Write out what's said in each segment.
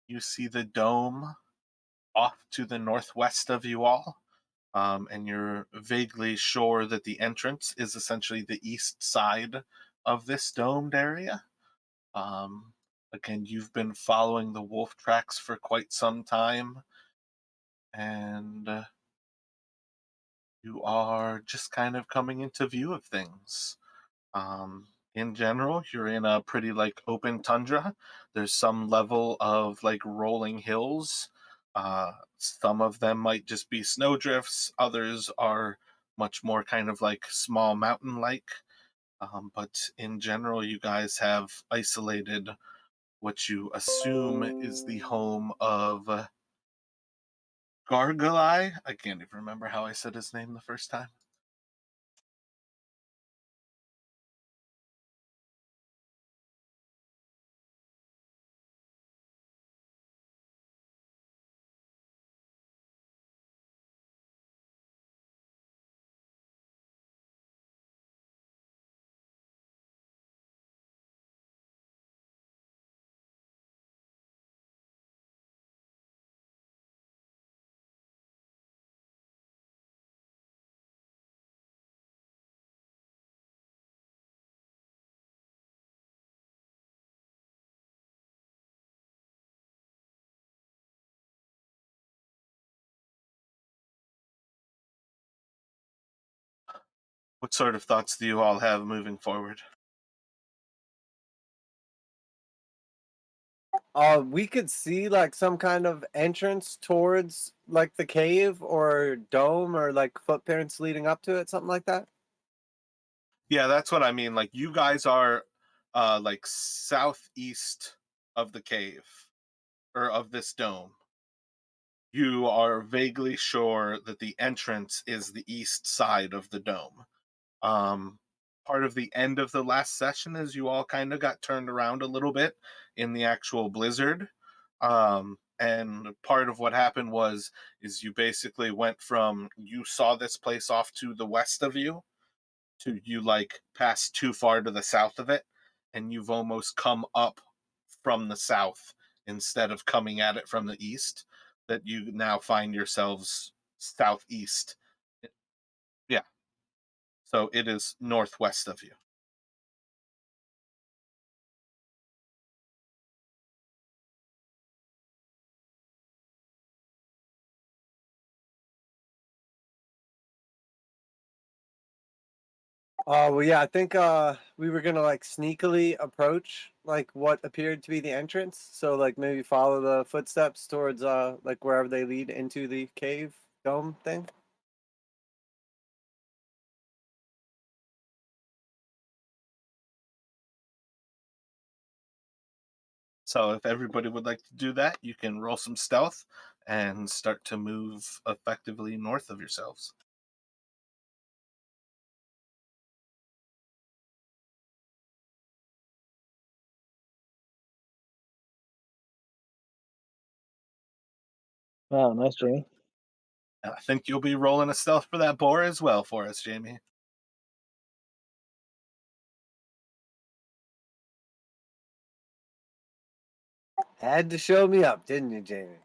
you see the dome off to the northwest of you all, and you're vaguely sure that the entrance is essentially the east side of this domed area. Um, Again, you've been following the wolf tracks for quite some time, and you are just kind of coming into view of things. In general, you're in a pretty like open tundra. There's some level of like rolling hills. Some of them might just be snowdrifts. Others are much more kind of like small mountain like. But in general, you guys have isolated what you assume is the home of Gargalai. I can't even remember how I said his name the first time. What sort of thoughts do you all have moving forward? We could see like some kind of entrance towards like the cave or dome or like footprints leading up to it, something like that. Yeah, that's what I mean. Like you guys are like southeast of the cave or of this dome. You are vaguely sure that the entrance is the east side of the dome. Um Part of the end of the last session is you all kind of got turned around a little bit in the actual blizzard. And part of what happened was is you basically went from you saw this place off to the west of you to you like pass too far to the south of it, and you've almost come up from the south instead of coming at it from the east, that you now find yourselves southeast. Yeah, so it is northwest of you. Well, yeah, I think we were gonna like sneakily approach like what appeared to be the entrance. So like maybe follow the footsteps towards like wherever they lead into the cave dome thing. So if everybody would like to do that, you can roll some stealth and start to move effectively north of yourselves. Wow, nice, Jamie. And I think you'll be rolling a stealth for that boar as well for us, Jamie. Had to show me up, didn't you, Jamie?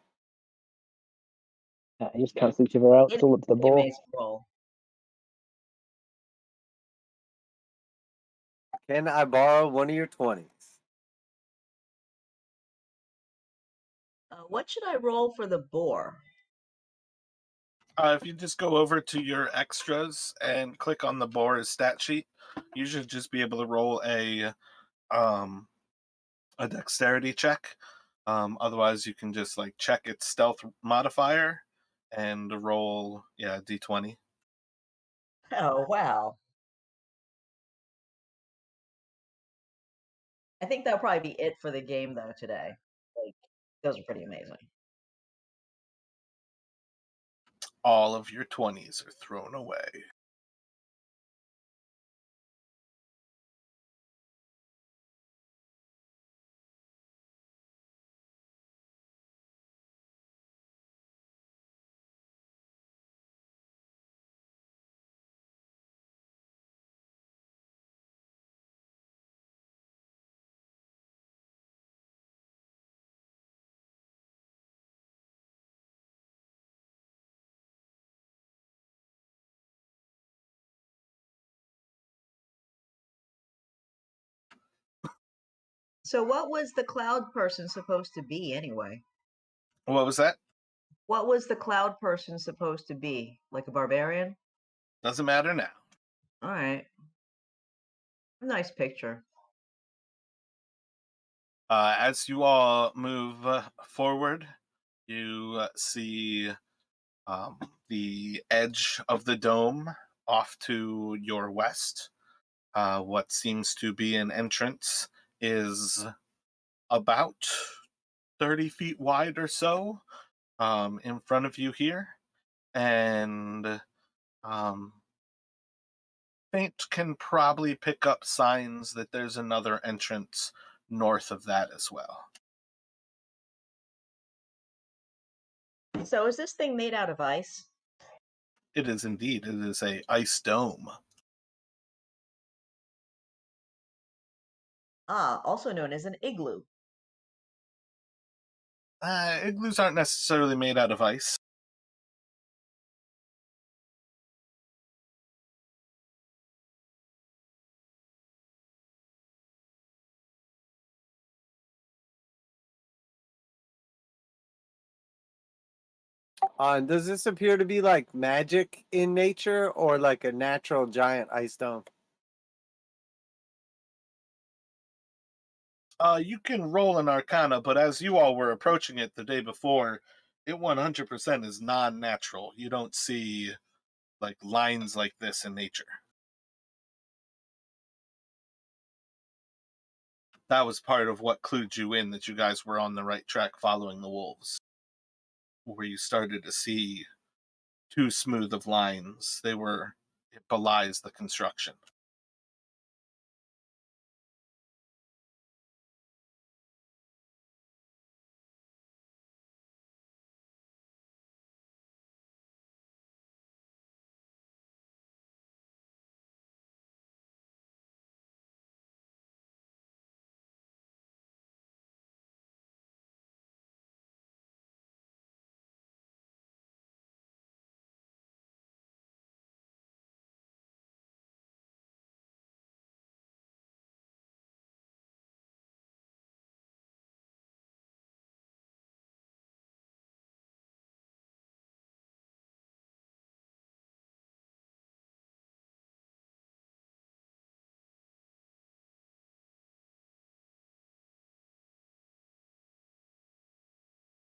You just cancel each other out. It It's all up to the is a ball. base roll. Can I borrow one of your 20s? What should I roll for the boar? If you just go over to your extras and click on the boar's stat sheet, you should just be able to roll um, a dexterity check. Otherwise, you can just like check its stealth modifier and roll d20. Oh, wow. I think that'll probably be it for the game, though, today. Like, those are pretty amazing. All of your 20s are thrown away. So what was the cloud person supposed to be anyway? What was that? What was the cloud person supposed to be? Like a barbarian? Doesn't matter now. All right. Nice picture. As you all move forward, you see um, the edge of the dome off to your west. What seems to be an entrance is about 30 feet wide or so in front of you here. And um, Faint can probably pick up signs that there's another entrance north of that as well. So is this thing made out of ice? It is indeed. It is a ice dome. Ah, also known as an igloo. Igloos aren't necessarily made out of ice. Does this appear to be like magic in nature or like a natural giant ice dome? You can roll an arcana, but as you all were approaching it the day before, it 100% is non-natural. You don't see like lines like this in nature. That was part of what clued you in that you guys were on the right track following the wolves, where you started to see too smooth of lines. It belies the construction.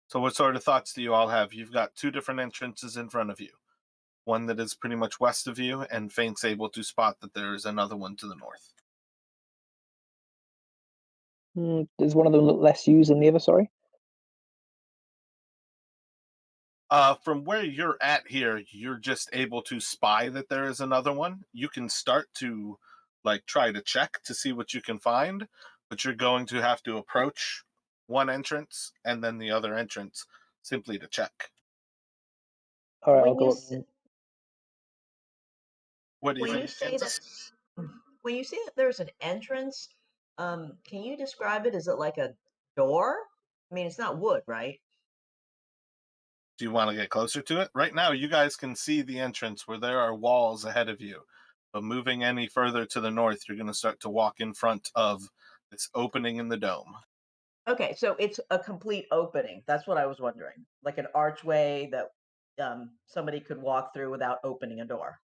So, what sort of thoughts do you all have? You've got two different entrances in front of you. One that is pretty much west of you, and Faint's able to spot that there is another one to the north. Does one of them look less used than the other? Sorry. From where you're at here, you're just able to spy that there is another one. You can start to like try to check to see what you can find, but you're going to have to approach one entrance and then the other entrance simply to check. All right, I'll When you go up. s- What do you when think? you say that when you say that there's an entrance, can you describe it? Is it like a door? I mean, it's not wood, right? Do you want to get closer to it? Right now, you guys can see the entrance where there are walls ahead of you. But moving any further to the north, you're going to start to walk in front of this opening in the dome. Okay, so it's a complete opening. That's what I was wondering. Like an archway that somebody could walk through without opening a door.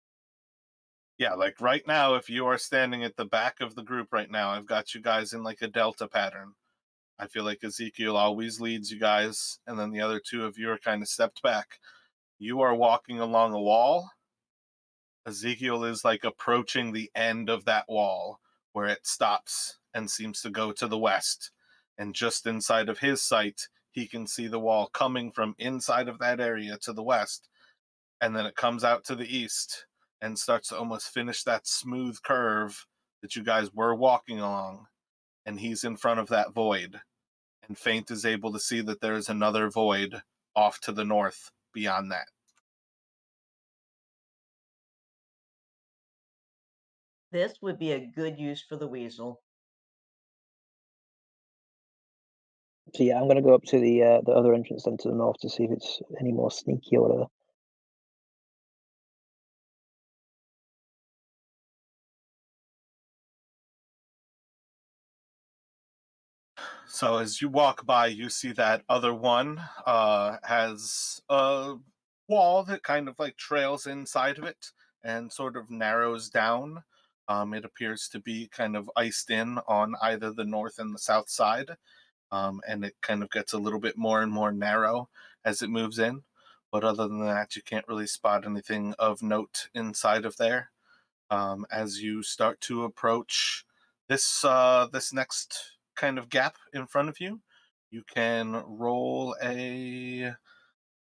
Yeah, like right now, if you are standing at the back of the group right now, I've got you guys in like a delta pattern. I feel like Ezekiel always leads you guys, and then the other two of you are kind of stepped back. You are walking along a wall. Ezekiel is like approaching the end of that wall where it stops and seems to go to the west. And just inside of his sight, he can see the wall coming from inside of that area to the west. And then it comes out to the east and starts to almost finish that smooth curve that you guys were walking along. And he's in front of that void. And Faint is able to see that there is another void off to the north beyond that. This would be a good use for the weasel. So yeah, I'm going to go up to the other entrance then to the north to see if it's any more sneaky or whatever. So as you walk by, you see that other one has a wall that kind of like trails inside of it and sort of narrows down. It appears to be kind of iced in on either the north and the south side, and it kind of gets a little bit more and more narrow as it moves in. But other than that, you can't really spot anything of note inside of there. As you start to approach this next kind of gap in front of you, you can roll a.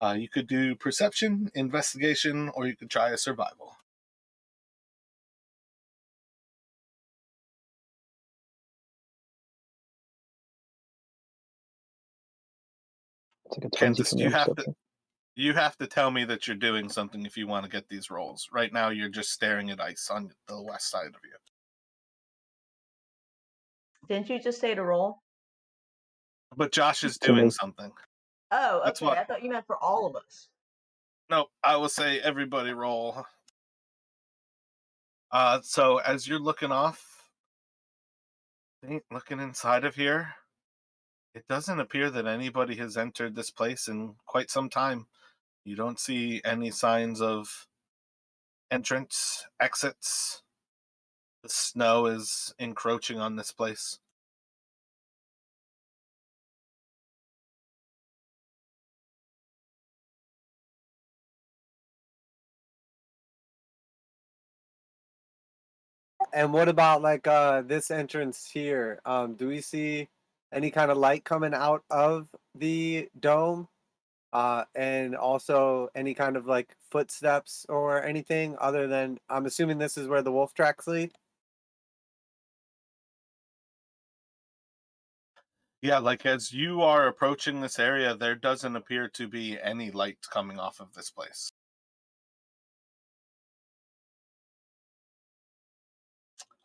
You could do perception, investigation, or you could try a survival. It's like a 20 Kansas, from your perception. you have to tell me that you're doing something if you want to get these rolls. Right now, you're just staring at ice on the west side of you. Didn't you just say to roll? But Josh is To doing me. something. Oh, That's okay. what. I thought you meant for all of us. No, I will say everybody roll. So as you're looking off, looking inside of here, it doesn't appear that anybody has entered this place in quite some time. You don't see any signs of entrance, exits. The snow is encroaching on this place. And what about like this entrance here? Do we see any kind of light coming out of the dome? And also any kind of like footsteps or anything other than I'm assuming this is where the wolf tracks lead? Yeah, like as you are approaching this area, there doesn't appear to be any light coming off of this place.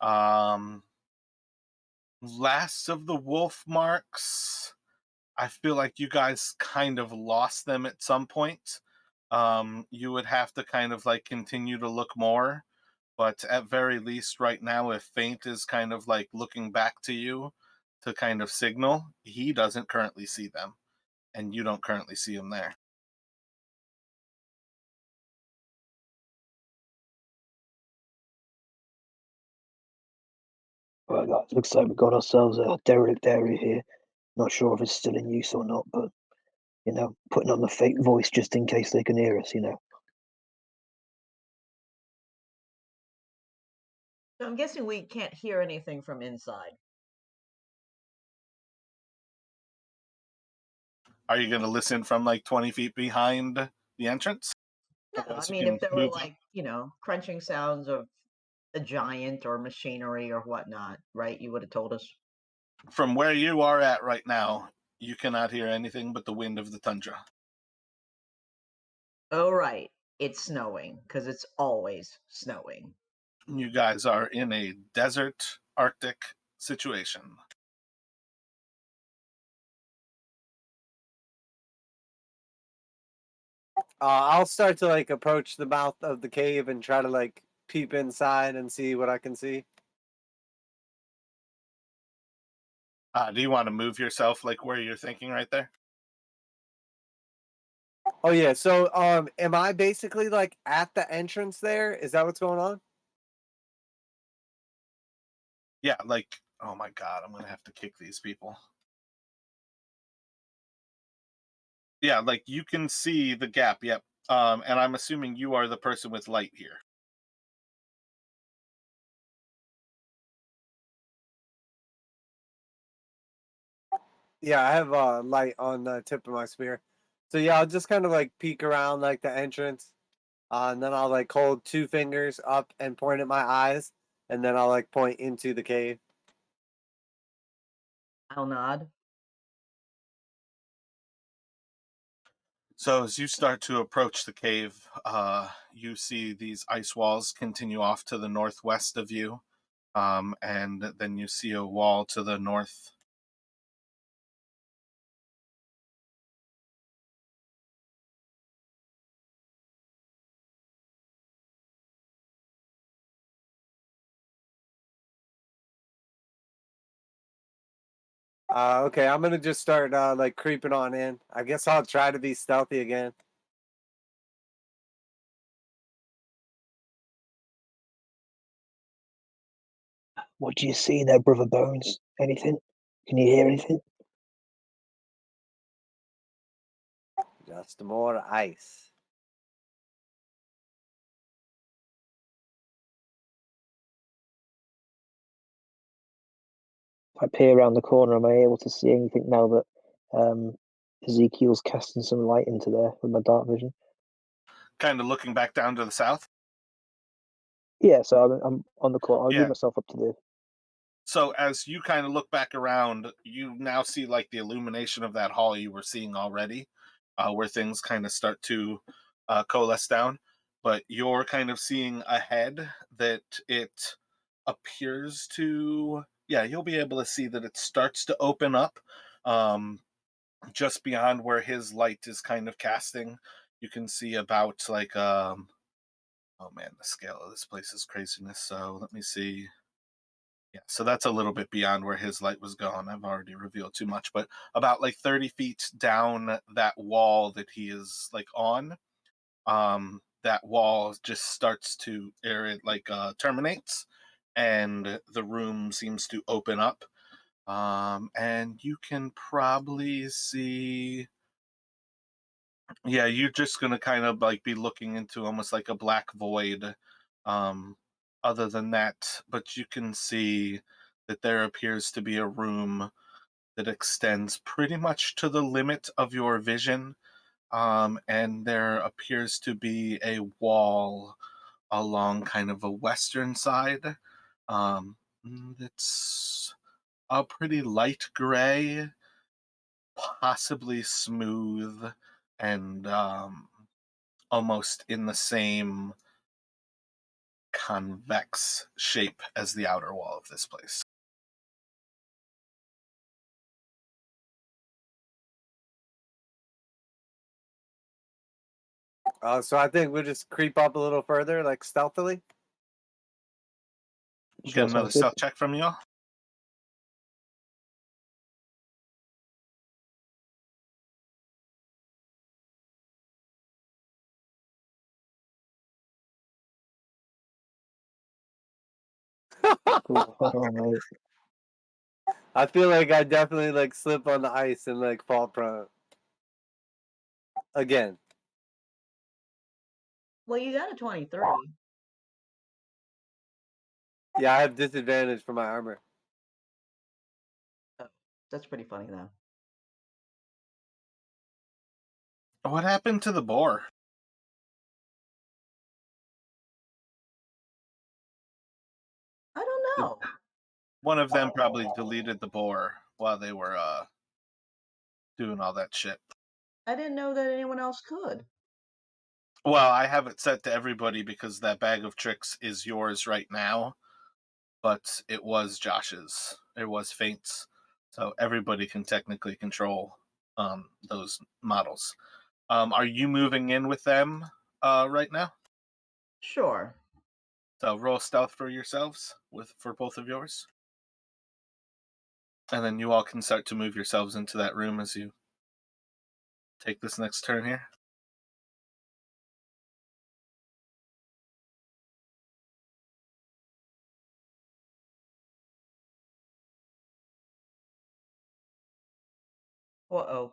Um, last of the wolf marks. I feel like you guys kind of lost them at some point. You would have to kind of like continue to look more, but at very least, right now, if Faint is kind of like looking back to you to kind of signal, he doesn't currently see them, and you don't currently see him there. Right, guys, looks like we've got ourselves a derelict area here. Not sure if it's still in use or not, but, putting on the fake voice just in case they can hear us. So I'm guessing we can't hear anything from inside. Are you going to listen from like 20 feet behind the entrance? No, I Otherwise, you mean, if can there were move up. like, crunching sounds of a giant or machinery or whatnot, right? You would have told us. From where you are at right now, you cannot hear anything but the wind of the tundra. Oh, right. It's snowing because it's always snowing. You guys are in a desert Arctic situation. I'll start to like approach the mouth of the cave and try to like peep inside and see what I can see. Do you want to move yourself like where you're thinking right there? Oh yeah, so am I basically like at the entrance there? Is that what's going on? Yeah, like, oh my god, I'm gonna have to kick these people. Yeah, like you can see the gap, yep. And I'm assuming you are the person with light here. Yeah, I have light on the tip of my spear. So yeah, I'll just kind of like peek around like the entrance. And then I'll like hold two fingers up and point at my eyes, and then I'll like point into the cave. I'll nod. So as you start to approach the cave, you see these ice walls continue off to the northwest of you, and then you see a wall to the north. Okay, I'm gonna just start like creeping on in. I guess I'll try to be stealthy again. What do you see there, Brother Bones? Anything? Can you hear anything? Just more ice. If I peer around the corner, am I able to see anything now that Ezekiel's casting some light into there with my dark vision? Kind of looking back down to the south. Yeah, so I'm on the corner. I'll Yeah. give myself up to the. So as you kind of look back around, you now see like the illumination of that hall you were seeing already, where things kind of start to coalesce down. But you're kind of seeing ahead that it appears to, yeah, you'll be able to see that it starts to open up just beyond where his light is kind of casting. You can see about like, oh man, the scale of this place is craziness. So let me see. Yeah, so that's a little bit beyond where his light was gone. I've already revealed too much, but about like 30 feet down that wall that he is like on, that wall just starts to air it like terminates, and the room seems to open up. And you can probably see, yeah, you're just gonna kind of like be looking into almost like a black void. Um, Other than that, but you can see that there appears to be a room that extends pretty much to the limit of your vision. And there appears to be a wall along kind of a western side. It's a pretty light gray, possibly smooth, and almost in the same convex shape as the outer wall of this place. So I think we'll just creep up a little further, like stealthily. Get Sure, another sounds good. stealth check from y'all. Cool. Oh, mate. I feel like I definitely like slip on the ice and like fall prone again. Well, you got a 23. Yeah, I have disadvantage for my armor. Oh, that's pretty funny, though. What happened to the boar? I don't know. One of them probably deleted the boar while they were doing all that shit. I didn't know that anyone else could. Well, I have it set to everybody because that bag of tricks is yours right now, but it was Josh's. It was Faint's. So everybody can technically control those models. Are you moving in with them right now? Sure. So roll stealth for yourselves for both of yours. And then you all can start to move yourselves into that room as you take this next turn here. Uh-oh.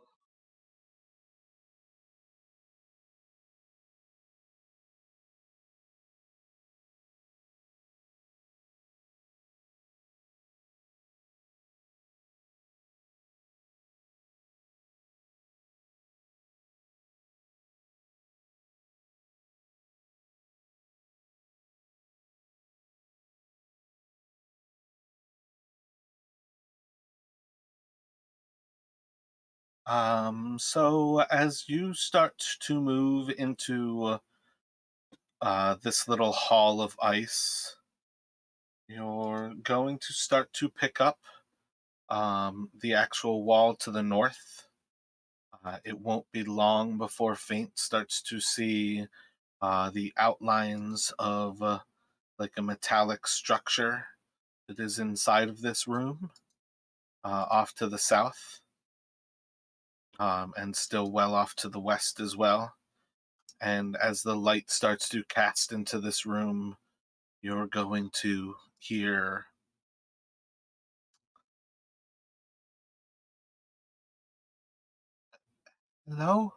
So as you start to move into this little hall of ice, you're going to start to pick up the actual wall to the north. It won't be long before Faint starts to see the outlines of like a metallic structure that is inside of this room. off to the south, and still well off to the west as well. And as the light starts to cast into this room, you're going to hear hello?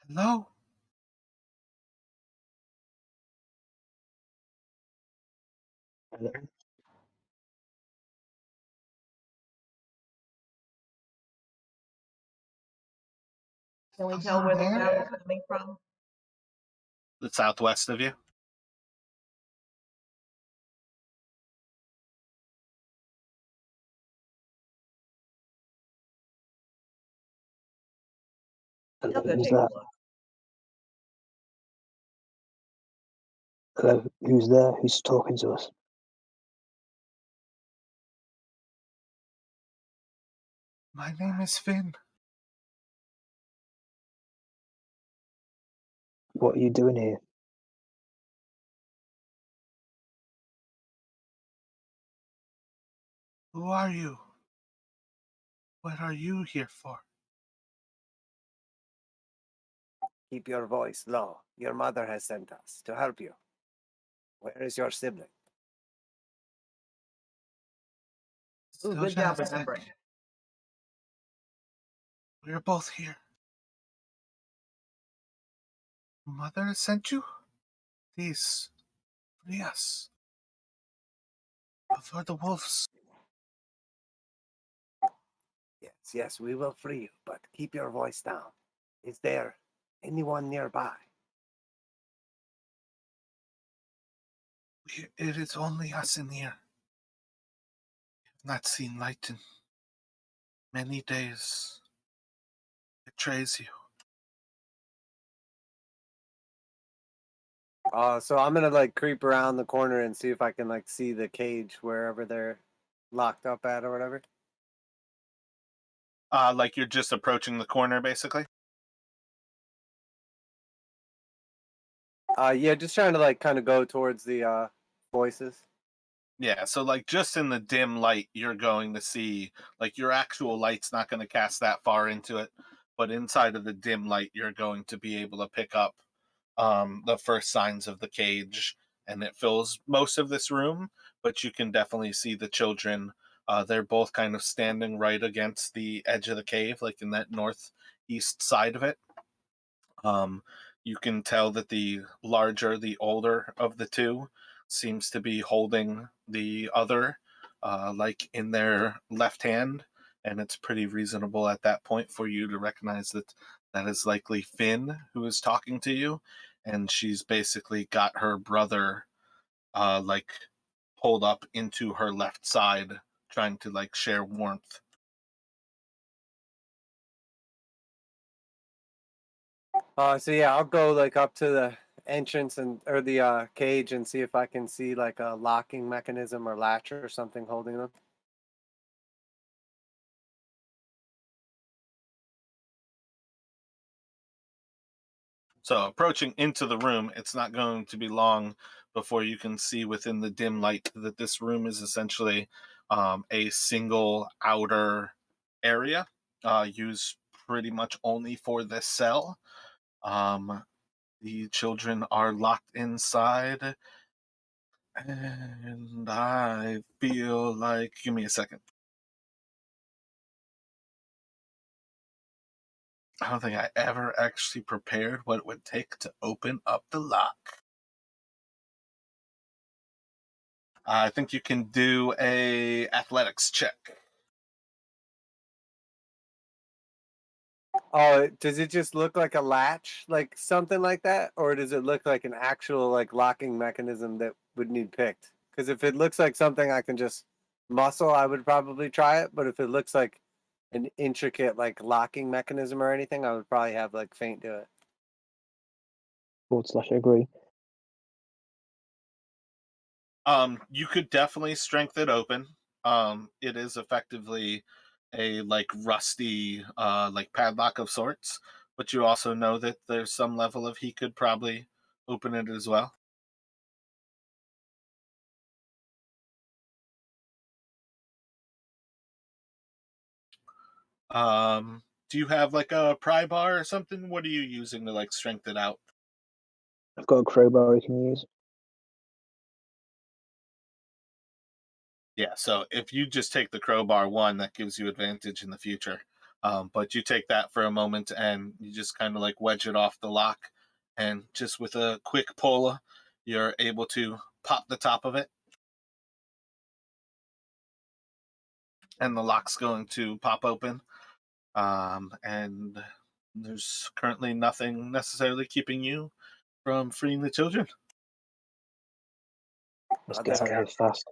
Hello? Hello? Can we tell Someone where the there? sound is coming from? The southwest of you. Hello? I'll go Who's take a that? look. Hello? Who's there? Who's talking to us? My name is Finn. What are you doing here? Who are you? What are you here for? Keep your voice low. Your mother has sent us to help you. Where is your sibling? Ooh, good Silja job is sick. remembering. We're both here. Mother has sent you? Please, free us. Before the wolves. Yes, yes, we will free you, but keep your voice down. Is there anyone nearby? It is only us in here. I've not seen light in many days. Betrays you. So I'm gonna like creep around the corner and see if I can like see the cage wherever they're locked up at or whatever. Like you're just approaching the corner, basically. Yeah, just trying to like kind of go towards the voices. Yeah, so like just in the dim light, you're going to see like your actual light's not going to cast that far into it, but inside of the dim light, you're going to be able to pick up the first signs of the cage, and it fills most of this room. But you can definitely see the children. They're both kind of standing right against the edge of the cave, like in that northeast side of it. Um, you can tell that the larger, the older of the two, seems to be holding the other, like in their left hand, and it's pretty reasonable at that point for you to recognize that that is likely Finn who is talking to you, and she's basically got her brother, like pulled up into her left side, trying to like share warmth. So yeah, I'll go like up to the entrance and or the cage and see if I can see like a locking mechanism or latch or something holding them. So approaching into the room, it's not going to be long before you can see within the dim light that this room is essentially a single outer area, used pretty much only for this cell. Um, the children are locked inside, and I feel like, give me a second. I don't think I ever actually prepared what it would take to open up the lock. I think you can do a athletics check. Oh, does it just look like a latch, like something like that, or does it look like an actual like locking mechanism that would need picked? Because if it looks like something I can just muscle, I would probably try it. But if it looks like an intricate like locking mechanism or anything, I would probably have like faint do it. / agree. You could definitely strength it open. It is effectively a like rusty like padlock of sorts, but you also know that there's some level of he could probably open it as well. Do you have like a pry bar or something? What are you using to like strength it out? I've got a crowbar I can use. Yeah, so if you just take the crowbar one, that gives you advantage in the future. But you take that for a moment and you just kind of like wedge it off the lock, and just with a quick pull, you're able to pop the top of it, and the lock's going to pop open. And there's currently nothing necessarily keeping you from freeing the children. Let's get out of here fast.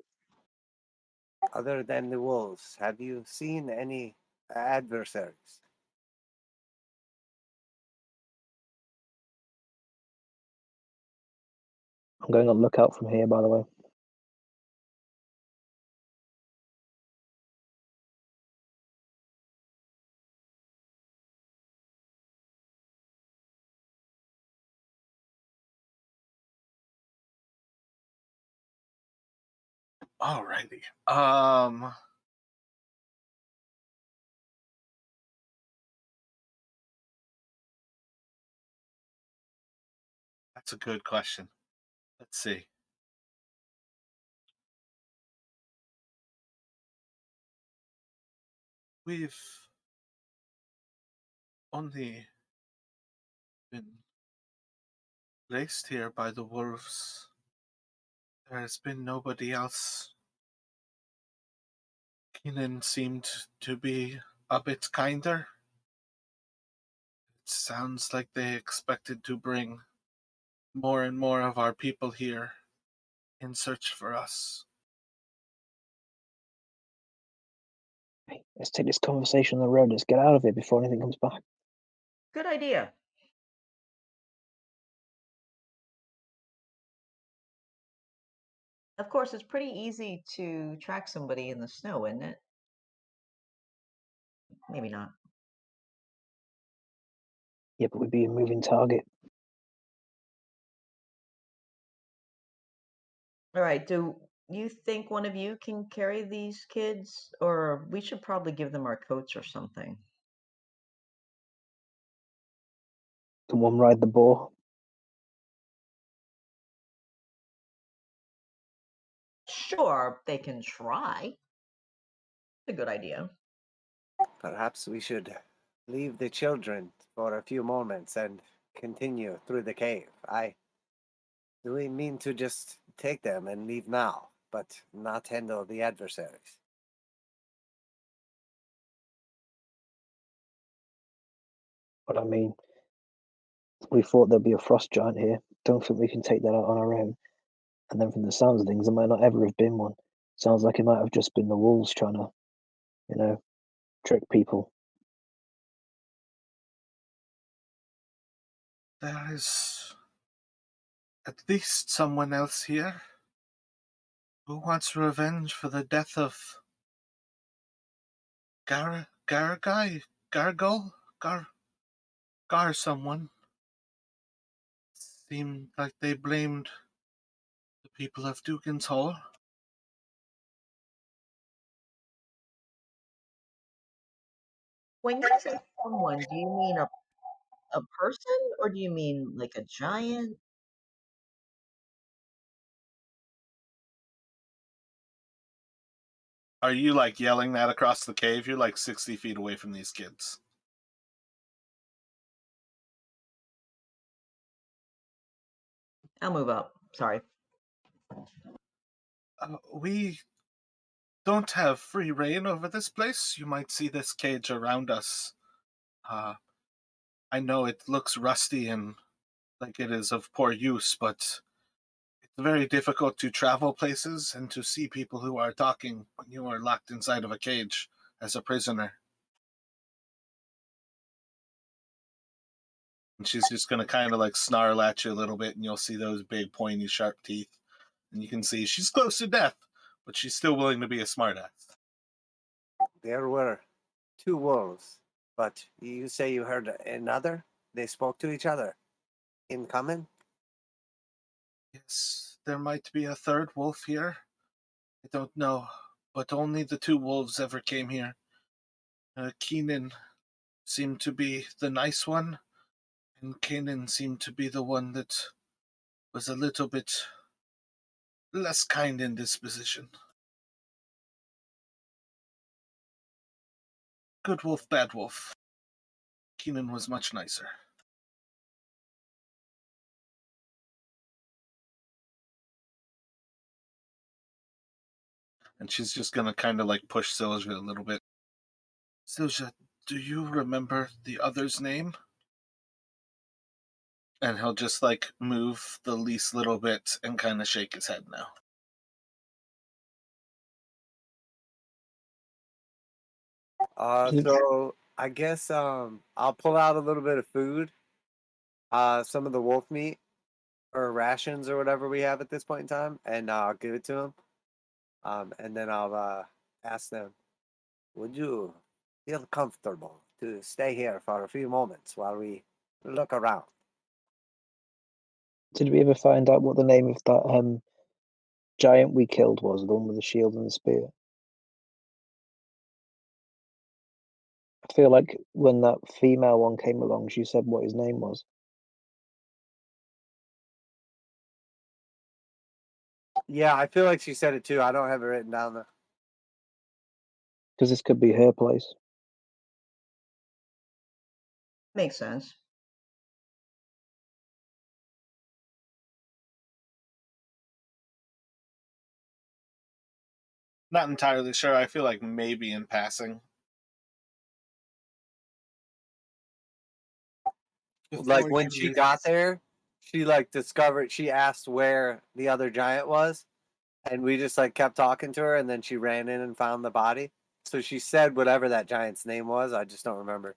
Other than the wolves, have you seen any adversaries? I'm going on lookout from here, by the way. Alrighty. That's a good question. Let's see. We've only been placed here by the wolves. There has been nobody else. Keenan seemed to be a bit kinder. It sounds like they expected to bring more and more of our people here in search for us. Hey, let's take this conversation on the road. Let's get out of here before anything comes back. Good idea. Of course, it's pretty easy to track somebody in the snow, isn't it? Maybe not. Yeah, but we'd be a moving target. All right. Do you think one of you can carry these kids? Or we should probably give them our coats or something. Can one ride the boar? Sure, they can try. A good idea. Perhaps we should leave the children for a few moments and continue through the cave. We mean to just take them and leave now, but not handle the adversaries. But I mean, we thought there'd be a frost giant here. Don't think we can take that out on our own. And then from the sounds of things, there might not ever have been one. Sounds like it might have just been the wolves trying to, you know, trick people. There is at least someone else here who wants revenge for the death of Gargalai, Gargle, Gar someone. Seemed like they blamed the people of Dougan's Hall. When you say someone, do you mean a person or do you mean like a giant? Are you like yelling that across the cave? You're like 60 feet away from these kids. I'll move up. Sorry. We don't have free reign over this place. You might see this cage around us. Uh, I know it looks rusty and like it is of poor use, but it's very difficult to travel places and to see people who are talking when you are locked inside of a cage as a prisoner. And she's just going to kind of like snarl at you a little bit, and you'll see those big, pointy, sharp teeth. And you can see she's close to death, but she's still willing to be a smartass. There were two wolves, but you say you heard another? They spoke to each other in common? Yes, there might be a third wolf here. I don't know, but only the two wolves ever came here. Keenan seemed to be the nice one, and Kanan seemed to be the one that was a little bit less kind in disposition. Good wolf, bad wolf. Keenan was much nicer. And she's just gonna kind of like push Silja a little bit. Silja, do you remember the other's name? And he'll just like move the least little bit and kind of shake his head now. So I guess I'll pull out a little bit of food, some of the wolf meat or rations or whatever we have at this point in time, and I'll give it to him. And then I'll ask them, would you feel comfortable to stay here for a few moments while we look around? Did we ever find out what the name of that giant we killed was? The one with the shield and the spear? I feel like when that female one came along, she said what his name was. Yeah, I feel like she said it too. I don't have it written down though. Because this could be her place. Makes sense. Not entirely sure. I feel like maybe in passing. Like when she got there, she like discovered, she asked where the other giant was, and we just like kept talking to her, and then she ran in and found the body. So she said whatever that giant's name was. I just don't remember.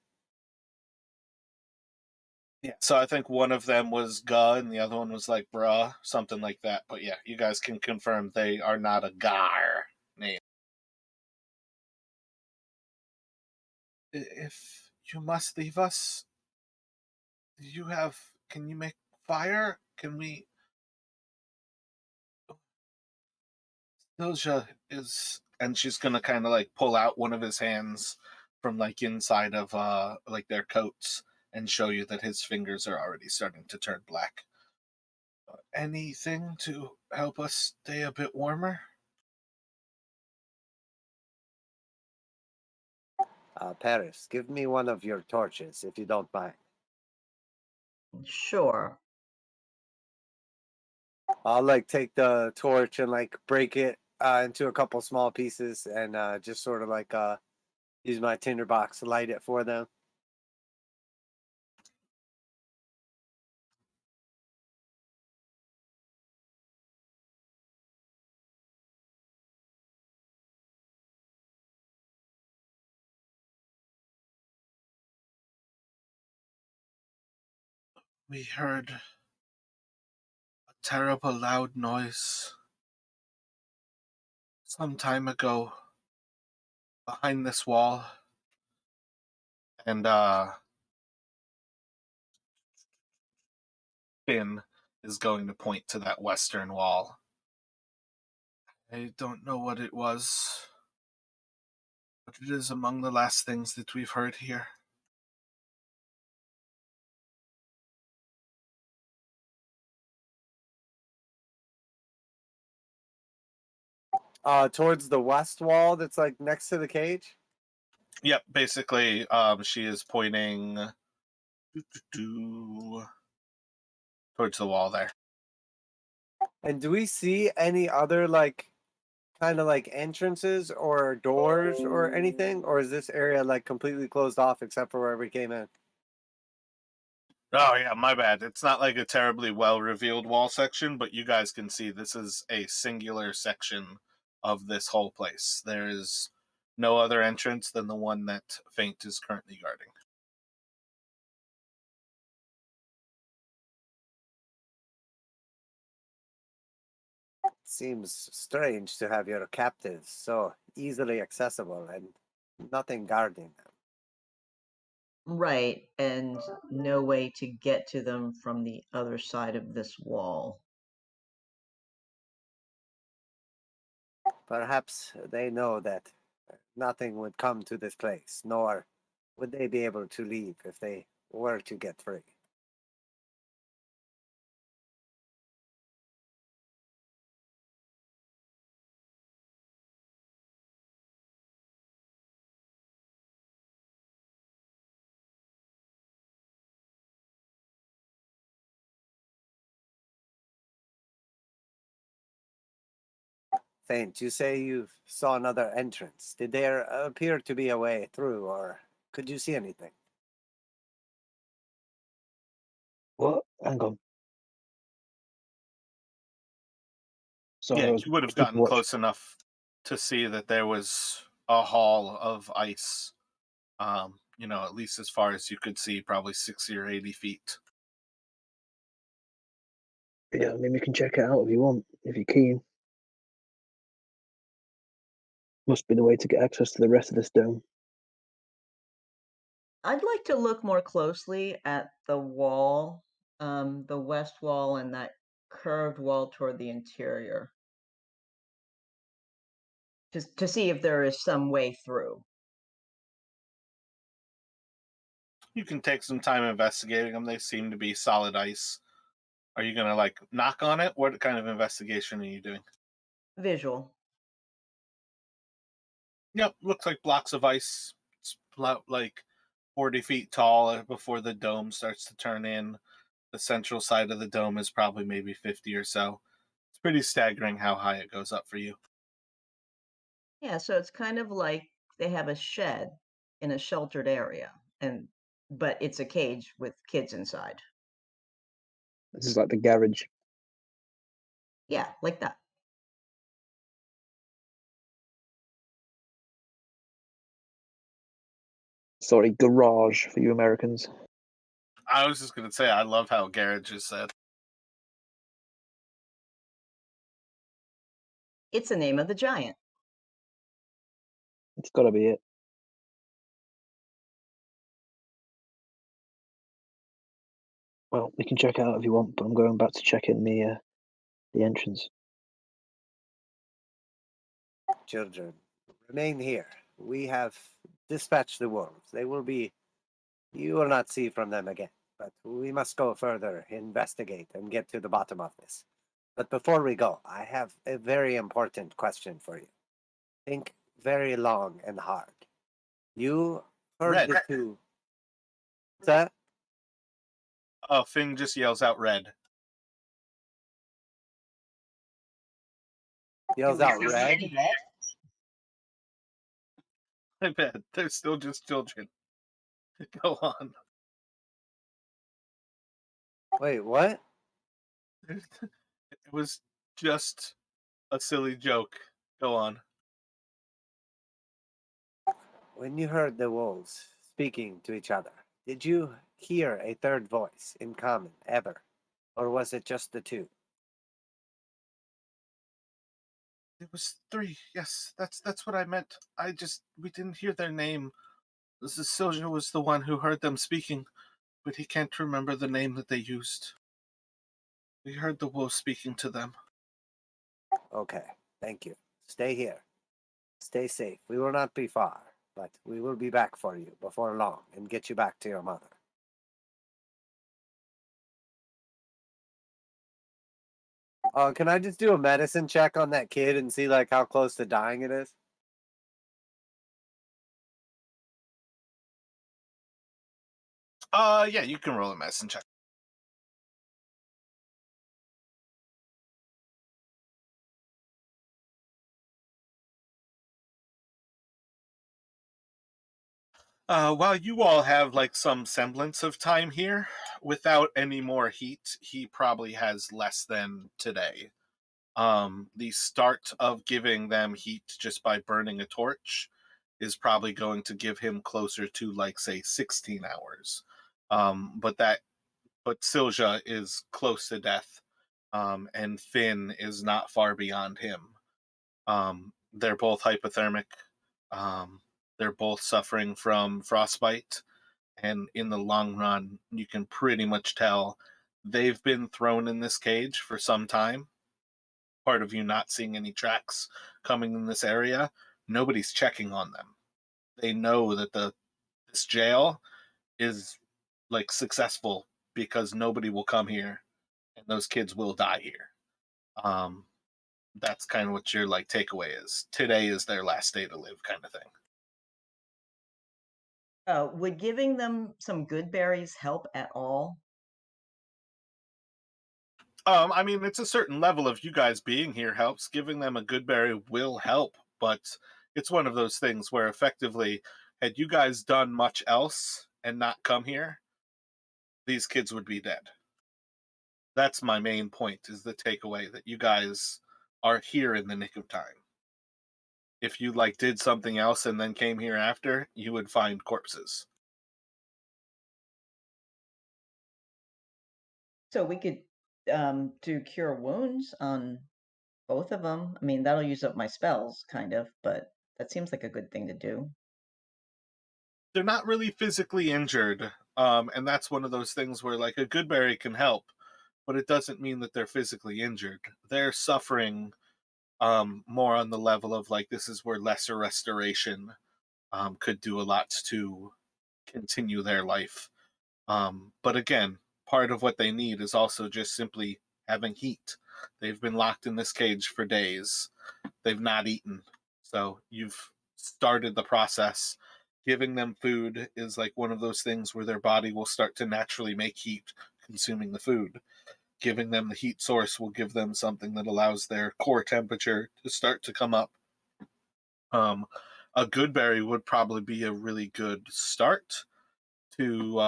Yeah, so I think one of them was Guh and the other one was like bruh, something like that. But yeah, you guys can confirm they are not a Gar name. If you must leave us, can you make fire? Can we? Silja is, and she's gonna kind of like pull out one of his hands from like inside of like their coats and show you that his fingers are already starting to turn black. Anything to help us stay a bit warmer? Paris, give me one of your torches if you don't mind. Sure. I'll like take the torch and like break it into a couple small pieces and just sort of like use my tinderbox to light it for them. We heard a terrible loud noise some time ago behind this wall. And Finn is going to point to that western wall. I don't know what it was, but it is among the last things that we've heard here. Towards the west wall that's like next to the cage. Yep, basically, she is pointing towards the wall there. And do we see any other like kind of like entrances or doors or anything, or is this area like completely closed off except for where we came in? Oh yeah, my bad. It's not like a terribly well revealed wall section, but you guys can see this is a singular section of this whole place. There is no other entrance than the one that Faint is currently guarding. Seems strange to have your captives so easily accessible and nothing guarding them. Right. And no way to get to them from the other side of this wall. Perhaps they know that nothing would come to this place, nor would they be able to leave if they were to get free. Saint, you say you saw another entrance. Did there appear to be a way through, or could you see anything? What? Hang on. Sorry, Yeah, I was you would have keeping gotten watch. close enough to see that there was a hall of ice. At least as far as you could see, probably 60 or 80 feet. Yeah, I mean, we can check it out if you want, if you're keen. Must be the way to get access to the rest of this dome. I'd like to look more closely at the wall, the west wall and that curved wall toward the interior. To see if there is some way through. You can take some time investigating them. They seem to be solid ice. Are you going to knock on it? What kind of investigation are you doing? Visual. Yep, looks like blocks of ice. It's about 40 feet tall before the dome starts to turn in. The central side of the dome is probably maybe 50 or so. It's pretty staggering how high it goes up for you. Yeah, so it's kind of like they have a shed in a sheltered area, but it's a cage with kids inside. This is like the garage. Yeah, like that. Sorry, garage for you Americans. I was just going to say, I love how garage is said. It's the name of the giant. It's got to be it. Well, we can check it out if you want, but I'm going back to check in the entrance. Children, remain here. We have dispatched the wolves. You will not see from them again. But we must go further, investigate, and get to the bottom of this. But before we go, I have a very important question for you. Think very long and hard. You heard Red. the two. What's that? Oh, Finn just yells out red. Yells out red. I bet. They're still just children. Go on. Wait, what? It was just a silly joke. Go on. When you heard the wolves speaking to each other, did you hear a third voice in common ever? Or was it just the two? It was 3. Yes, that's what I meant. We didn't hear their name. Silja was the one who heard them speaking, but he can't remember the name that they used. We heard the wolf speaking to them. Okay, thank you. Stay here. Stay safe. We will not be far, but we will be back for you before long and get you back to your mother. Can I just do a medicine check on that kid and see how close to dying it is? Yeah, you can roll a medicine check. While you all have some semblance of time here, without any more heat, he probably has less than today. The start of giving them heat just by burning a torch is probably going to give him closer to say 16 hours. But Silja is close to death, and Finn is not far beyond him. They're both hypothermic. Um, they're both suffering from frostbite, and in the long run, you can pretty much tell they've been thrown in this cage for some time. Part of you not seeing any tracks coming in this area nobody's checking on them. They know that this jail is like successful because nobody will come here and those kids will die here. Um, that's kind of what your like takeaway is. Today is their last day to live, kind of thing. Would giving them some good berries help at all? I mean, it's a certain level of you guys being here helps. Giving them a good berry will help, but it's one of those things where effectively, had you guys done much else and not come here, these kids would be dead. That's my main point, is the takeaway that you guys are here in the nick of time. If you like did something else and then came here after, you would find corpses. So we could do cure wounds on both of them. I mean, that'll use up my spells, kind of, but that seems like a good thing to do. They're not really physically injured, and that's one of those things where like a good berry can help, but it doesn't mean that they're physically injured. They're suffering more on the level of like this is where lesser restoration could do a lot to continue their life. But again, part of what they need is also just simply having heat. They've been locked in this cage for days. They've not eaten. So you've started the process. Giving them food is like one of those things where their body will start to naturally make heat consuming the food. Giving them the heat source will give them something that allows their core temperature to start to come up. Um, a good berry would probably be a really good start to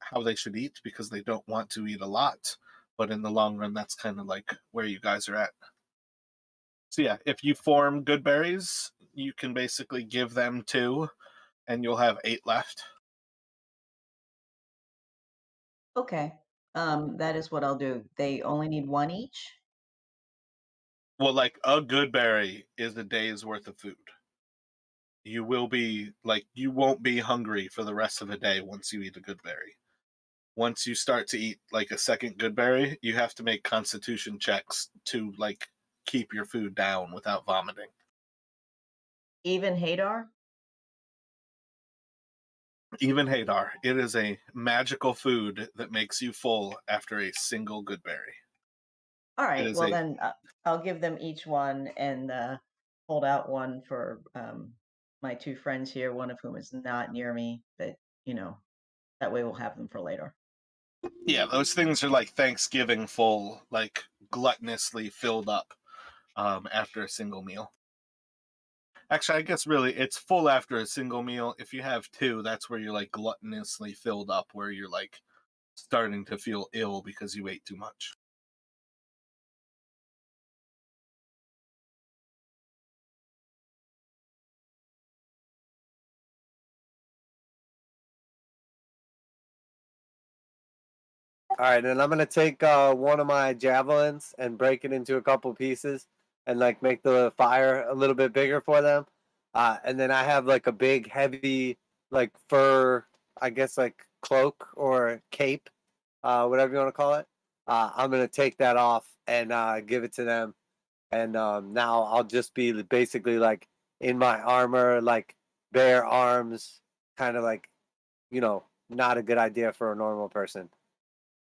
how they should eat because they don't want to eat a lot. But in the long run, that's kind of like where you guys are at. So yeah, if you form good berries, you can basically give them 2 and you'll have 8 left. Okay. That is what I'll do. They only need one each. Well, like a good berry is a day's worth of food. You will be like you won't be hungry for the rest of the day once you eat a good berry. Once you start to eat like a second good berry, you have to make constitution checks to like keep your food down without vomiting. Even Hadar? Even Hadar, it is a magical food that makes you full after a single good berry. All It right. is Well, a then I'll give them each one and hold out one for my 2 friends here, one of whom is not near me, but you know, that way we'll have them for later. yeah, those things are like Thanksgiving full, like gluttonously filled up after a single meal. Actually, I guess really it's full after a single meal. If you have 2, that's where you're like gluttonously filled up, where you're like starting to feel ill because you ate too much. All right, and I'm gonna take one of my javelins and break it into a couple pieces, and like make the fire a little bit bigger for them. And then I have like a big, heavy, like fur, I guess like cloak or cape, whatever you want to call it. I'm gonna take that off and give it to them, and now I'll just be basically like in my armor, like bare arms, kind of like not a good idea for a normal person.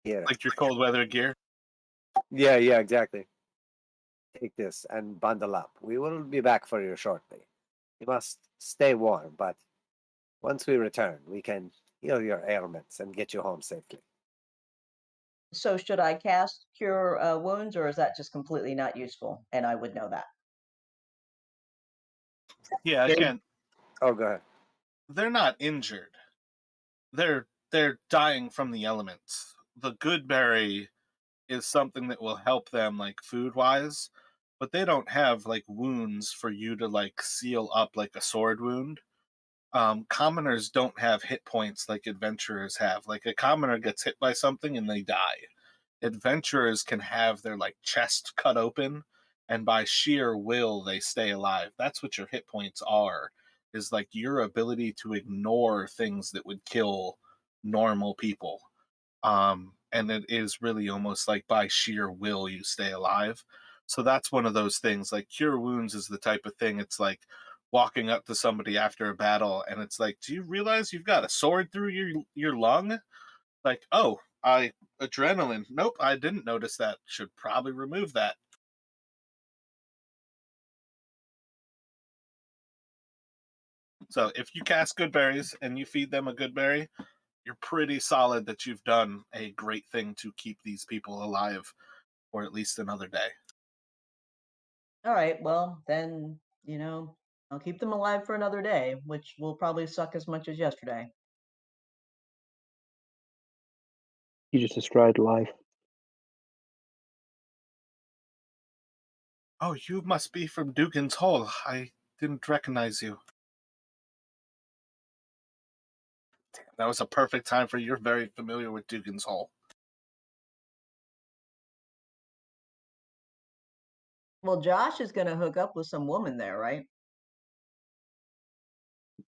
Yeah. Like your cold weather gear. Yeah, yeah, exactly. Take this and bundle up. We will be back for you shortly. You must stay warm, but once we return, we can heal your ailments and get you home safely. So should I cast cure wounds, or is that just completely not useful? And I would know that. Yeah, again, Oh, go ahead. they're not injured. They're dying from the elements. The good berry is something that will help them like food wise, but they don't have like wounds for you to like seal up like a sword wound. Commoners don't have hit points like adventurers have. Like a commoner gets hit by something and they die. Adventurers can have their like chest cut open and by sheer will they stay alive. That's what your hit points are, is like your ability to ignore things that would kill normal people. And it is really almost like by sheer will you stay alive. So that's one of those things. Like cure wounds is the type of thing, it's like walking up to somebody after a battle, and it's like, do you realize you've got a sword through your lung? Like, oh, I adrenaline. Nope, I didn't notice that. Should probably remove that. So if you cast good berries and you feed them a good berry, you're pretty solid that you've done a great thing to keep these people alive for at least another day. All right, well, then, I'll keep them alive for another day, which will probably suck as much as yesterday. You just described life. Oh, you must be from Dougan's Hole. I didn't recognize you. That was a perfect time for you're very familiar with Dougan's Hole. Well, Josh is going to hook up with some woman there, right?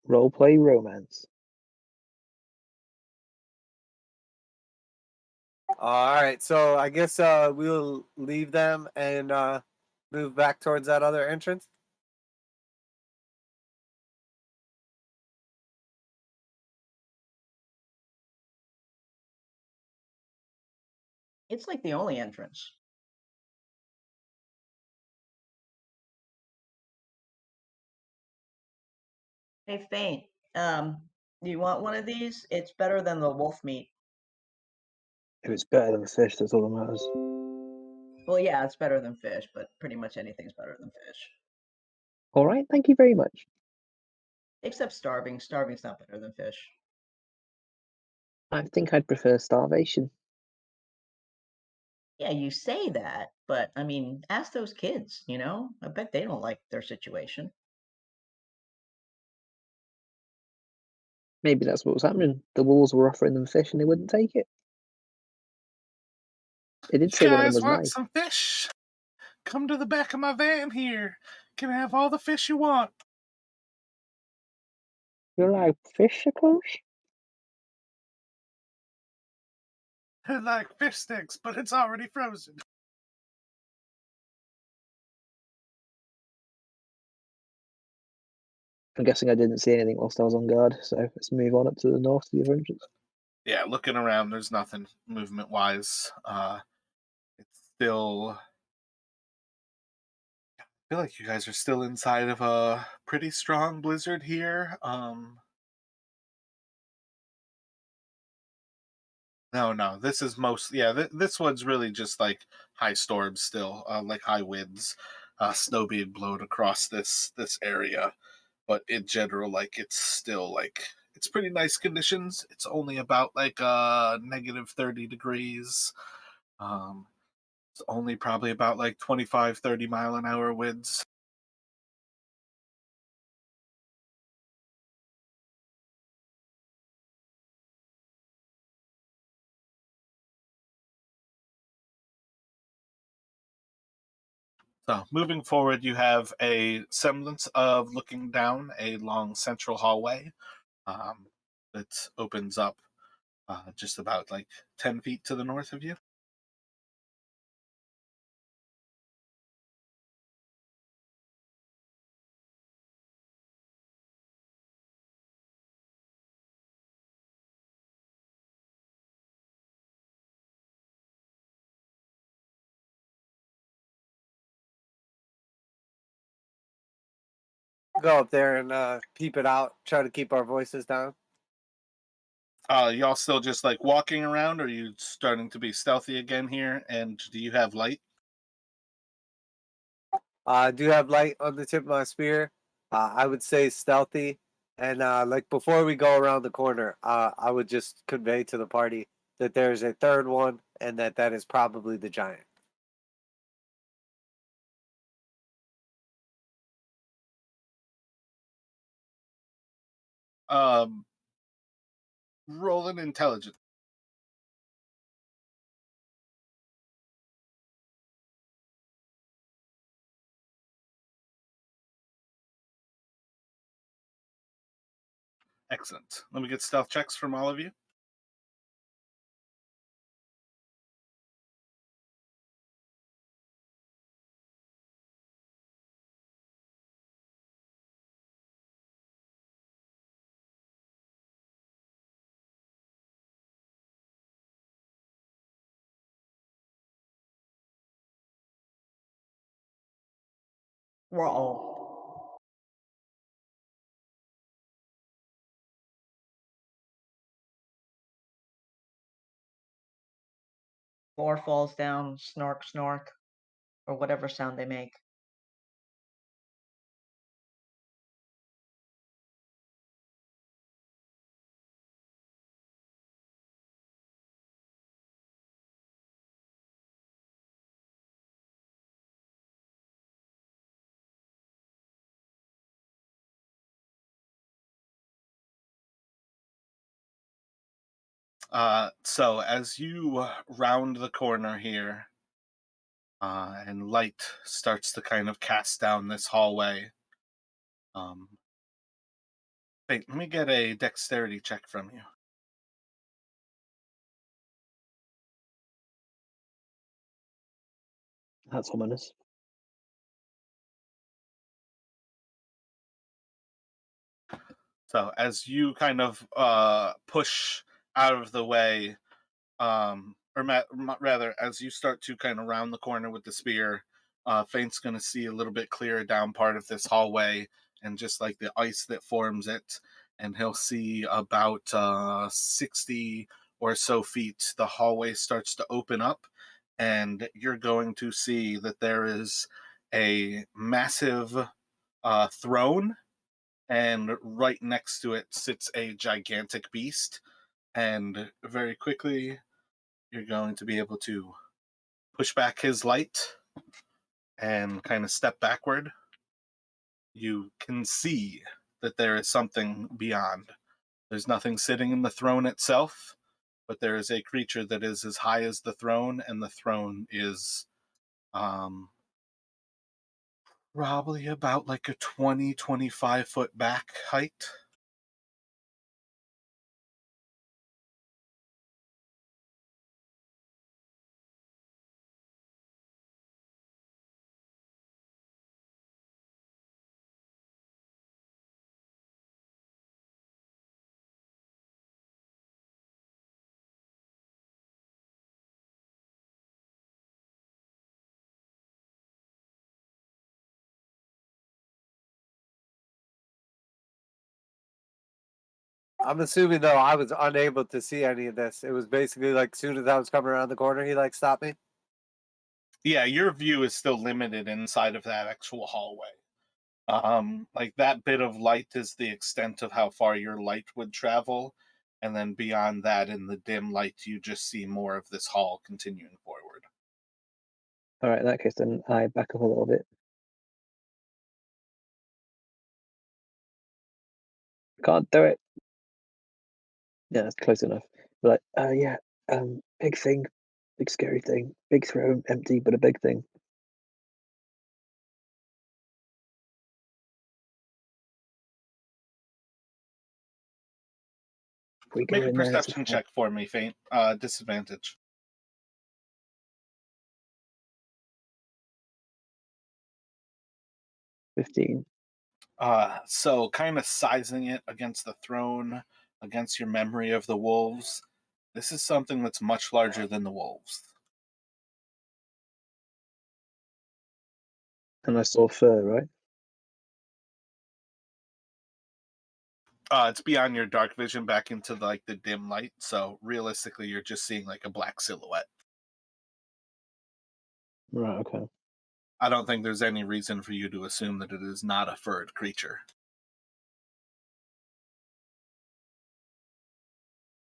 Roleplay romance. All right, so I guess we'll leave them and move back towards that other entrance. It's like the only entrance. Hey, Faint, do you want one of these? It's better than the wolf meat. If it's better than fish, that's all that matters. Well, yeah, it's better than fish, but pretty much anything's better than fish. All right, thank you very much. Except starving. Starving's not better than fish. I think I'd prefer starvation. Yeah, you say that, but I mean, ask those kids, I bet they don't like their situation. Maybe that's what was happening. The wolves were offering them fish and they wouldn't take it. It did You say one of them guys was want nice. some fish? Come to the back of my van here. Can have all the fish you want. You're like fish, of course? They're like fish sticks, but it's already frozen. I'm guessing I didn't see anything whilst I was on guard, so let's move on up to the north to the other entrance. Yeah, looking around, there's nothing movement wise. It's still. I feel like you guys are still inside of a pretty strong blizzard here. No, this is most. Yeah, this one's really just like high storms still, like high winds, snow being blown across this area. But in general, like it's still like it's pretty nice conditions. It's only about like negative 30 degrees. Um, it's only probably about like 25-30 mile an hour winds. So moving forward, you have a semblance of looking down a long central hallway um, that opens up just about like 10 feet to the north of you. Go up there and peep it out. Try to keep our voices down. Y'all still just like walking around, or are you starting to be stealthy again here? And do you have light? I do have light on the tip of my spear. I would say stealthy. And like before we go around the corner, I would just convey to the party that there's a third one and that is probably the giant. Um, roll an intelligence. Excellent. Let me get stealth checks from all of you. Roll. Boar falls down, snork, snork, or whatever sound they make. So as you round the corner here, and light starts to kind of cast down this hallway. Wait, let me get a dexterity check from you. That's ominous. So as you kind of push out of the way, rather, as you start to kind of round the corner with the spear, Faint's going to see a little bit clearer down part of this hallway, and just like the ice that forms it, and he'll see about 60 or so feet, the hallway starts to open up, and you're going to see that there is a massive throne, and right next to it sits a gigantic beast. And very quickly, you're going to be able to push back his light and kind of step backward. You can see that there is something beyond. There's nothing sitting in the throne itself, but there is a creature that is as high as the throne, and the throne is probably about like a 25 foot back height. I'm assuming though I was unable to see any of this. It was basically like as soon as I was coming around the corner, he like stopped me. Yeah, your view is still limited inside of that actual hallway. Like that bit of light is the extent of how far your light would travel, and then beyond that, in the dim light, you just see more of this hall continuing forward. All right, in that case, then I back up a little bit. Can't do it. Yeah, that's close enough. But yeah, big thing, big scary thing, big throne, empty, but a big thing. If we go Make a in there, it's perception check for me, Faint. Disadvantage. 15. So kind of sizing it against the throne, against your memory of the wolves, this is something that's much larger than the wolves. And I saw fur, right? It's beyond your dark vision back into like the dim light, so realistically, you're just seeing like a black silhouette. Right, okay. I don't think there's any reason for you to assume that it is not a furred creature.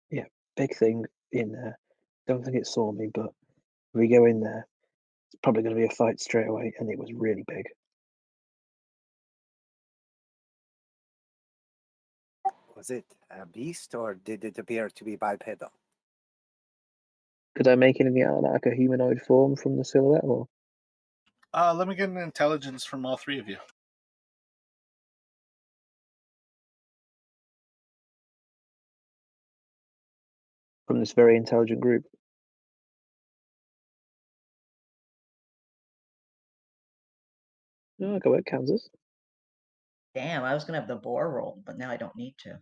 Yeah, big thing in there. Don't think it saw me, but if we go in there, it's probably going to be a fight straight away, and it was really big. Was it a beast or did it appear to be bipedal? Could I make anything out of like a humanoid form from the silhouette, or Let me get an intelligence from all three of you. from this very intelligent group? No, I go at Kansas. Damn, I was gonna have the boar roll, but now I don't need to.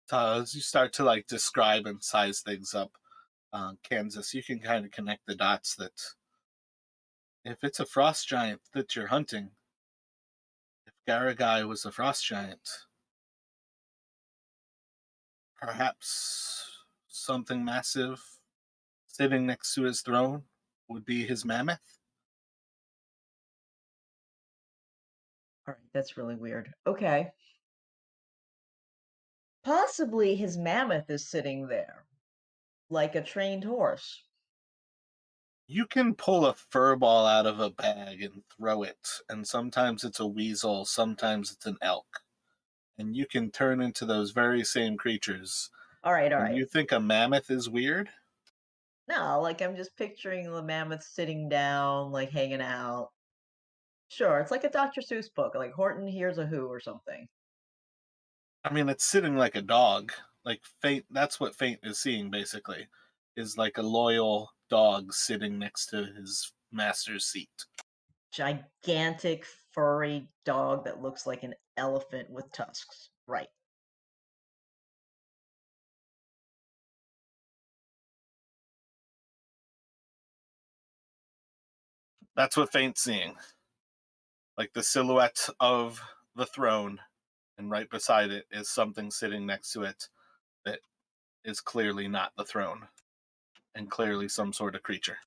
So as you start to like describe and size things up, Kansas, you can kind of connect the dots that if it's a frost giant that you're hunting, if Gargalai was a frost giant, perhaps something massive sitting next to his throne would be his mammoth. All right, that's really weird. Okay. Possibly his mammoth is sitting there, like a trained horse. You can pull a fur ball out of a bag and throw it, and sometimes it's a weasel, sometimes it's an elk, and you can turn into those very same creatures. All right, all And right. you think a mammoth is weird? No, like I'm just picturing the mammoth sitting down, like hanging out. Sure, it's like a Dr. Seuss book, like Horton Hears a Who or something. I mean, it's sitting like a dog. Like Faint, that's what Faint is seeing basically, is like a loyal dog sitting next to his master's seat. Gigantic furry dog that looks like an elephant with tusks. Right. That's what Faint's seeing. Like the silhouette of the throne, and right beside it is something sitting next to it that is clearly not the throne, and clearly some sort of creature.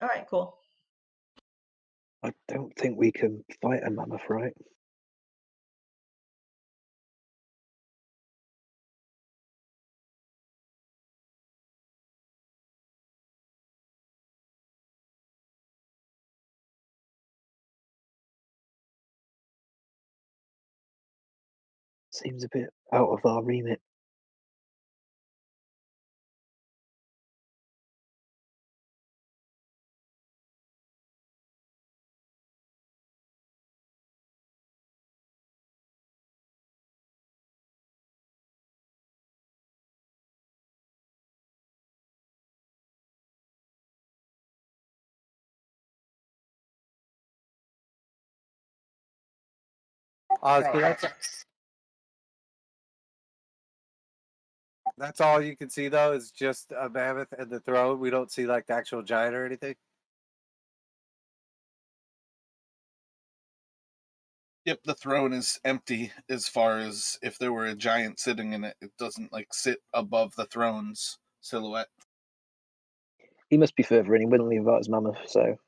All right, cool. I don't think we can fight a mammoth, right? Seems a bit out of our remit. So Right. that's all you can see though is just a mammoth and the throne. We don't see like the actual giant or anything. Yep, the throne is empty as far as if there were a giant sitting in it, it doesn't like sit above the throne's silhouette. He must be further in. He wouldn't leave out his mammoth, so if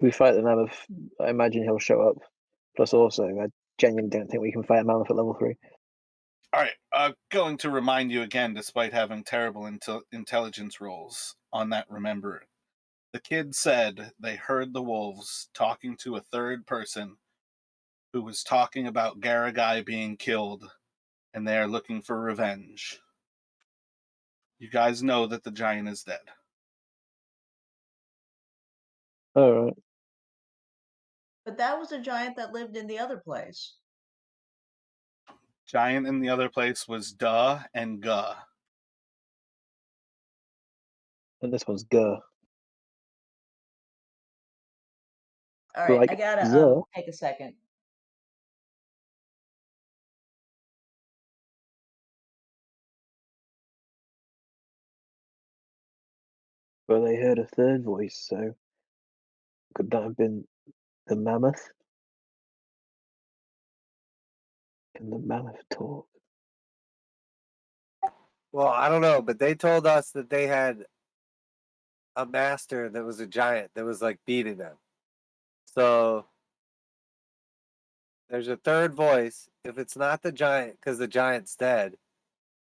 we fight the mammoth, I imagine he'll show up. Plus, also, I genuinely don't think we can fight a mammoth at level 3. All right, going to remind you again, despite having terrible intelligence rolls on that remember. The kid said they heard the wolves talking to a third person who was talking about Gargalai being killed, and they are looking for revenge. You guys know that the giant is dead. Alright. But that was a giant that lived in the other place. Giant in the other place was Duh and Guh. And this one's Gur. All right, I Like, gotta the. take a second. But they heard a third voice, so could that have been the mammoth? Can the mammoth talk? Well, I don't know, but they told us that they had a master that was a giant that was like beating them. So there's a third voice. If it's not the giant, because the giant's dead,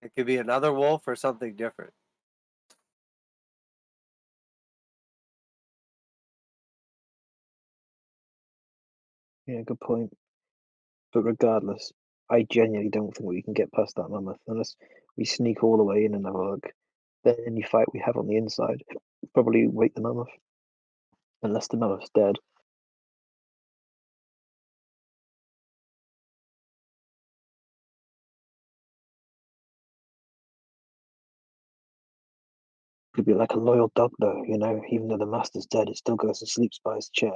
it could be another wolf or something different. Yeah, good point. But regardless, I genuinely don't think we can get past that mammoth unless we sneak all the way in and have a look. Then any fight we have on the inside, probably wake the mammoth. Unless the mammoth's dead. Could be like a loyal dog, though, you know, even though the master's dead, it still goes and sleeps by his chair.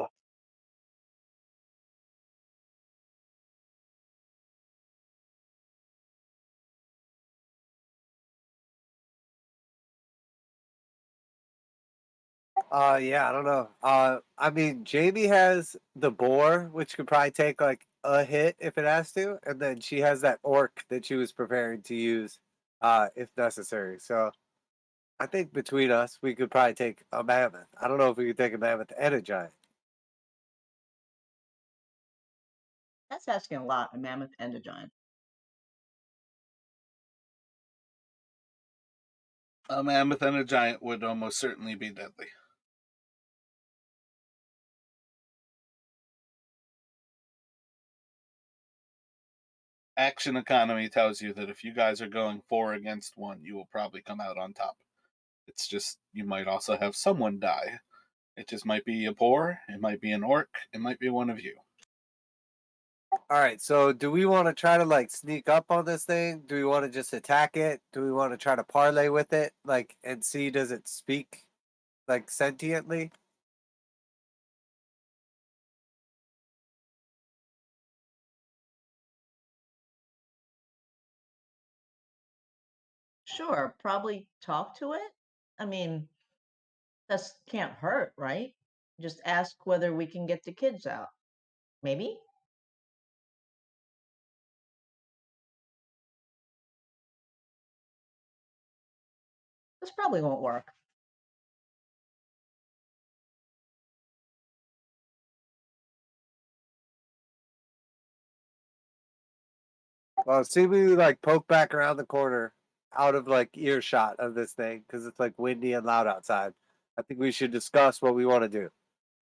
Yeah, I don't know. I mean, Jamie has the boar, which could probably take like a hit if it has to, and then she has that orc that she was preparing to use, if necessary. So I think between us, we could probably take a mammoth. I don't know if we could take a mammoth and a giant. That's asking a lot, a mammoth and a giant. A mammoth and a giant would almost certainly be deadly. Action economy tells you that if you guys are going 4 against 1, you will probably come out on top. It's just, you might also have someone die. It just might be a boar, it might be an orc, it might be one of you. All right, so do we want to try to like sneak up on this thing? Do we want to just attack it? Do we want to try to parlay with it, like, and see does it speak like sentiently? Sure, probably talk to it. I mean, that can't hurt, right? Just ask whether we can get the kids out. Maybe? This probably won't work. Well, see, we like poke back around the corner, out of like earshot of this thing because it's like windy and loud outside. I think we should discuss what we want to do.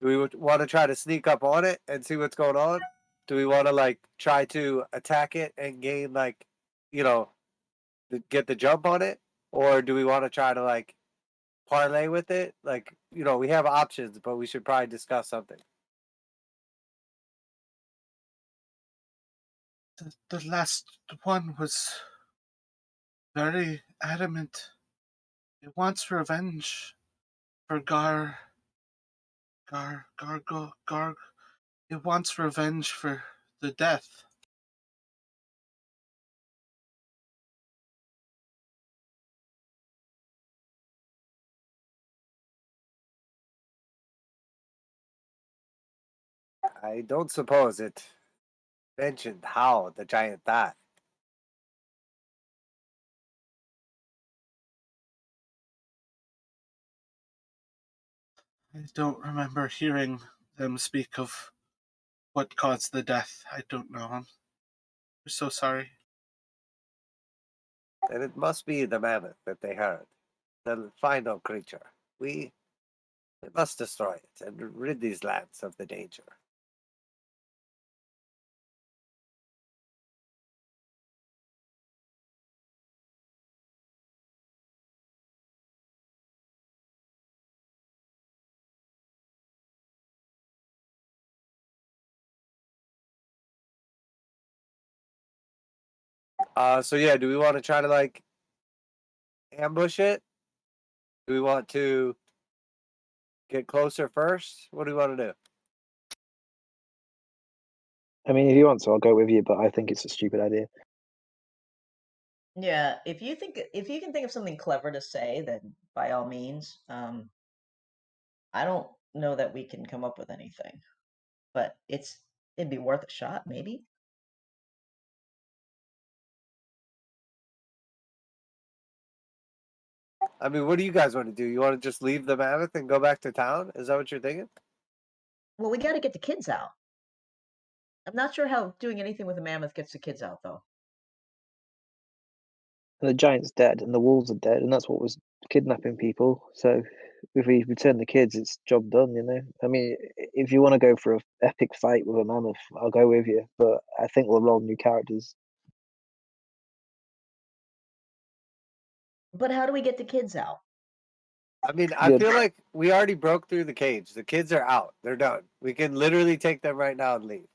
Do we want to try to sneak up on it and see what's going on? Do we want to like try to attack it and gain like, you know, get the jump on it, or do we want to try to like parlay with it? Like, we have options, but we should probably discuss something. The last one was very adamant. It wants revenge for Gar. It wants revenge for the death. I don't suppose it mentioned how the giant died. I don't remember hearing them speak of what caused the death. I don't know. I'm so sorry. Then it must be the mammoth that they heard, the final creature. We must destroy it and rid these lands of the danger. So yeah, do we want to try to like ambush it? Do we want to get closer first? What do we want to do? I mean, if you want to, I'll go with you, but I think it's a stupid idea. Yeah, if you can think of something clever to say, then by all means. I don't know that we can come up with anything, but it'd be worth a shot, maybe. I mean, what do you guys want to do? You want to just leave the mammoth and go back to town? Is that what you're thinking? Well, we got to get the kids out. I'm not sure how doing anything with a mammoth gets the kids out, though. And the giant's dead, and the wolves are dead, and that's what was kidnapping people. So if we return the kids, it's job done, you know. I mean, if you want to go for an epic fight with a mammoth, I'll go with you. But I think we'll roll new characters. But how do we get the kids out? I mean, I Good. feel like we already broke through the cage. The kids are out. They're done. We can literally take them right now and leave.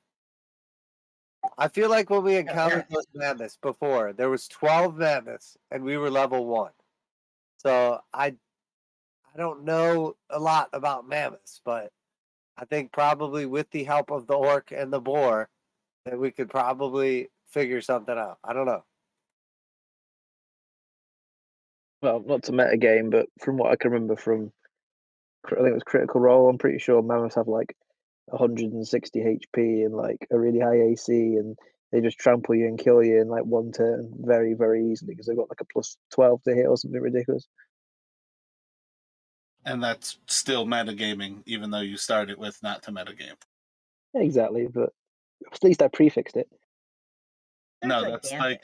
I feel like when we encountered those mammoths before, there was 12 mammoths and we were level 1. So I don't know a lot about mammoths, but I think probably with the help of the orc and the boar that we could probably figure something out. I don't know. Well, not to meta game, but from what I can remember from I think it was Critical Role. I'm pretty sure mammoths have like 160 HP and like a really high AC, and they just trample you and kill you in like one turn very, very easily because they've got like a plus 12 to hit or something ridiculous. And that's still metagaming, even though you started with not to metagame. Yeah, exactly, but at least I prefixed it. They're No, that's gigantic. like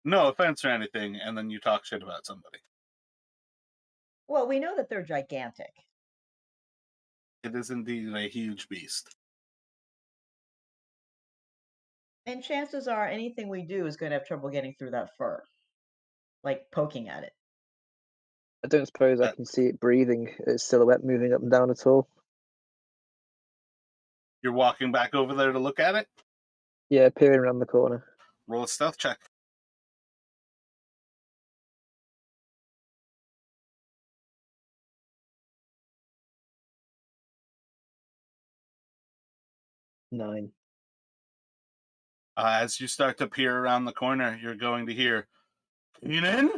no offense or anything, and then you talk shit about somebody. Well, we know that they're gigantic. It is indeed a huge beast. And chances are anything we do is going to have trouble getting through that fur. Like poking at it. I don't suppose I can see it breathing, its silhouette moving up and down at all. You're walking back over there to look at it? Yeah, peering around the corner. Roll a stealth check. 9. As you start to peer around the corner, you're going to hear, Kanan?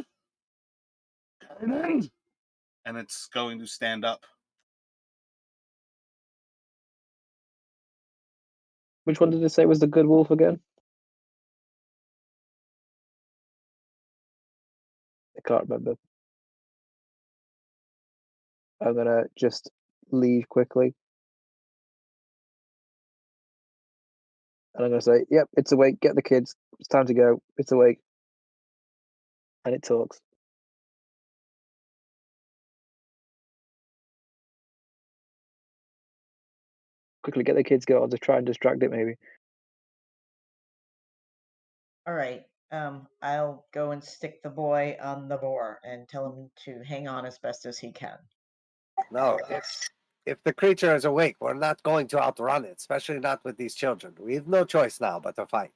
Kanan? And it's going to stand up. Which one did it say was the good wolf again? I can't remember. I'm gonna just leave quickly. And I'm gonna say, yep, it's awake, get the kids, it's time to go, it's awake. And it talks. Quickly get the kids going to try and distract it maybe. All right. I'll go and stick the boy on the boar and tell him to hang on as best as he can. No, if the creature is awake, we're not going to outrun it, especially not with these children. We have no choice now but to fight.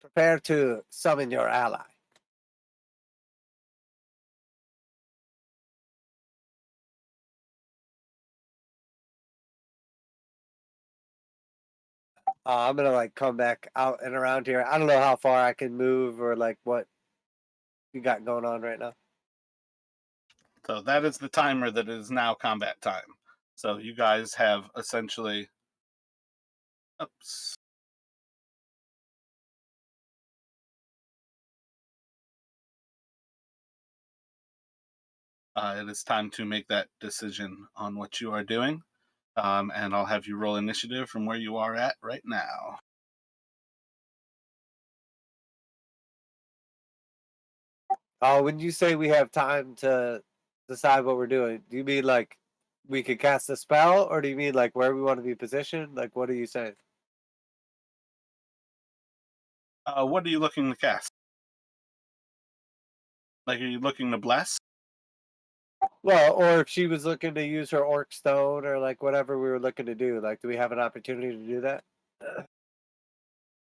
Prepare to summon your ally. I'm gonna like come back out and around here. I don't know how far I can move or like what you got going on right now. So that is the timer that is now combat time. So you guys have essentially... Oops. It is time to make that decision on what you are doing. And I'll have you roll initiative from where you are at right now. When you say we have time to decide what we're doing, do you mean like we could cast a spell, or do you mean like where we want to be positioned? Like, what are you saying? What are you looking to cast? Like, are you looking to bless? Well, or if she was looking to use her orc stone or like whatever we were looking to do, like, do we have an opportunity to do that?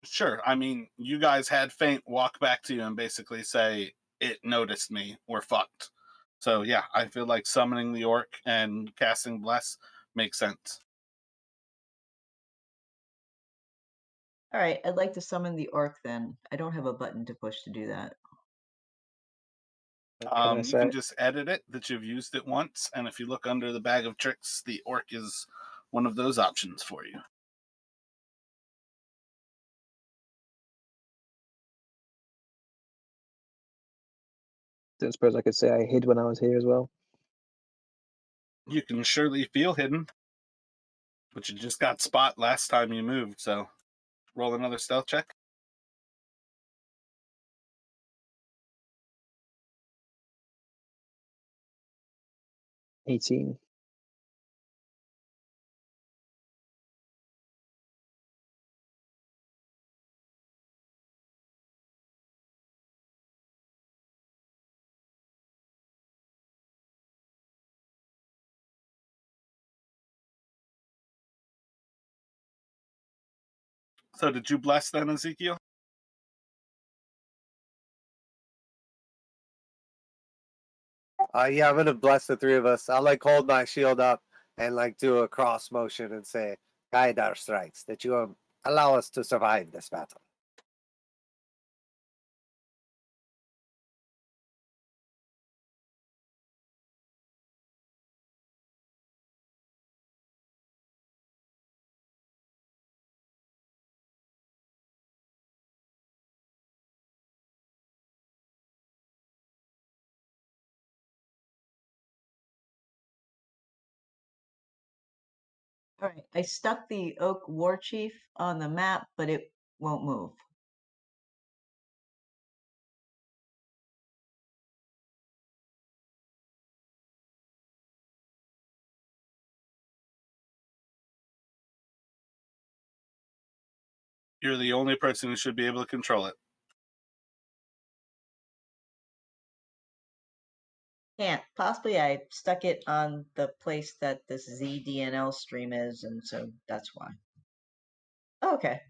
Sure. I mean, you guys had Faint walk back to you and basically say, it noticed me, we're fucked. So yeah, I feel like summoning the orc and casting bless makes sense. All right, I'd like to summon the orc then. I don't have a button to push to do that. You can just edit it that you've used it once, and if you look under the bag of tricks, the orc is one of those options for you. Don't suppose I could say I hid when I was here as well. You can surely feel hidden, but you just got spot last time you moved, so roll another stealth check. 18. So did you bless then, Ezekiel? Yeah, I'm gonna bless the three of us. I'll like hold my shield up and like do a cross motion and say, "Guide our strikes, that you allow us to survive this battle." All right, I stuck the Oak War Chief on the map, but it won't move. You're the only person who should be able to control it. Can't. Possibly I stuck it on the place that this ZDNL stream is, and so that's why. Oh, okay,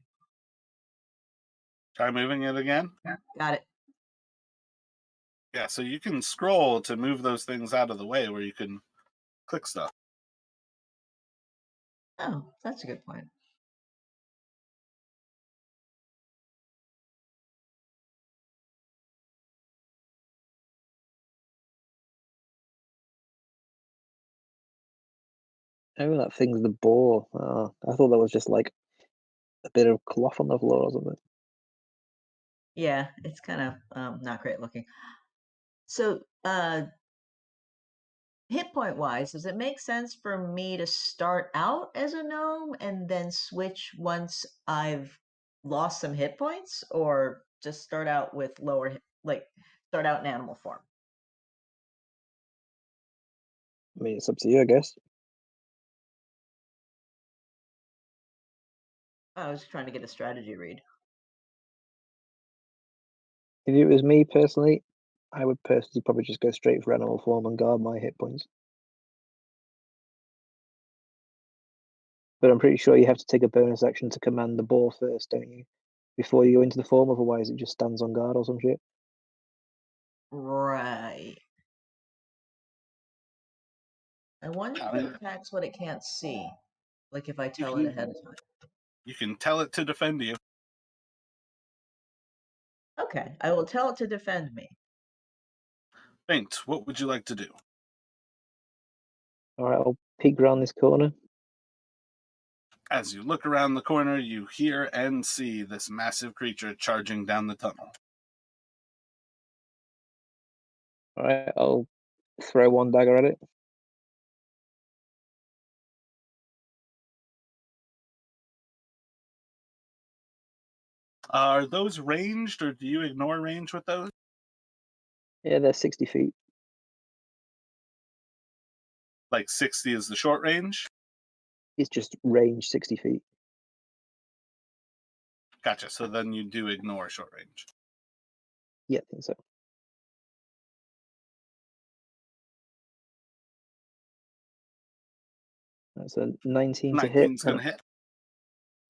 Try moving it again. got it. Yeah, so you can scroll to move those things out of the way where you can click stuff. Oh, that's a good point. Oh, that thing's the boar. Oh, I thought that was just like a bit of cloth on the floor or something. Yeah, it's kind of not great looking. So, hit point wise, does it make sense for me to start out as a gnome and then switch once I've lost some hit points, or just start out with like start out in animal form? I mean, it's up to you, I guess. I was trying to get a strategy read. If it was me personally, I would personally probably just go straight for animal form and guard my hit points. But I'm pretty sure you have to take a bonus action to command the boar first, don't you? Before you go into the form, otherwise it just stands on guard or some shit. Right. I wonder if it attacks what it can't see, like if I tell it ahead of time. You can tell it to defend you. Okay, I will tell it to defend me. Faint, what would you like to do? Alright, I'll peek around this corner. As you look around the corner, you hear and see this massive creature charging down the tunnel. Alright, I'll throw one dagger at it. Are those ranged, or do you ignore range with those? Yeah, they're 60 feet. Like 60 is the short range? It's just range 60 feet. Gotcha, so then you do ignore short range. Yeah, I think so. That's a 19 to hit. 19's going to hit.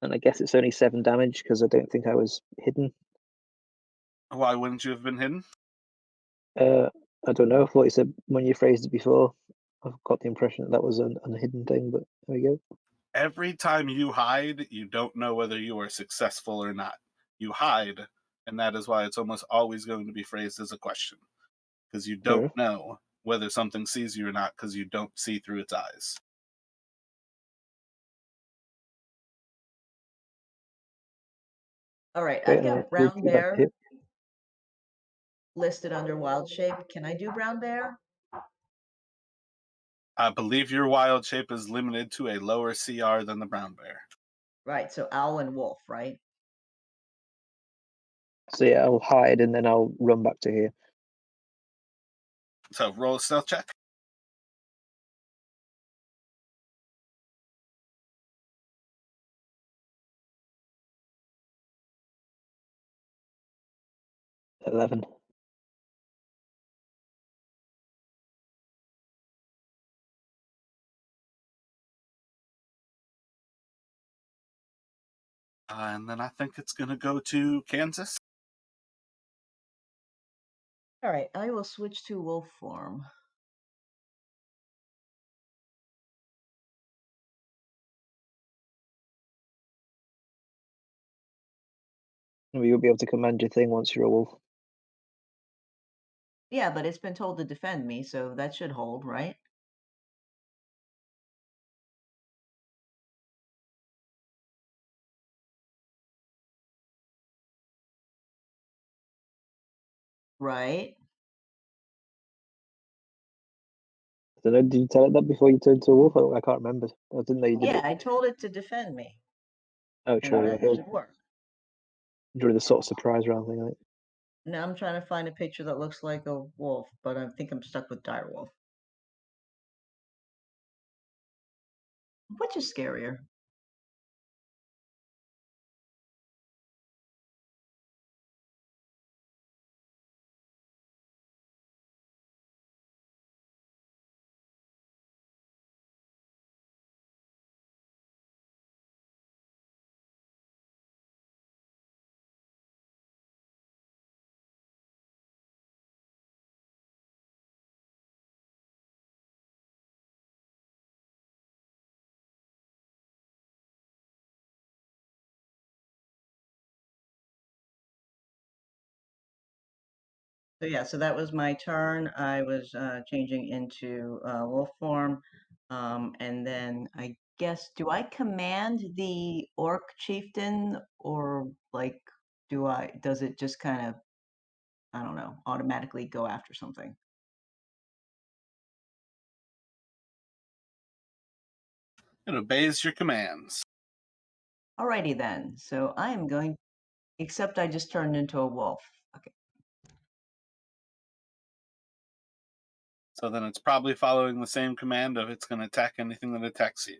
And I guess it's only 7 damage because I don't think I was hidden. Why wouldn't you have been hidden? I don't know. I thought you said when you phrased it before. I've got the impression that was an unhidden thing, but there we go. Every time you hide, you don't know whether you are successful or not. You hide, and that is why it's almost always going to be phrased as a question. Because you Fair don't enough. know whether something sees you or not, because you don't see through its eyes. All right, Okay, I've got we'll brown keep that to bear hit. listed under wild shape. Can I do brown bear? I believe your wild shape is limited to a lower CR than the brown bear. Right, so owl and wolf, right? So yeah, I'll hide and then I'll run back to here. So roll a stealth check. .11. And then I think it's going to go to Kansas. All right, I will switch to wolf form. You'll be able to command your thing once you're a wolf. Yeah, but it's been told to defend me, so that should hold, right? Right. don't know. Did you tell it that before you turned to a wolf? I can't remember. I didn't know you did Yeah, it. I told it to defend me, Oh, and true. that Yeah. it would work. During the sort of surprise round thing, I think. Now I'm trying to find a picture that looks like a wolf, but I think I'm stuck with direwolf. Which is scarier? So yeah, so that was my turn. I was changing into wolf form, and then I guess do I command the orc chieftain, or like does it just kind of, I don't know, automatically go after something? It obeys your commands. Alrighty then. So I am going, except I just turned into a wolf. Okay. So then it's probably following the same command of it's going to attack anything that attacks you.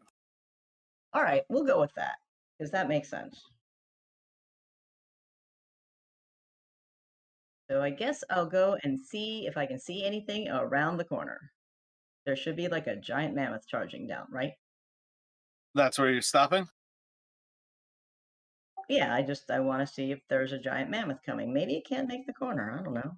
All right, we'll go with that because that makes sense. So I guess I'll go and see if I can see anything around the corner. There should be like a giant mammoth charging down, right? That's where you're stopping? Yeah, I want to see if there's a giant mammoth coming. Maybe it can't make the corner. I don't know.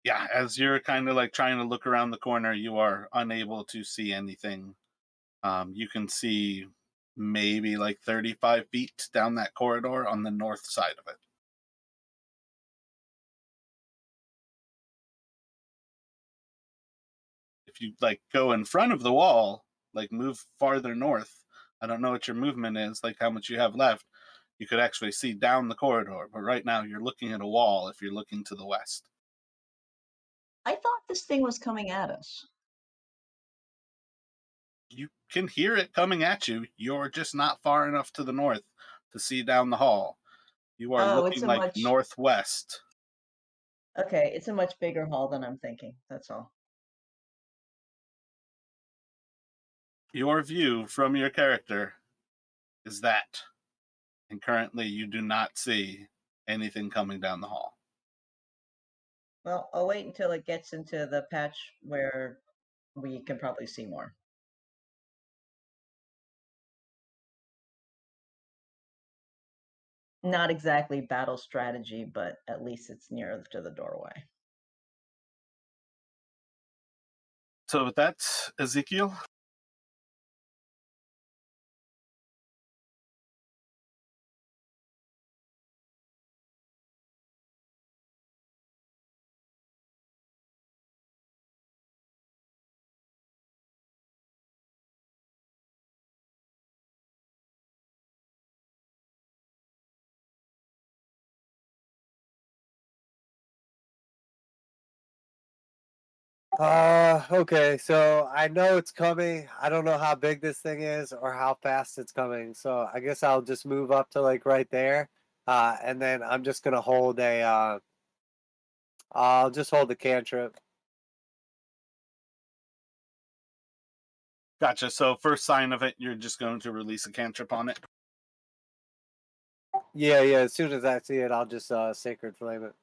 Yeah, as you're kind of like trying to look around the corner, you are unable to see anything. You can see maybe like 35 feet down that corridor on the north side of it. If you like go in front of the wall, like move farther north, I don't know what your movement is, like how much you have left, you could actually see down the corridor. But right now you're looking at a wall if you're looking to the west. I thought this thing was coming at us. You can hear it coming at you. You're just not far enough to the north to see down the hall. You are Oh, it's looking a like much, northwest. okay, it's a much bigger hall than I'm thinking. That's all. Your view from your character is that, and currently you do not see anything coming down the hall. Well, I'll wait until it gets into the patch where we can probably see more. Not exactly battle strategy, but at least it's nearer to the doorway. So with that, Ezekiel, Okay, so I know it's coming. I don't know how big this thing is or how fast it's coming. So I guess I'll just move up to like right there. And then I'm just gonna hold I'll just hold the cantrip. gotcha. So first sign of it, you're just going to release a cantrip on it. Yeah, yeah, as soon as I see it, I'll just sacred flame it.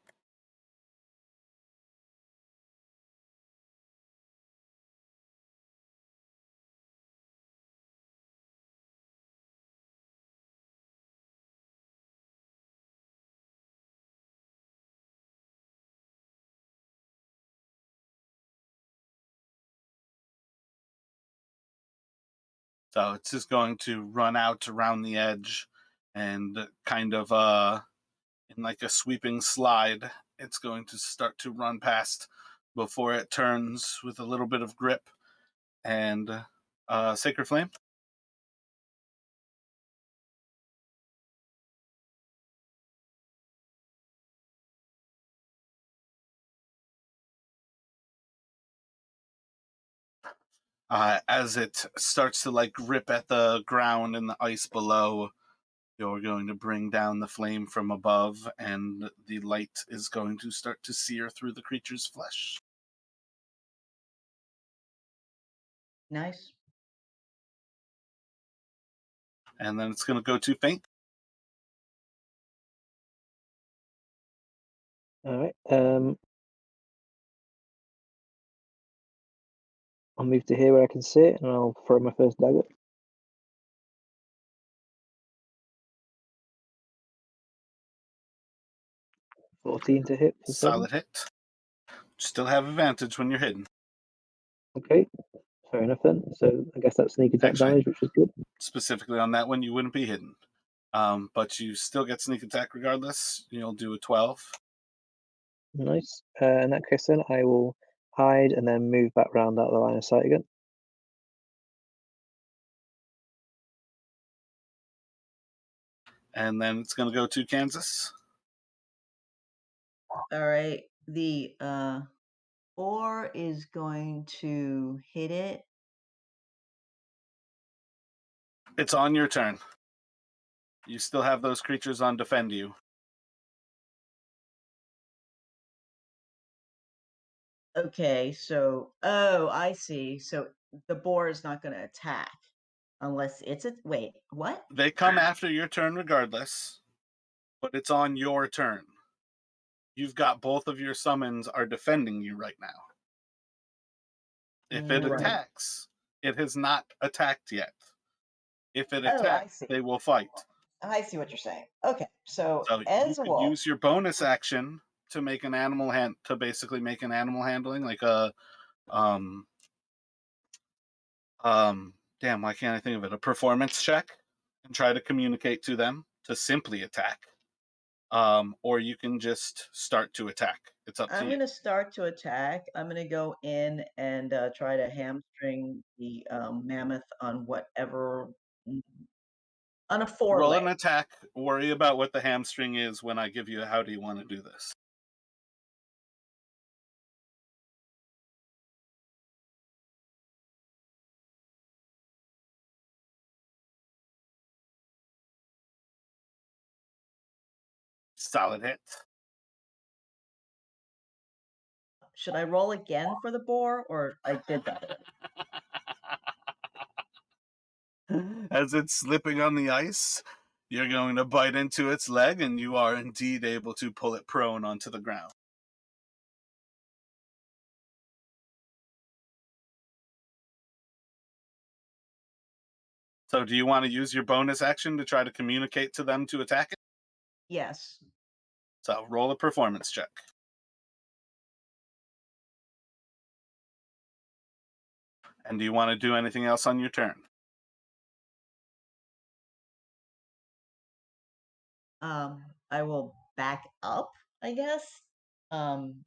So it's just going to run out around the edge and kind of in like a sweeping slide, it's going to start to run past before it turns with a little bit of grip and Sacred Flame. As it starts to like rip at the ground and the ice below, you're going to bring down the flame from above, and the light is going to start to sear through the creature's flesh. Nice. And then it's going to go to faint. All right. I'll move to here where I can see it, and I'll throw my first dagger. 14 to hit for 7. Solid hit. Still have advantage when you're hidden. Okay, fair enough then. So I guess that's sneak attack Actually, damage, which is good. Specifically on that one, you wouldn't be hidden. But you still get sneak attack regardless. You'll do a 12. Nice. In that case then, I will hide and then move back round out of the line of sight again. And then it's going to go to Kansas. All right. The boar is going to hit it. It's on your turn. You still have those creatures on defend you. Okay, so I see. So the boar is not going to attack unless it's a wait. What? They come after your turn regardless, but it's on your turn. You've got both of your summons are defending you right now. If it Right. attacks, it has not attacked yet. If it Oh, I attacks, see. they will fight. I see what you're saying. Okay, so So you as a could wolf, use your bonus action to make an animal to basically make an animal handling, like a damn, why can't I think of it? A performance check, and try to communicate to them to simply attack. Or you can just start to attack. It's up to I'm you. going to start to attack. I'm going to go in and try to hamstring the mammoth on whatever on a Roll foreleg. an attack. Worry about what the hamstring is when I give you how do you want to do this. Solid hit. Should I roll again for the boar, or I did that already? As it's slipping on the ice, you're going to bite into its leg, and you are indeed able to pull it prone onto the ground. So do you want to use your bonus action to try to communicate to them to attack it? Yes. So roll a performance check. And do you want to do anything else on your turn? I will back up, I guess. And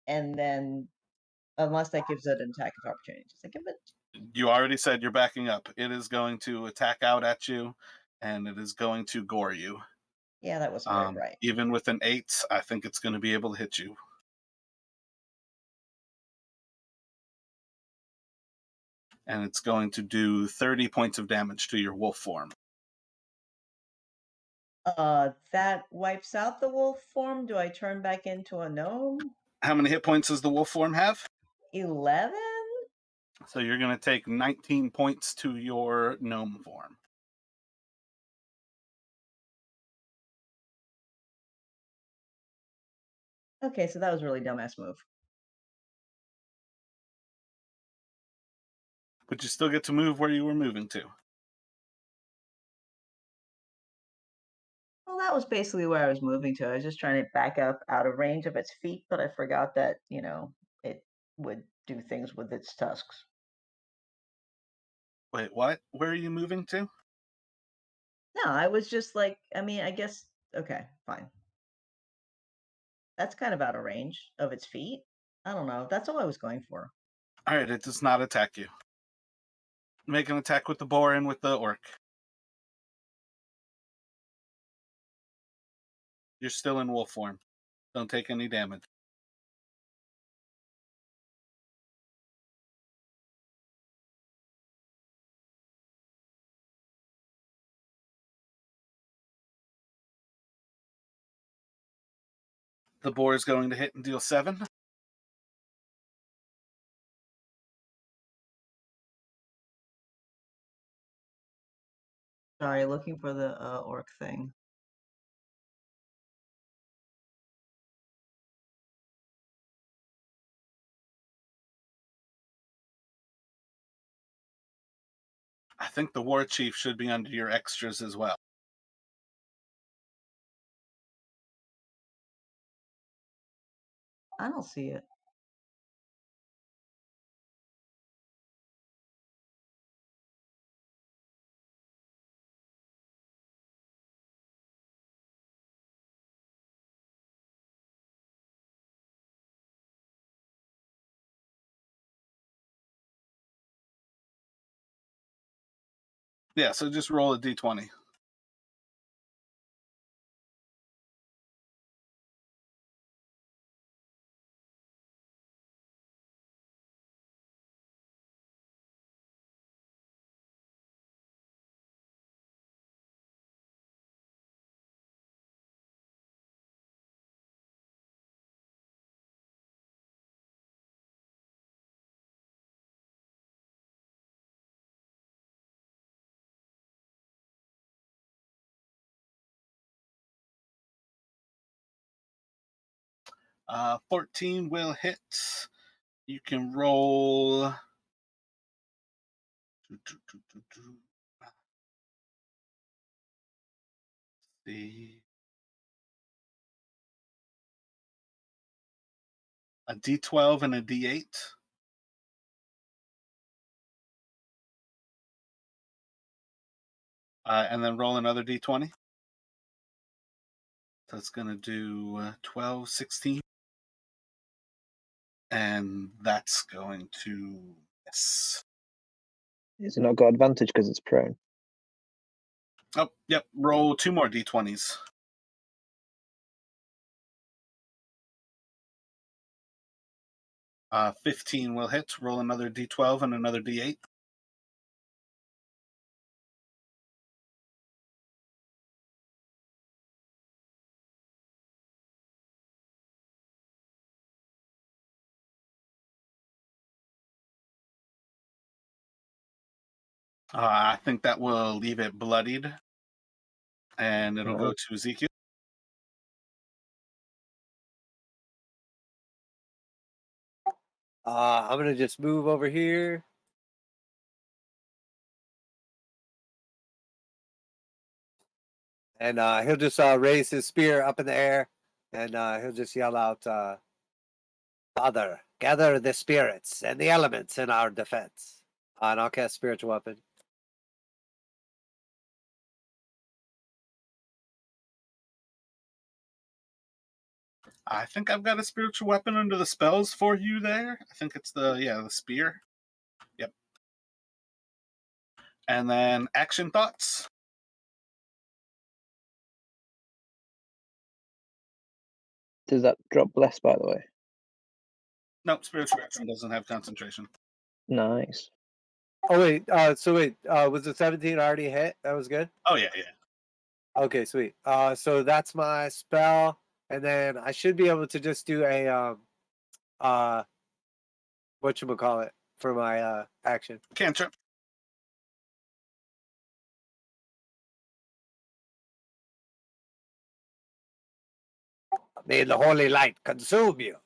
then unless that gives it an attack of opportunity. Does that give it? You already said you're backing up. It is going to attack out at you, and it is going to gore you. Yeah, that wasn't very bright. Even with an 8, I think it's going to be able to hit you. And it's going to do 30 points of damage to your wolf form. That wipes out the wolf form. Do I turn back into a gnome? How many hit points does the wolf form have? 11? So you're going to take 19 points to your gnome form. Okay, so that was a really dumbass move. But you still get to move where you were moving to. Well, that was basically where I was moving to. I was just trying to back up out of range of its feet, but I forgot that, it would do things with its tusks. Wait, what? Where are you moving to? No, I was just like, I guess, okay, fine. That's kind of out of range of its feet. I don't know. That's all I was going for. All right, it does not attack you. Make an attack with the boar and with the orc. You're still in wolf form. Don't take any damage. The boar is going to hit and deal 7. Sorry, looking for the orc thing. I think the war chief should be under your extras as well. I don't see it. Yeah, so just roll a d20. Uh, 14 will hit. You can roll. See. A d12 and a d8. And then roll another d20. So it's going to do 12, 16. And that's going to miss. Is it not got advantage because it's prone? Oh, yep. Roll 2 more d20s. Uh, 15 will hit. Roll another d12 and another d8. I think that will leave it bloodied. And it'll go to Ezekiel. I'm gonna just move over here. And he'll just raise his spear up in the air, and he'll just yell out, Father, gather the spirits and the elements in our defense. And I'll cast Spiritual Weapon. I think I've got a spiritual weapon under the spells for you there. I think it's the spear. Yep. And then action thoughts. Does that drop bless, by the way? Nope, spiritual weapon doesn't have concentration. Nice. Oh, wait. Was the 17 already hit? That was good? Oh, yeah. Okay, sweet. So that's my spell. And then I should be able to just do a, whatchamacallit for my action. Cantrip. May the holy light consume you.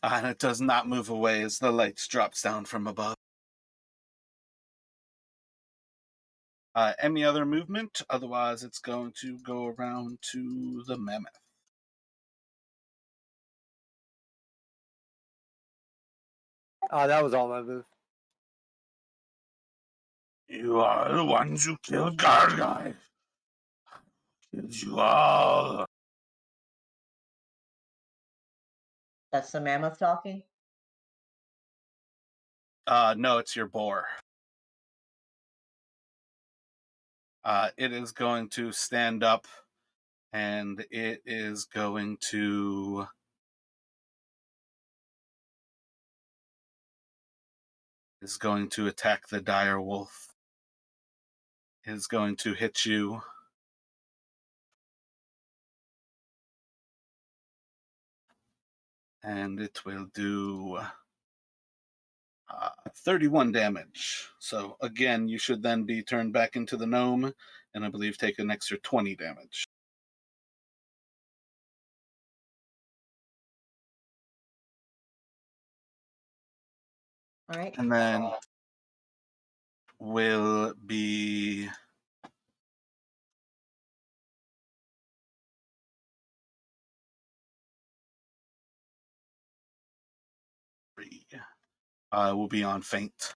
And it does not move away as the lights drops down from above. Any other movement? Otherwise, it's going to go around to the mammoth. That was all my move. You are the ones who killed Gargalai. Killed you all. That's the mammoth talking? No, it's your boar. It is going to stand up, and it is going to attack the dire wolf. It is going to hit you. And it will do 31 damage. So again, you should then be turned back into the gnome, and I believe take an extra 20 damage. All right. And then will be will be on feint.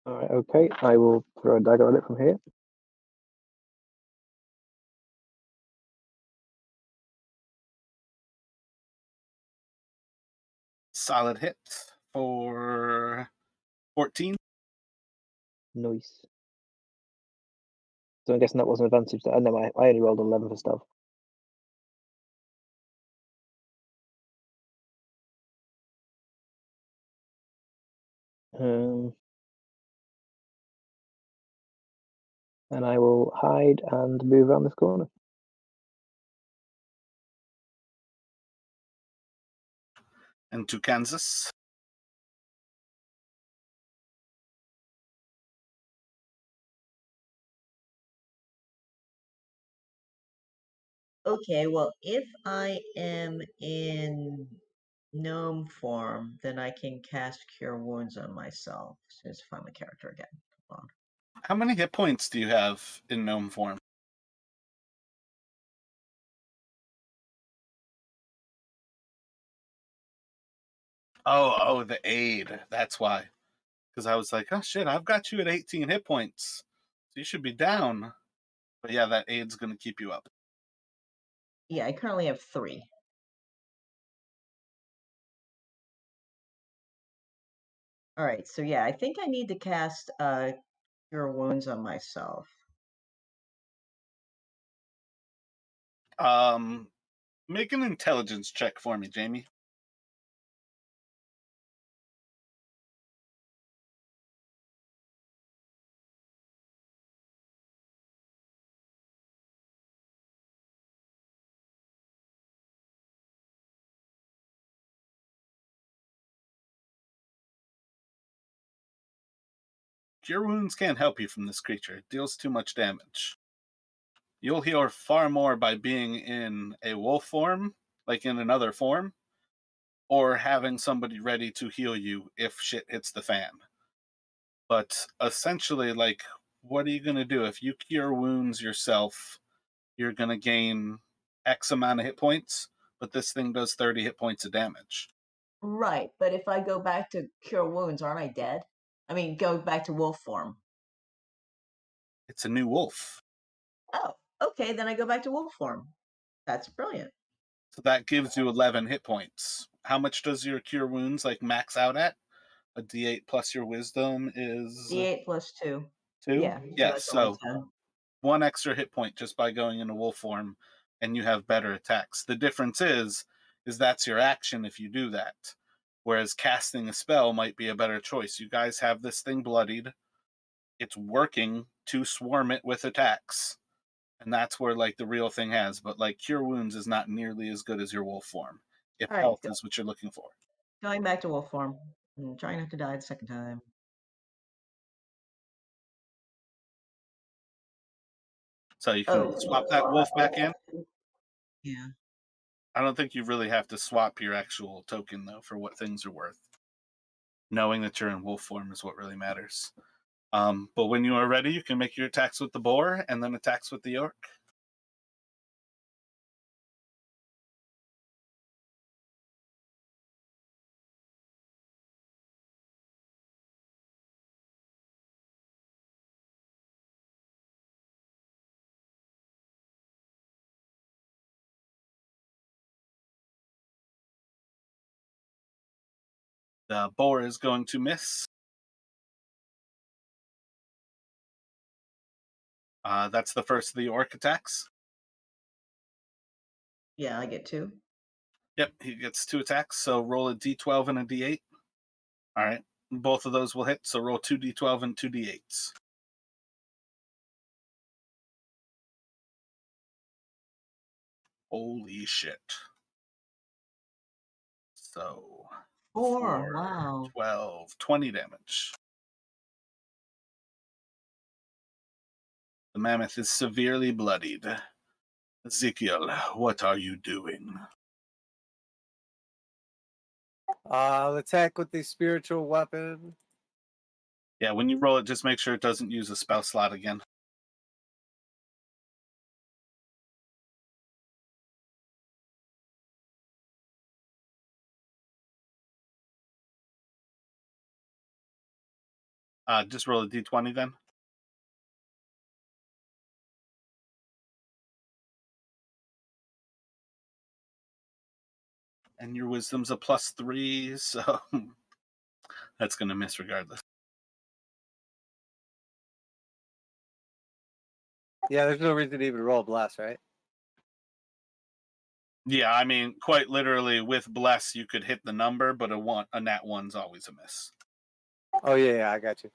All right, okay. I will throw a dagger at it from here. Solid hit for 14. Nice. So I'm guessing that was an advantage. That no, I only rolled 11 for stealth. And I will hide and move around this corner. And to Kansas. Okay, well, if I am in gnome form, then I can cast Cure Wounds on myself. Since if I'm a character again. Hold on. How many hit points do you have in gnome form? Oh, the aid. That's why. Because I was like, oh shit, I've got you at 18 hit points. So you should be down. But yeah, that aid's going to keep you up. Yeah, I currently have 3. All right, so yeah, I think I need to cast Cure Wounds on myself. Make an intelligence check for me, Jamie. Cure Wounds can't help you from this creature. It deals too much damage. You'll heal far more by being in a wolf form, like in another form, or having somebody ready to heal you if shit hits the fan. But essentially, like, what are you going to do? If you cure wounds yourself, you're going to gain X amount of hit points, but this thing does 30 hit points of damage. Right, but if I go back to Cure Wounds, aren't I dead? I mean, go back to wolf form. It's a new wolf. Oh, okay, then I go back to wolf form. That's brilliant. So that gives you 11 hit points. How much does your cure wounds like max out at? A d8 plus your wisdom is D8 plus 2. 2? Yeah, so Yeah, that's only so 10. 1 extra hit point just by going into wolf form, and you have better attacks. The difference is that's your action if you do that. Whereas casting a spell might be a better choice. You guys have this thing bloodied. It's working to swarm it with attacks. And that's where like the real thing has. But like cure wounds is not nearly as good as your wolf form, if All right, health is what you're looking for. going back to wolf form. I'm trying not to die the second time. So you can swap that wolf back in. Yeah. I don't think you really have to swap your actual token though for what things are worth. Knowing that you're in wolf form is what really matters. But when you are ready, you can make your attacks with the boar and then attacks with the orc. The boar is going to miss. That's the first of the orc attacks. Yeah, I get 2. Yep, he gets 2 attacks, so roll a d12 and a d8. All right, both of those will hit, so roll 2 d12 and 2 d8s. Holy shit. So 4. 4, Wow. 12, 20 damage. The mammoth is severely bloodied. Ezekiel, what are you doing? I'll attack with the spiritual weapon. Yeah, when you roll it, just make sure it doesn't use a spell slot again. Just roll a d20 then. And your wisdom's a +3, so that's going to miss regardless. Yeah, there's no reason to even roll bless, right? Yeah, I mean, quite literally, with bless, you could hit the number, but a nat 1's always a miss. Oh yeah, I got you.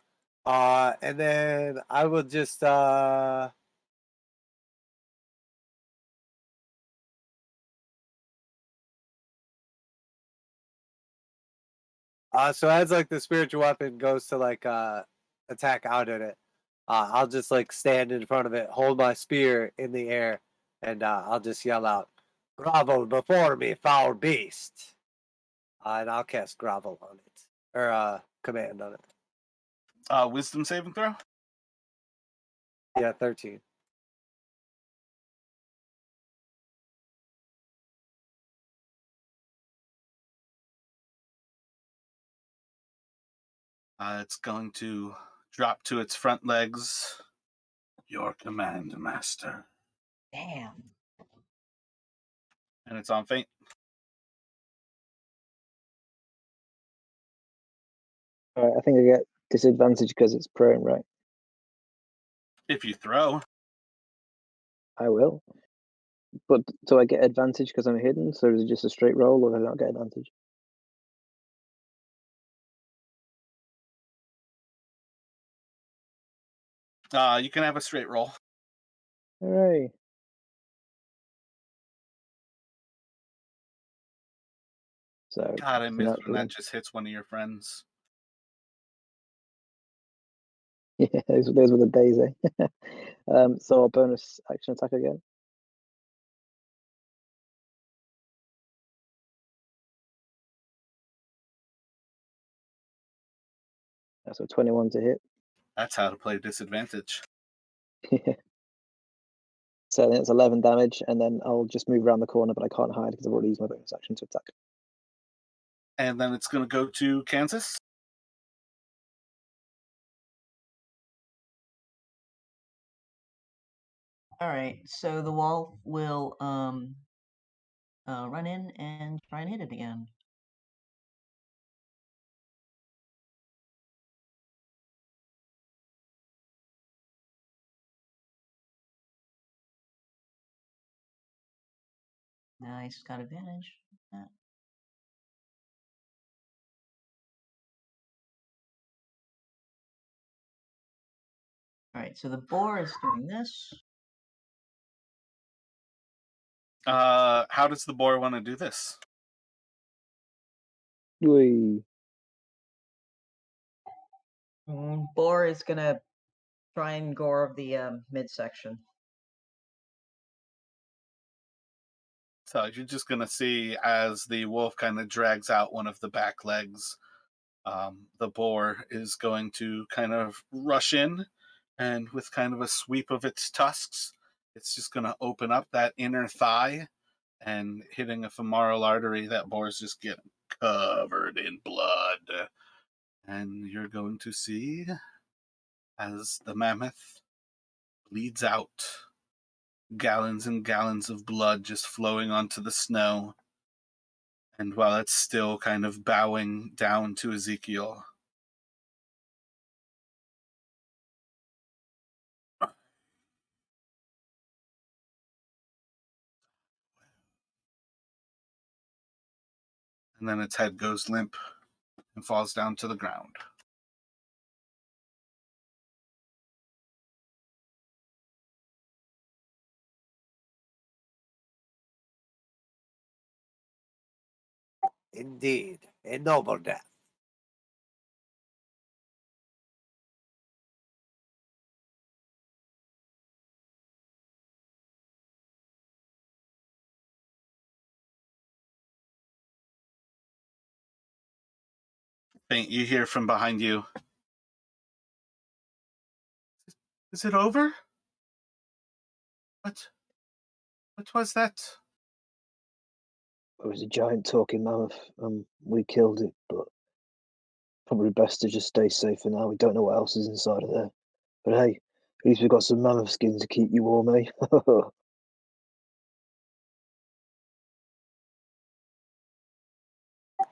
And then I will just so as like the spiritual weapon goes to like attack out at it, I'll just like stand in front of it, hold my spear in the air, and I'll just yell out, "Grovel before me, foul beast!" And I'll cast grovel on it, or command on it. Wisdom saving throw? Yeah, 13. It's going to drop to its front legs. Your command, master. Damn. And it's on feint. All right, I think I get disadvantage because it's prone, right? If you throw, I will. But do I get advantage because I'm hidden? So is it just a straight roll, or do I not get advantage? you can have a straight roll. Hooray! So God, I it's a miss when natural that one. just hits one of your friends. Yeah, those were the days, eh? So I'll bonus action attack again. So 21 to hit. That's how to play disadvantage. So then it's 11 damage, and then I'll just move around the corner, but I can't hide because I've already used my bonus action to attack. And then it's going to go to Kansas. All right, so the wolf will run in and try and hit it again. Nice, got advantage. All right, so the boar is doing this. How does the boar want to do this? Whee. Boar is gonna try and gore the midsection. So you're just going to see as the wolf kind of drags out one of the back legs, the boar is going to kind of rush in, and with kind of a sweep of its tusks, it's just going to open up that inner thigh and hitting a femoral artery. That boar's just getting covered in blood. And you're going to see as the mammoth bleeds out, gallons and gallons of blood just flowing onto the snow. And while it's still kind of bowing down to Ezekiel, and then its head goes limp and falls down to the ground. Indeed, a noble death. Faint, you hear from behind you. Is it over? What? What was that? It was a giant talking mammoth. We killed it, but probably best to just stay safe for now. We don't know what else is inside of there. But hey, at least we've got some mammoth skin to keep you warm, eh?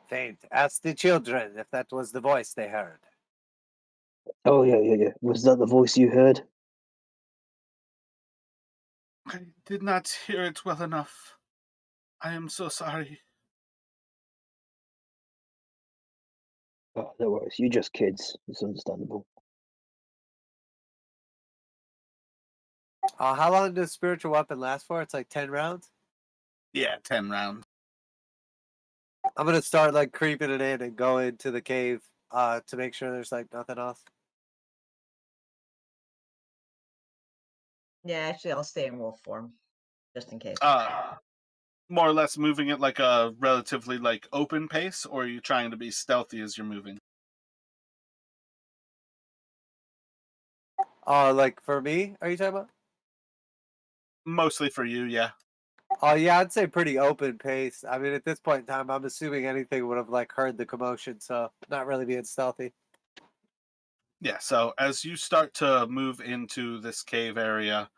Faint. Ask the children if that was the voice they heard. Oh, yeah. Was that the voice you heard? I did not hear it well enough. I am so sorry. Oh, no worries. You're just kids. It's understandable. How long does spiritual weapon last for? It's like 10 rounds? Yeah, 10 rounds. I'm gonna start like creeping it in and go into the cave to make sure there's like nothing else. Yeah, actually, I'll stay in wolf form, just in case. More or less moving at like a relatively like open pace, or are you trying to be stealthy as you're moving? Like for me, are you talking about? Mostly for you, yeah. Oh yeah, I'd say pretty open pace. I mean, at this point in time, I'm assuming anything would have like heard the commotion, so not really being stealthy. Yeah, so as you start to move into this cave area,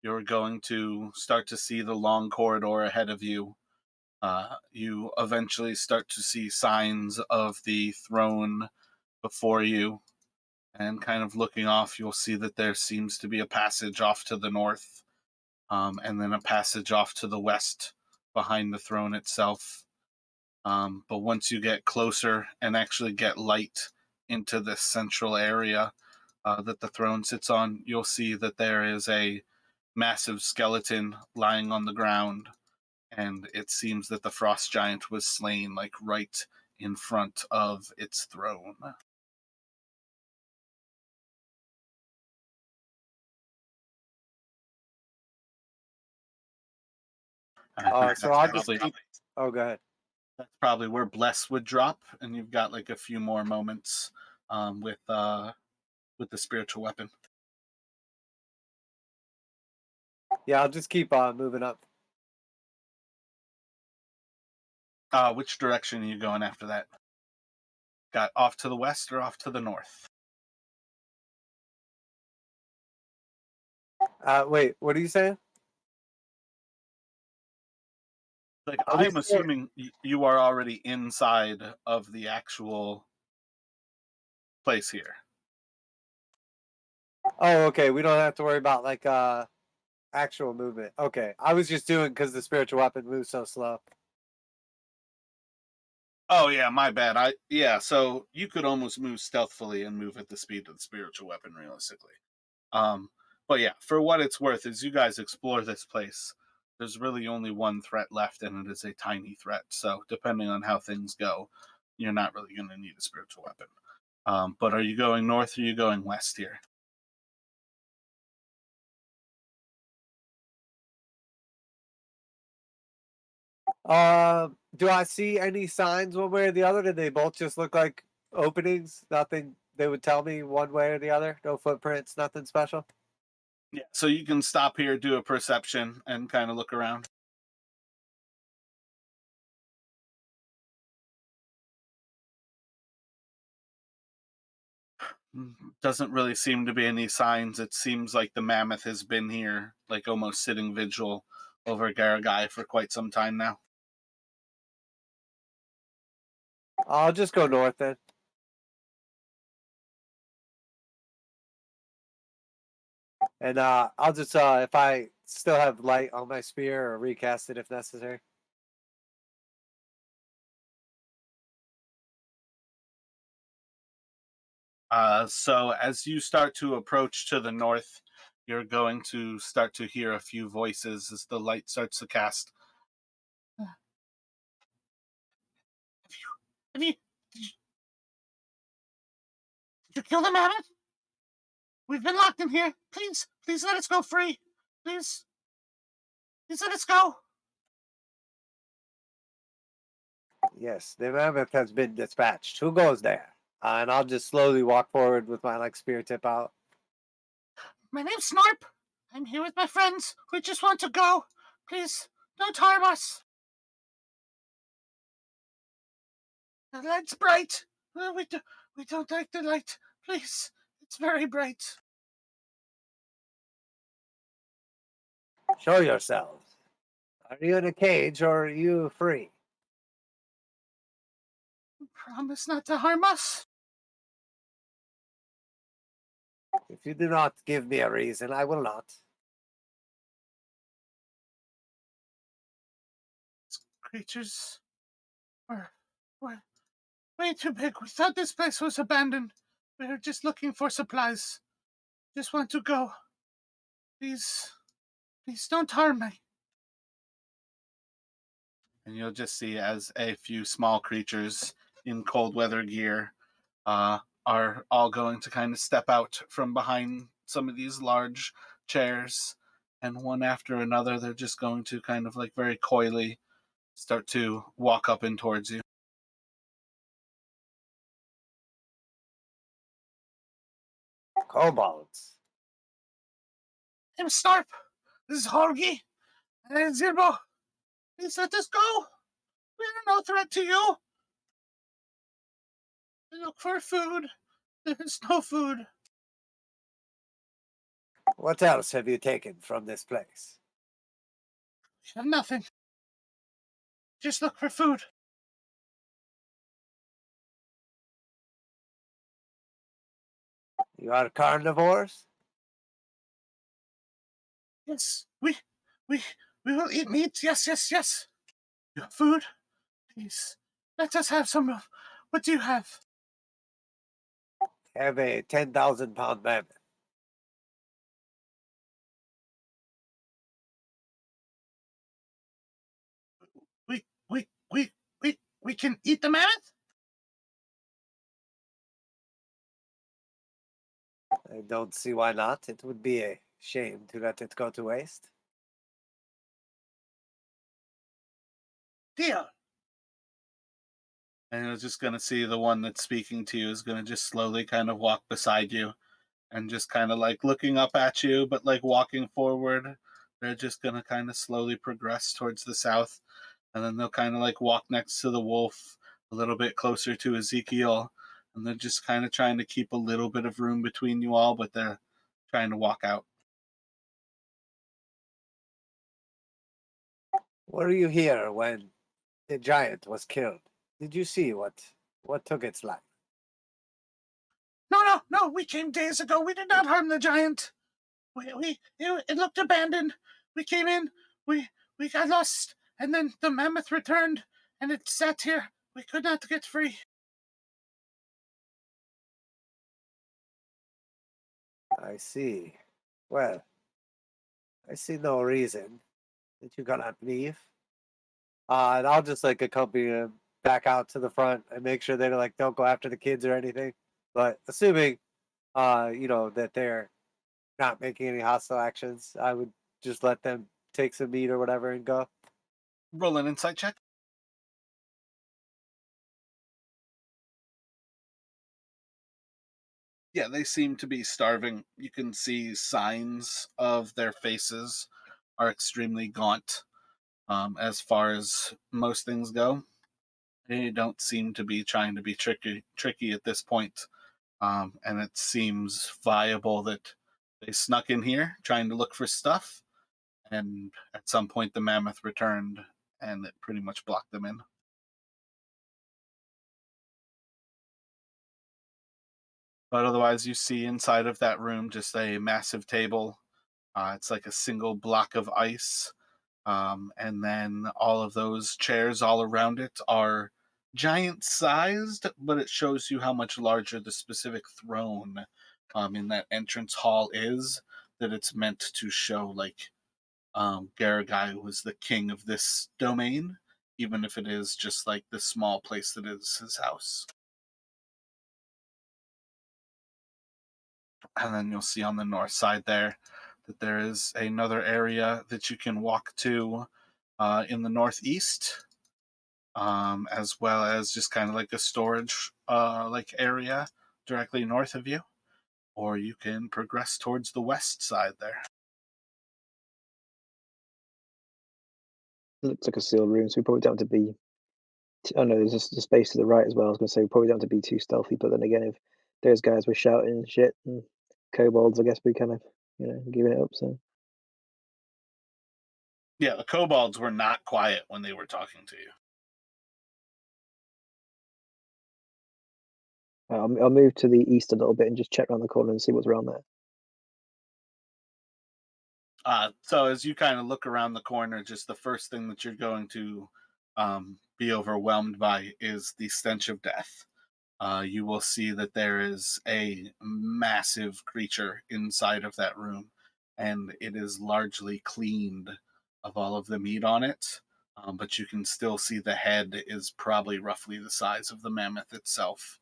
you're going to start to see the long corridor ahead of you. You eventually start to see signs of the throne before you, and kind of looking off, you'll see that there seems to be a passage off to the north, and then a passage off to the west behind the throne itself. But once you get closer and actually get light into this central area that the throne sits on, you'll see that there is a massive skeleton lying on the ground, and it seems that the frost giant was slain like right in front of its throne. I think So I'll just probably keep. Oh, go ahead. that's probably where Bless would drop, and you've got like a few more moments with the spiritual weapon. Yeah, I'll just keep moving up. Which direction are you going after that? Got off to the west or off to the north? Wait, what are you saying? Like, Are we I'm still- assuming you are already inside of the actual place here. Oh, okay. We don't have to worry about like actual movement. Okay, I was just doing because the spiritual weapon moves so slow. Oh yeah, my bad. So you could almost move stealthily and move at the speed of the spiritual weapon, realistically. Um, but yeah, for what it's worth, as you guys explore this place, there's really only one threat left, and it is a tiny threat. So depending on how things go, you're not really going to need a spiritual weapon. But are you going north or are you going west here? Do I see any signs one way or the other? Did they both just look like openings? Nothing they would tell me one way or the other? No footprints, nothing special? Yeah. So you can stop here, do a perception, and kind of look around. Doesn't really seem to be any signs. It seems like the mammoth has been here, like almost sitting vigil over Gargalai for quite some time now. I'll just go north then. And I'll just if I still have light on my spear or recast it if necessary. So as you start to approach to the north, you're going to start to hear a few voices as the light starts to cast. Have you, did you kill the mammoth? We've been locked in here. Please, please let us go free. Please, please let us go. Yes, the mammoth has been dispatched. Who goes there? And I'll just slowly walk forward with my spear tip out. My name's Snarp. I'm here with my friends. We just want to go. Please, don't harm us. The light's bright. We don't like the light. Please, it's very bright. Show yourselves. Are you in a cage or are you free? Promise not to harm us. If you do not give me a reason, I will not. Creatures are way too big. We thought this place was abandoned. We were just looking for supplies. Just want to go. Please, please don't harm me. And you'll just see as a few small creatures in cold weather gear are all going to kind of step out from behind some of these large chairs. And one after another, they're just going to kind of like very coyly start to walk up in towards you. Kobolds. I'm Snarp. This is Horgy. And Zirbo. Please let us go. We are no threat to you. We look for food. There is no food. What else have you taken from this place? We have nothing. Just look for food. You are carnivores? Yes, we we will eat meat. Yes, yes, yes. You have food? Please, let us have some of what do you have? Have a 10,000-pound mammoth. We we we we can eat the mammoth? I don't see why not. It would be a shame to let it go to waste. Deal. And you're just gonna see the one that's speaking to you is gonna just slowly kind of walk beside you and just kind of like looking up at you, but like walking forward. They're just gonna kind of slowly progress towards the south, and then they'll kind of like walk next to the wolf a little bit closer to Ezekiel, and they're just kind of trying to keep a little bit of room between you all, but they're trying to walk out. Were you here when the giant was killed? Did you see what took its life? No, we came days ago. We did not harm the giant. It looked abandoned. We came in, we got lost, and then the mammoth returned, and it sat here. We could not get free. I see. Well, I see no reason that you cannot leave. And I'll just like accompany them back out to the front and make sure they don't go after the kids or anything. But assuming that they're not making any hostile actions, I would just let them take some meat or whatever and go. Roll an insight check. Yeah, they seem to be starving. You can see signs of their faces are extremely gaunt. As far as most things go, they don't seem to be trying to be tricky at this point. And it seems viable that they snuck in here trying to look for stuff, and at some point the mammoth returned, and it pretty much blocked them in. But otherwise, you see inside of that room just a massive table. It's like a single block of ice. And then all of those chairs all around it are giant sized, but it shows you how much larger the specific throne in that entrance hall is, that it's meant to show like Gargalai was the king of this domain, even if it is just like the small place that is his house. And then you'll see on the north side there that there is another area that you can walk to in the northeast, as well as just kind of like a storage like area directly north of you, or you can progress towards the west side there. It looks like a sealed room, so we probably don't have to be. Oh no, there's just the space to the right as well. I was going to say we probably don't have to be too stealthy, but then again, if those guys were shouting and shit and kobolds, I guess we kind of, giving it up. So Yeah, the kobolds were not quiet when they were talking to you. I'll move to the east a little bit and just check around the corner and see what's around there. So as you kind of look around the corner, just the first thing that you're going to be overwhelmed by is the stench of death. You will see that there is a massive creature inside of that room, and it is largely cleaned of all of the meat on it. But you can still see the head is probably roughly the size of the mammoth itself.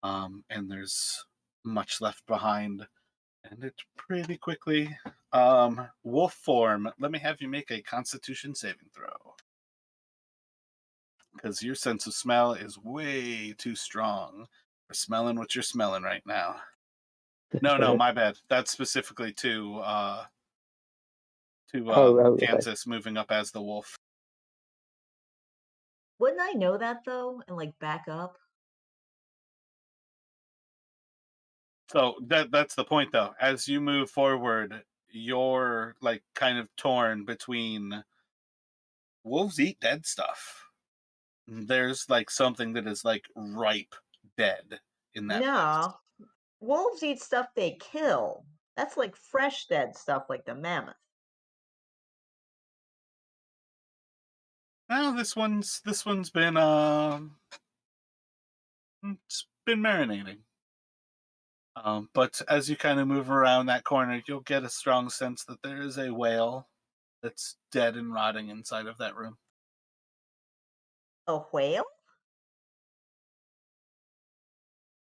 And there's much left behind, and it pretty quickly wolf form. Let me have you make a constitution saving throw, because your sense of smell is way too strong for smelling what you're smelling right now. No, my bad. That's specifically to Okay. Kansas moving up as the wolf. Wouldn't I know that though, and like back up? So that's the point though. As you move forward, you're like kind of torn between wolves eat dead stuff. There's like something that is like ripe dead in that place. No, wolves eat stuff they kill. That's like fresh dead stuff, like the mammoth. Now this one's been it's been marinating. But as you kind of move around that corner, you'll get a strong sense that there is a whale that's dead and rotting inside of that room. A whale?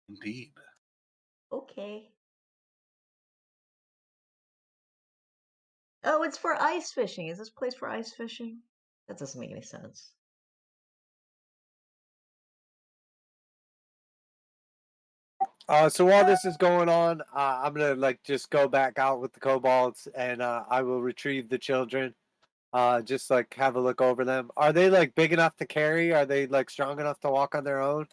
Indeed. Okay. Oh, it's for ice fishing. Is this place for ice fishing? That doesn't make any sense. So while this is going on, I'm gonna like just go back out with the kobolds, and I will retrieve the children. Just like have a look over them. Are they like big enough to carry? Are they like strong enough to walk on their own?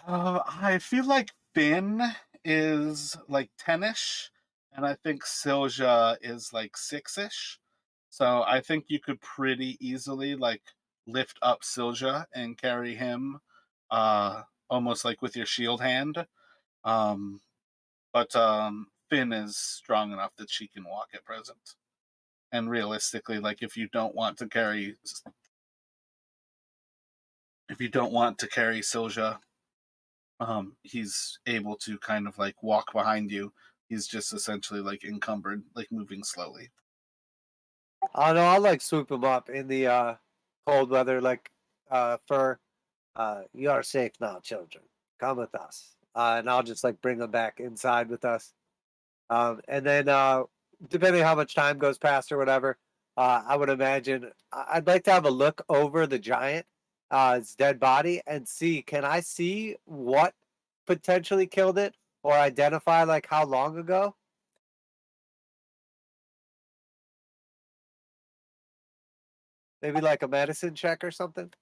I feel like Finn is like 10ish, and I think Silja is like 6ish. So I think you could pretty easily like lift up Silja and carry him almost like with your shield hand. Um, but Finn is strong enough that she can walk at present. And realistically, like if you don't want to carry Silja, he's able to kind of like walk behind you. He's just essentially like encumbered, like moving slowly. Oh no, I'll like swoop them up in the cold weather, like for you are safe now, children. Come with us. And I'll just like bring them back inside with us. And then depending how much time goes past or whatever, I would imagine I'd like to have a look over the giant, its dead body, and see, can I see what potentially killed it or identify like how long ago? Maybe like a medicine check or something.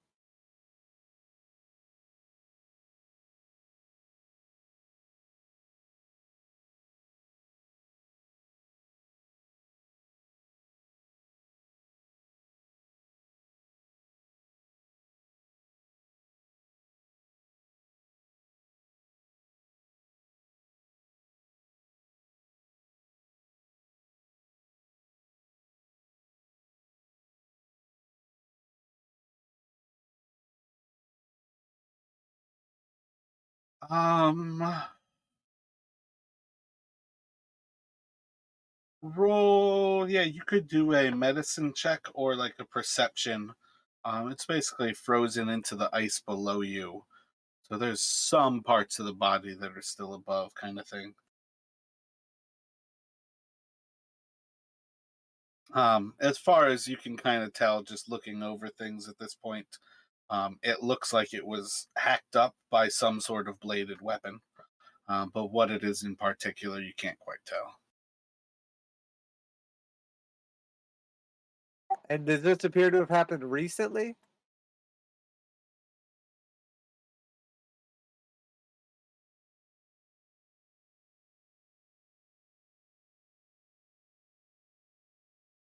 Um, roll. Yeah, you could do a medicine check or like a perception. It's basically frozen into the ice below you, so there's some parts of the body that are still above, kind of thing. As far as you can kind of tell, just looking over things at this point, it looks like it was hacked up by some sort of bladed weapon. But what it is in particular, you can't quite tell. And does this appear to have happened recently?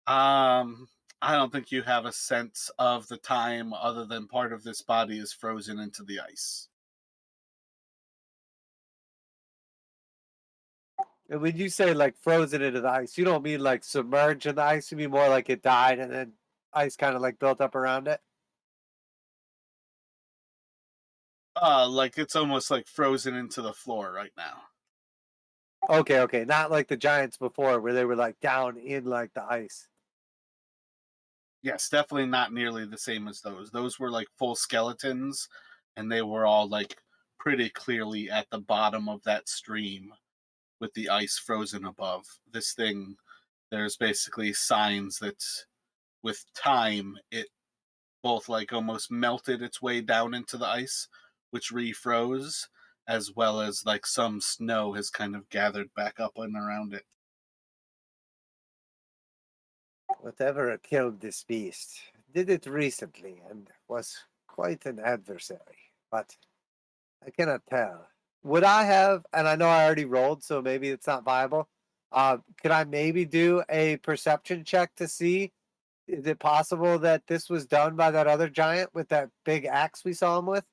Um, I don't think you have a sense of the time other than part of this body is frozen into the ice. And when you say like frozen into the ice, you don't mean like submerged in the ice. You mean more like it died and then ice kind of like built up around it. Like it's almost like frozen into the floor right now. Okay, okay, not like the giants before where they were like down in like the ice. Yes, definitely not nearly the same as those. Those were like full skeletons, and they were all like pretty clearly at the bottom of that stream with the ice frozen above. This thing, there's basically signs that with time, it both like almost melted its way down into the ice, which refroze, as well as like some snow has kind of gathered back up and around it. Whatever killed this beast did it recently and was quite an adversary, but I cannot tell. Would I have, and I know I already rolled, so maybe it's not viable. Could I maybe do a perception check to see, is it possible that this was done by that other giant with that big axe we saw him with?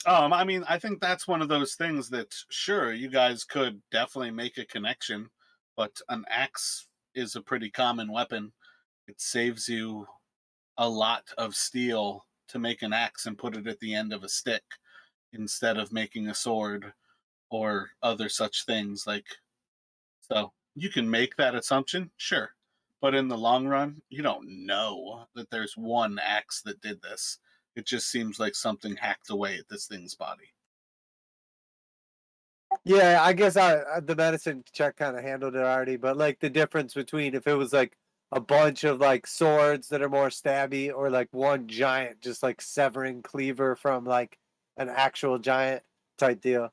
I mean, I think that's one of those things that sure you guys could definitely make a connection, but an axe is a pretty common weapon. It saves you a lot of steel to make an axe and put it at the end of a stick instead of making a sword or other such things. Like, so you can make that assumption, sure, but in the long run, you don't know that there's one axe that did this. It just seems like something hacked away at this thing's body. Yeah, I guess the medicine check kind of handled it already, but like the difference between if it was like a bunch of like swords that are more stabby or like one giant just like severing cleaver from like an actual giant type deal.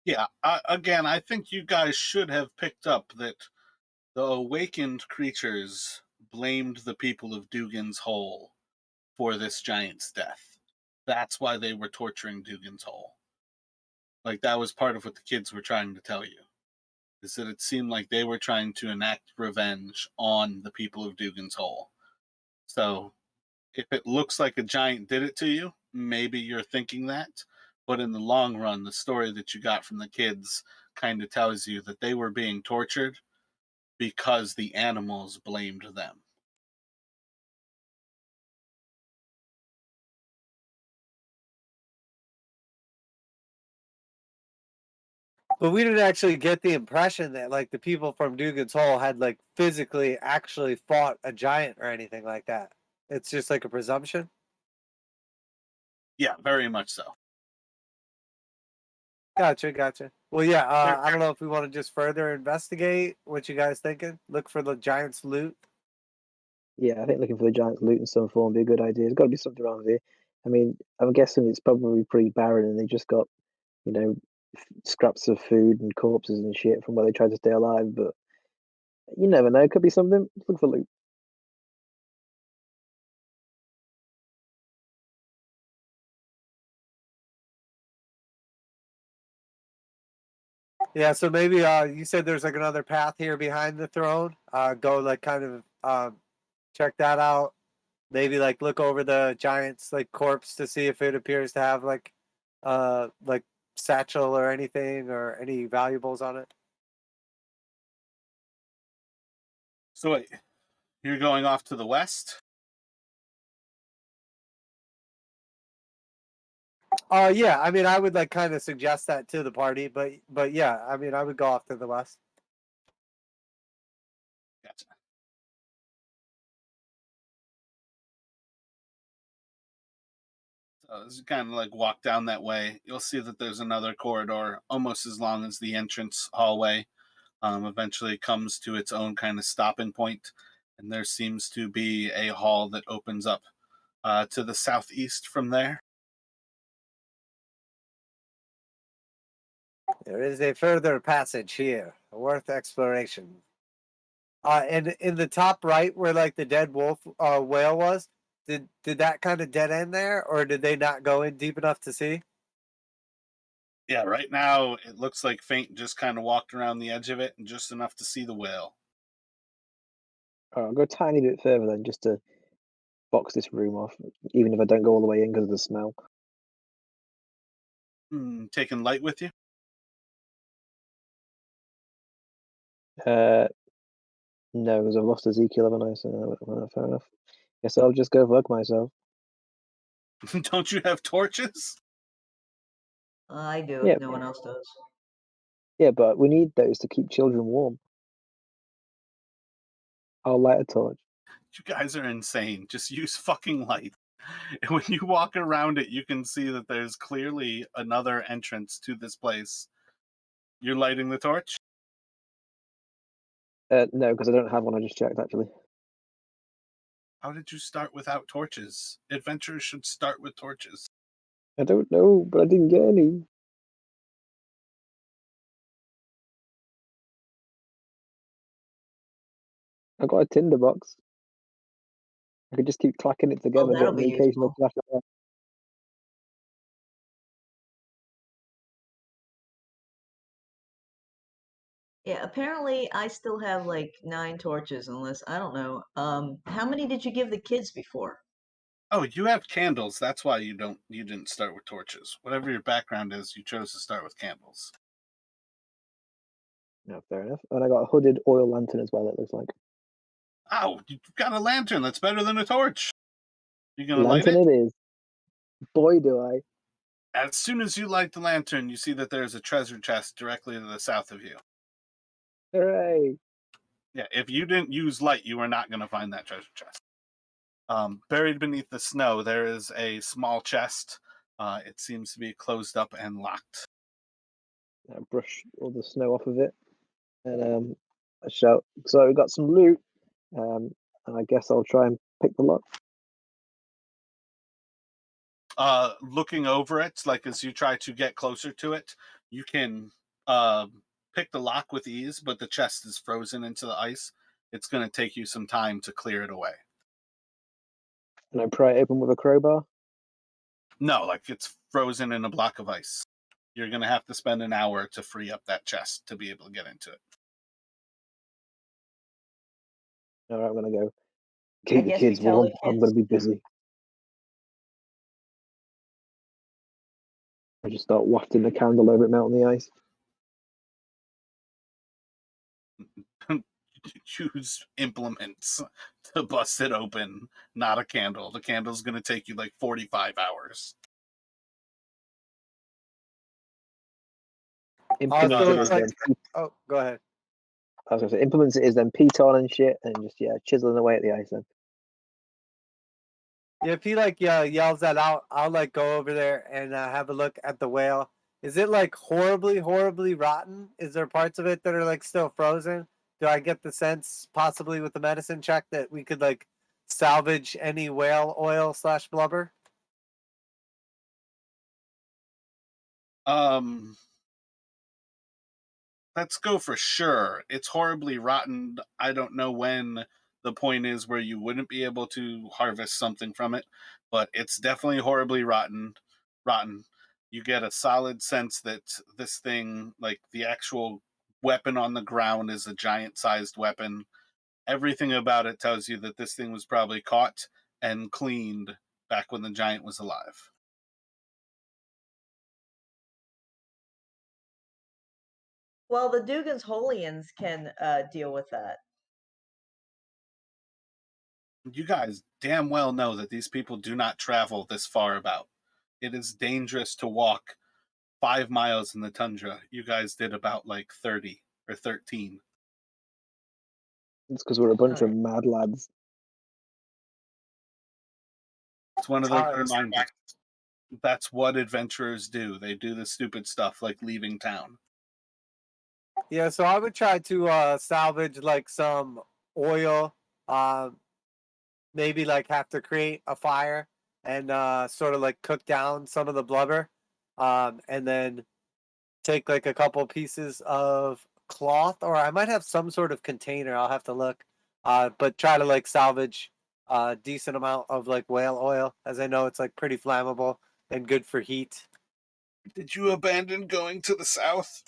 Yeah, again, I think you guys should have picked up that the awakened creatures blamed the people of Dougan's Hole for this giant's death. That's why they were torturing Dougan's Hole. Like, that was part of what the kids were trying to tell you. Is that it seemed like they were trying to enact revenge on the people of Dougan's Hole. So, if it looks like a giant did it to you, maybe you're thinking that. But in the long run, the story that you got from the kids kind of tells you that they were being tortured because the animals blamed them. But we didn't actually get the impression that like the people from Dugan's Hole had like physically actually fought a giant or anything like that. It's just like a presumption. Yeah, very much so. Gotcha, gotcha. Well, yeah, There, I don't know if we want to just further investigate. What you guys thinking? Look for the giant's loot. Yeah, I think looking for the giant's loot in some form would be a good idea. There's got to be something around here. I mean, I'm guessing it's probably pretty barren, and they just got, you know, scraps of food and corpses and shit from where they tried to stay alive. But you never know. Could be something. Look for loot. Yeah, so maybe you said there's like another path here behind the throne. Go like kind of check that out. Maybe like look over the giant's like corpse to see if it appears to have like satchel or anything or any valuables on it. so wait, You're going off to the west? Yeah, I mean, I would like kind of suggest that to the party, but yeah, I mean, I would go off to the west. Gotcha. So as you kind of like walk down that way, you'll see that there's another corridor almost as long as the entrance hallway. Eventually comes to its own kind of stopping point, and there seems to be a hall that opens up to the southeast from there. There is a further passage here, worth exploration. And in the top right, where like the dead wolf whale was, did that kind of dead end there, or did they not go in deep enough to see? Yeah, right now it looks like Faint just kind of walked around the edge of it and just enough to see the whale. Alright, I'll go a tiny bit further then, just to box this room off, even if I don't go all the way in because of the smell. Taking light with you? Uh, no, because I've lost Ezekiel, haven't I? So fair enough. Guess I'll just go fuck myself. Don't you have torches? I do Yeah, if no one else does. yeah, but we need those to keep children warm. I'll light a torch. You guys are insane. Just use fucking light. And when you walk around it, you can see that there's clearly another entrance to this place. You're lighting the torch? No, because I don't have one. I just checked actually. How did you start without torches? Adventurers should start with torches. I don't know, but I didn't get any. I got a tinderbox. I could just keep clacking it Oh, together, that'll getting be the occasional useful. flash of light. Yeah, apparently I still have like 9 torches, unless I don't know. How many did you give the kids before? Oh, you have candles. That's why you didn't start with torches. Whatever your background is, you chose to start with candles. No, fair enough. And I got a hooded oil lantern as well, it looks like. Oh, you've got a lantern. That's better than a torch. You gonna light Lantern it? it is. Boy, do I. As soon as you light the lantern, you see that there's a treasure chest directly to the south of you. Hooray. Yeah, if you didn't use light, you are not going to find that treasure chest. Buried beneath the snow, there is a small chest. It seems to be closed up and locked. I brush all the snow off of it. And I shout, so we got some loot. And I guess I'll try and pick the lock. Looking over it, like as you try to get closer to it, you can uh, pick the lock with ease, but the chest is frozen into the ice. It's going to take you some time to clear it away. And I pry it open with a crowbar. No, like it's frozen in a block of ice. You're going to have to spend an hour to free up that chest to be able to get into it. All right, I'm going to go. I Keep the guess we kids tell warm. the I'm kids. going to be busy. I just start wafting the candle over it, melting the ice. Use implements to bust it open, not a candle. The candle's going to take you like 45 hours. Implement So it it's is like, then. oh, go ahead. I was going to say, implements it is then piton and shit, and just chiseling away at the ice then. Yeah, if he like yells that out, I'll like go over there and have a look at the whale. Is it like horribly, horribly rotten? Is there parts of it that are like still frozen? Do I get the sense, possibly with the medicine check, that we could like salvage any whale oil slash blubber? Um, let's go for sure. It's horribly rotten. I don't know when the point is where you wouldn't be able to harvest something from it, but it's definitely horribly rotten. Rotten. You get a solid sense that this thing, like the actual weapon on the ground, is a giant-sized weapon. Everything about it tells you that this thing was probably caught and cleaned back when the giant was alive. Well, the Dugan's Holians can deal with that. You guys damn well know that these people do not travel this far about. It is dangerous to walk 5 miles in the tundra. You guys did about like 30 or 13. It's because we're a bunch of Alright. mad lads. It's one of those Sorry. reminders. That's what adventurers do. They do the stupid stuff like leaving town. Yeah, so I would try to salvage like some oil. Maybe like have to create a fire and sort of like cook down some of the blubber, and then take like a couple pieces of cloth, or I might have some sort of container. I'll have to look, but try to like salvage a decent amount of like whale oil, as I know it's like pretty flammable and good for heat. Did you abandon going to the south?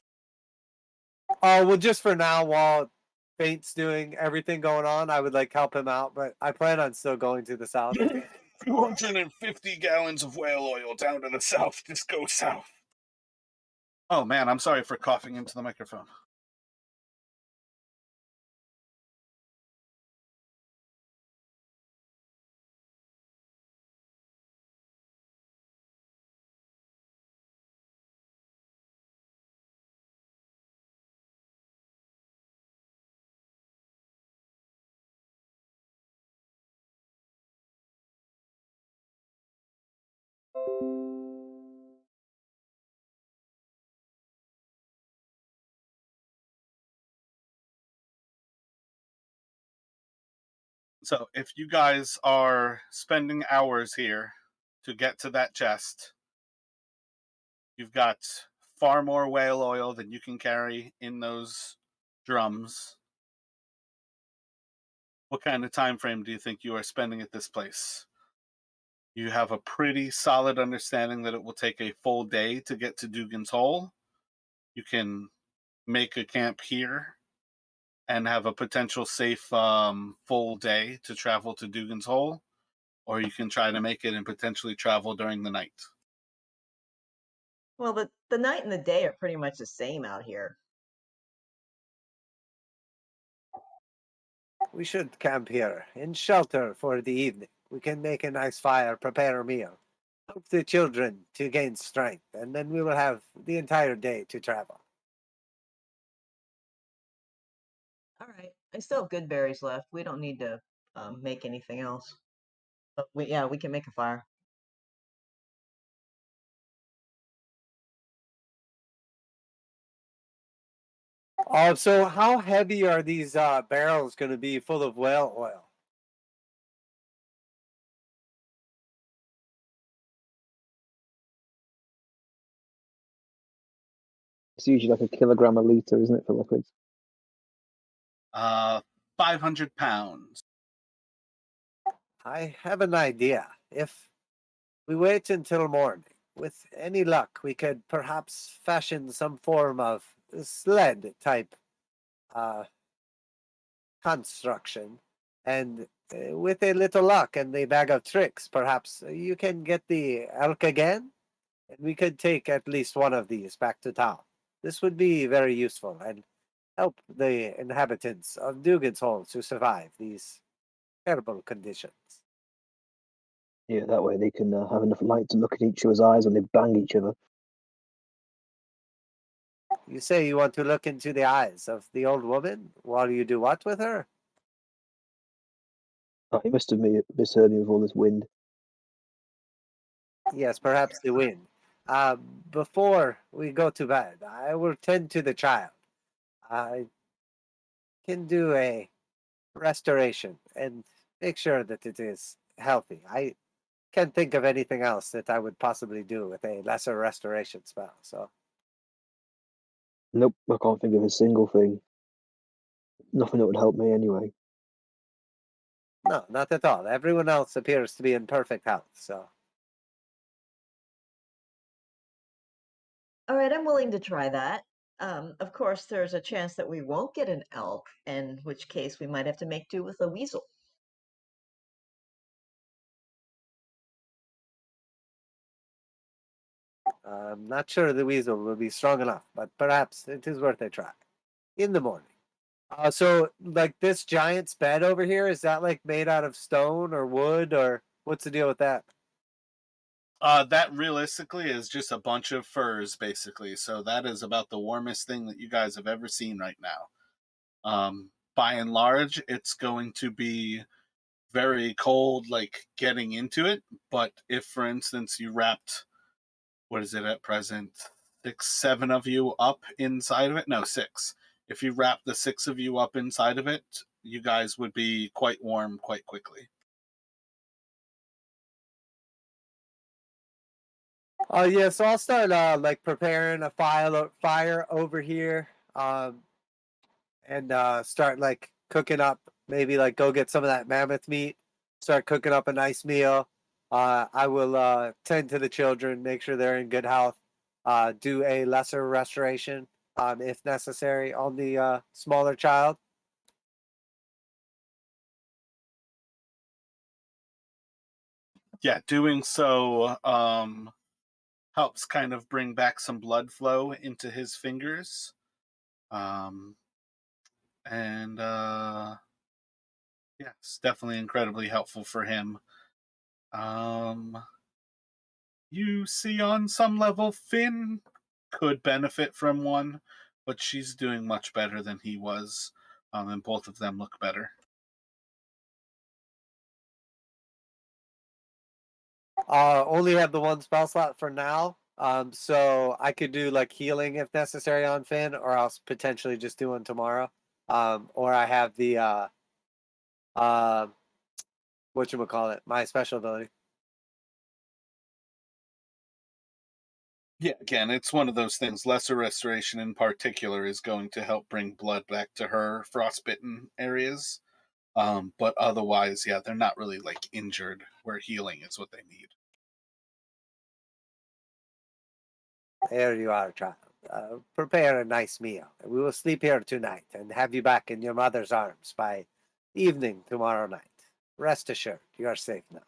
Oh, well, just for now, while Faint's doing everything going on, I would like help him out, but I plan on still going to the south. 250 gallons of whale oil down to the south. Just go south. Oh man, I'm sorry for coughing into the microphone. So if you guys are spending hours here to get to that chest, you've got far more whale oil than you can carry in those drums. What kind of time frame do you think you are spending at this place? You have a pretty solid understanding that it will take a full day to get to Dougan's Hole. You can make a camp here and have a potential safe full day to travel to Dougan's Hole, or you can try to make it and potentially travel during the night. Well, the night and the day are pretty much the same out here. We should camp here in shelter for the evening. We can make a nice fire, prepare a meal, help the children to gain strength, and then we will have the entire day to travel. All right. I still have good berries left. We don't need to make anything else. But we can make a fire. So how heavy are these barrels going to be full of whale oil? It's usually like a kilogram a liter, isn't it, for liquids? 500 pounds. I have an idea. If we wait until morning, with any luck, we could perhaps fashion some form of sled type uh, construction. And with a little luck and a bag of tricks, perhaps you can get the elk again, and we could take at least one of these back to town. This would be very useful and help the inhabitants of Dougan's Hole to survive these terrible conditions. Yeah, that way they can have enough light to look at each other's eyes when they bang each other. You say you want to look into the eyes of the old woman while you do what with her? Oh, he must have misheard me with all this wind. Yes, perhaps the wind. Uh, Before we go to bed, I will tend to the child. I can do a restoration and make sure that it is healthy. I can't think of anything else that I would possibly do with a lesser restoration spell. So, Nope, I can't think of a single thing. Nothing that would help me anyway. no, not at all. Everyone else appears to be in perfect health. So, All right, I'm willing to try that. Of course, there's a chance that we won't get an elk, in which case we might have to make do with a weasel. I'm not sure the weasel will be strong enough, but perhaps it is worth a try. In the morning. So like this giant's bed over here, is that like made out of stone or wood or what's the deal with that? That realistically is just a bunch of furs, basically. So that is about the warmest thing that you guys have ever seen right now. By and large, it's going to be very cold, like getting into it. But if, for instance, you wrapped, what is it at present, 6, 7 of you up inside of it? No, six. If you wrap the six of you up inside of it, you guys would be quite warm quite quickly. Oh yeah, so I'll start like preparing a fire over here. And start like cooking up, maybe like go get some of that mammoth meat, start cooking up a nice meal. I will tend to the children, make sure they're in good health, do a lesser restoration if necessary on the smaller child. Yeah, doing so helps kind of bring back some blood flow into his fingers. Um, and yeah, it's definitely incredibly helpful for him. Um, you see, on some level, Finn could benefit from one, but she's doing much better than he was, and both of them look better. Only have the one spell slot for now. So I could do like healing if necessary on Finn, or else potentially just do one tomorrow. Or I have the uh, whatchamacallit, my special ability. Yeah, again, it's one of those things. Lesser restoration in particular is going to help bring blood back to her frostbitten areas. But otherwise, yeah, they're not really like injured where healing is what they need. There you are, child. Prepare a nice meal. We will sleep here tonight and have you back in your mother's arms by evening tomorrow night. Rest assured, you are safe now.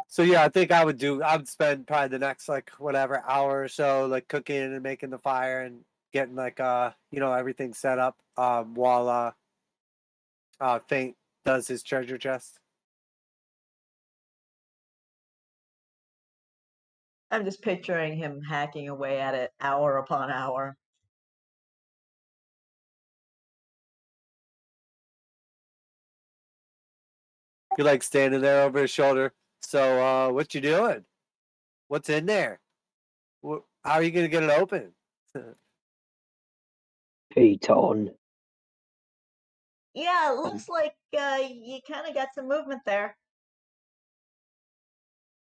So yeah, I think I would spend probably the next like whatever hour or so like cooking and making the fire and getting like everything set up while Faint does his treasure chest. I'm just picturing him hacking away at it hour upon hour. You're like standing there over his shoulder. So what you doing? What's in there? How are you gonna get it open? Feet on. Yeah, it looks like you kind of got some movement there.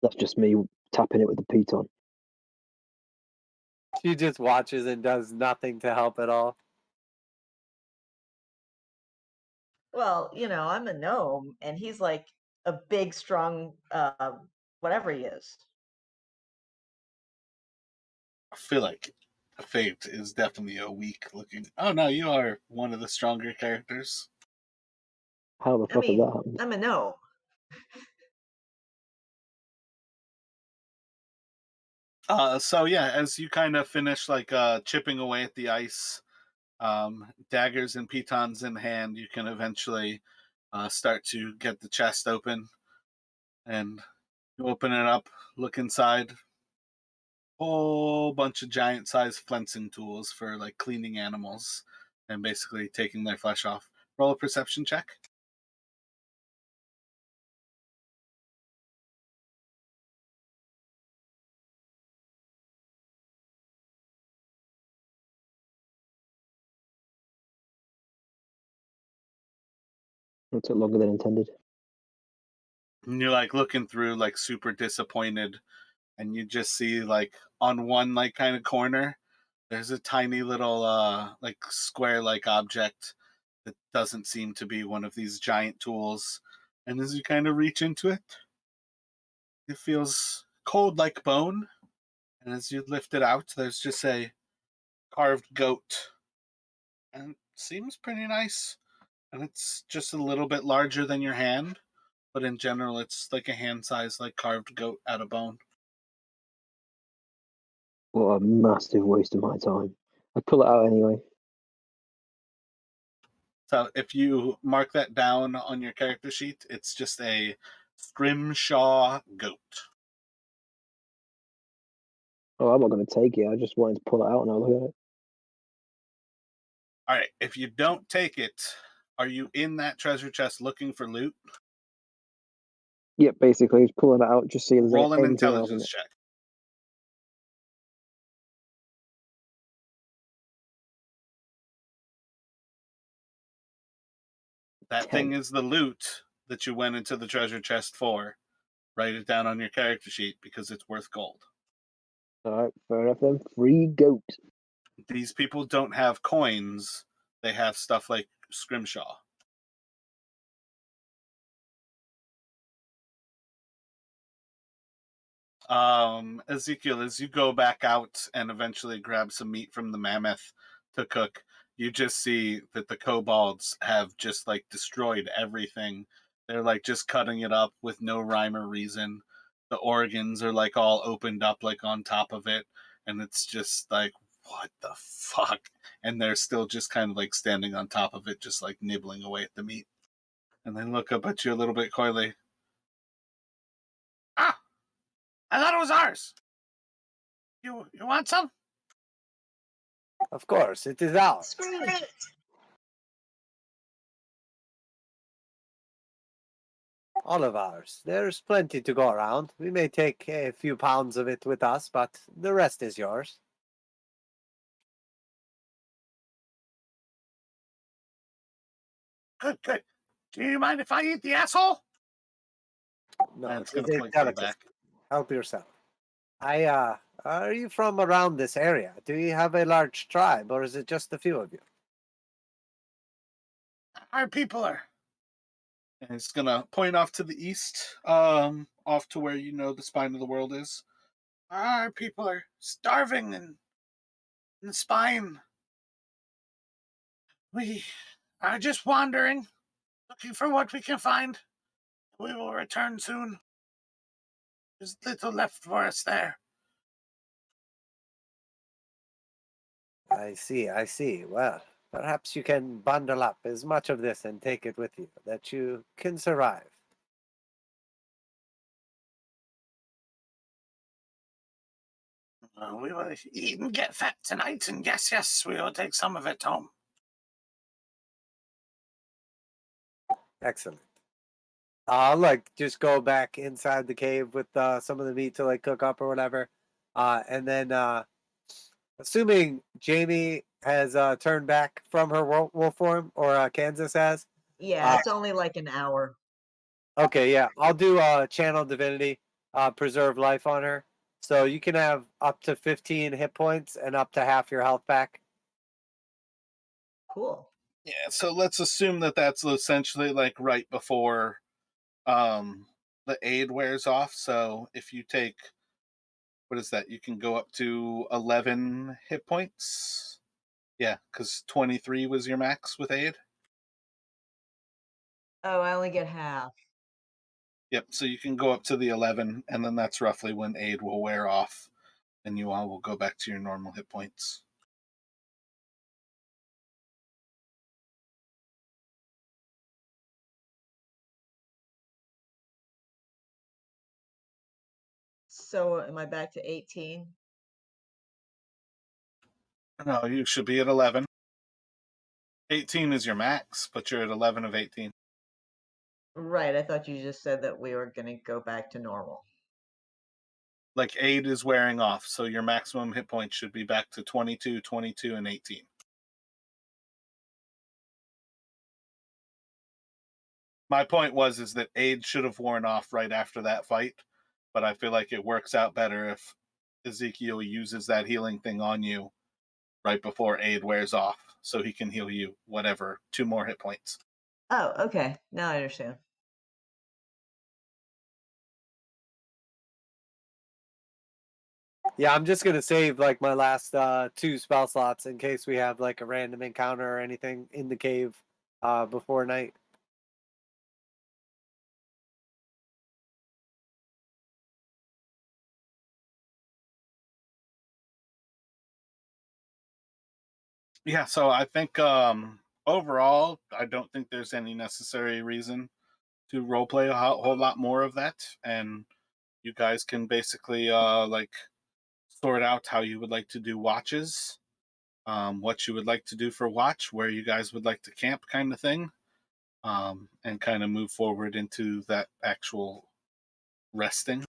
That's just me tapping it with the piton. She just watches and does nothing to help at all. Well, I'm a gnome, and he's like a big, strong, whatever he is. I feel like Fate is definitely a weak looking. Oh no, you are one of the stronger characters. How the I fuck has that mean, happened? I'm a gnome. So yeah, as you kind of finish like chipping away at the ice, daggers and pitons in hand, you can eventually start to get the chest open, and you open it up, look inside. Whole bunch of giant sized flensing tools for like cleaning animals and basically taking their flesh off. Roll a perception check. It took longer than intended. And you're like looking through, like super disappointed, and you just see like on one like kind of corner, there's a tiny little like square like object that doesn't seem to be one of these giant tools. And as you kind of reach into it, it feels cold like bone, and as you lift it out, there's just a carved goat, and it seems pretty nice. And it's just a little bit larger than your hand, but in general, it's like a hand size, like carved goat out of bone. What a massive waste of my time. I pull it out anyway. So if you mark that down on your character sheet, it's just a scrimshaw goat. Oh, I'm not going to take it. I just wanted to pull it out and I'll look at it. All right, if you don't take it, are you in that treasure chest looking for loot? Yeah, basically, just pulling it out, just see if there's Roll an anything else in intelligence it. check. That 10. thing is the loot that you went into the treasure chest for. Write it down on your character sheet because it's worth gold. All right, fair enough then. Free goat. These people don't have coins, they have stuff like scrimshaw. Ezekiel, as you go back out and eventually grab some meat from the mammoth to cook, you just see that the kobolds have just like destroyed everything. They're like just cutting it up with no rhyme or reason. The organs are like all opened up like on top of it, and it's just like, what the fuck? And they're still just kind of like standing on top of it, just like nibbling away at the meat. And they look up at you a little bit coyly. Ah, I thought it was ours. You want some? Of course, it is ours. Screw it. All of ours. There's plenty to go around. We may take a few pounds of it with us, but the rest is yours. Good, good. Do you mind if I eat the asshole? No, And it's it gonna is a point to the delicacy. back. Help yourself. Are you from around this area? Do you have a large tribe, or is it just a few of you? Our people are. And it's gonna point off to the east, off to where you know the spine of the world is. Our people are starving in the spine. We are just wandering, looking for what we can find. We will return soon. There's little left for us there. I see, I see. Well, perhaps you can bundle up as much of this and take it with you that you can survive. We will eat and get fat tonight, and yes, we will take some of it home. Excellent. I'll like just go back inside the cave with some of the meat to like cook up or whatever. And then assuming Jamie has turned back from her wolf form, or Kansas has. Yeah, it's only like an hour. Okay, yeah. I'll do channel divinity, preserve life on her. So you can have up to 15 hit points and up to half your health back. Cool. Yeah, so let's assume that that's essentially like right before the aid wears off. So if you take, what is that? You can go up to 11 hit points. Yeah, because 23 was your max with aid. Oh, I only get half. Yep, so you can go up to the 11, and then that's roughly when aid will wear off, and you all will go back to your normal hit points. So am I back to 18? No, you should be at 11. 18 is your max, but you're at 11 of 18. Right, I thought you just said that we were going to go back to normal. Like aid is wearing off, so your maximum hit points should be back to 22, 22, and 18. My point was is that aid should have worn off right after that fight, but I feel like it works out better if Ezekiel uses that healing thing on you right before aid wears off, so he can heal you whatever 2 more hit points. Oh, okay. Now I understand. Yeah, I'm just gonna save like my last 2 spell slots in case we have like a random encounter or anything in the cave before night. Yeah, so I think overall, I don't think there's any necessary reason to roleplay a whole lot more of that, and you guys can basically like sort out how you would like to do watches, what you would like to do for watch, where you guys would like to camp, kind of thing, and kind of move forward into that actual resting.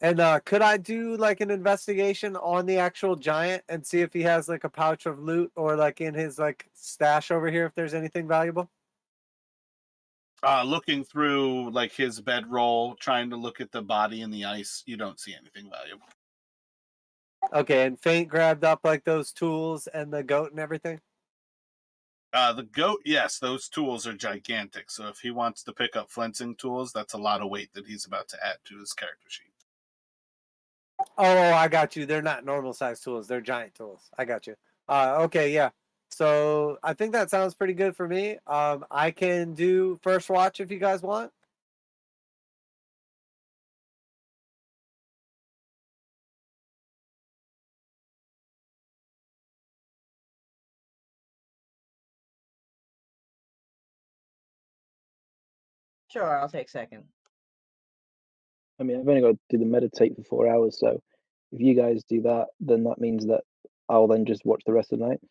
And could I do like an investigation on the actual giant and see if he has like a pouch of loot or like in his like stash over here if there's anything valuable? Looking through like his bedroll, trying to look at the body in the ice, you don't see anything valuable. Okay, and Faint grabbed up like those tools and the goat and everything. The goat, yes, those tools are gigantic. So if he wants to pick up flensing tools, that's a lot of weight that he's about to add to his character sheet. Oh, I got you. They're not normal size tools. They're giant tools. I got you. Okay, yeah. So I think that sounds pretty good for me. I can do first watch if you guys want. Sure, I'll take second. I mean, I've only got to do the meditate for 4 hours, so if you guys do that, then that means that I'll then just watch the rest of the night.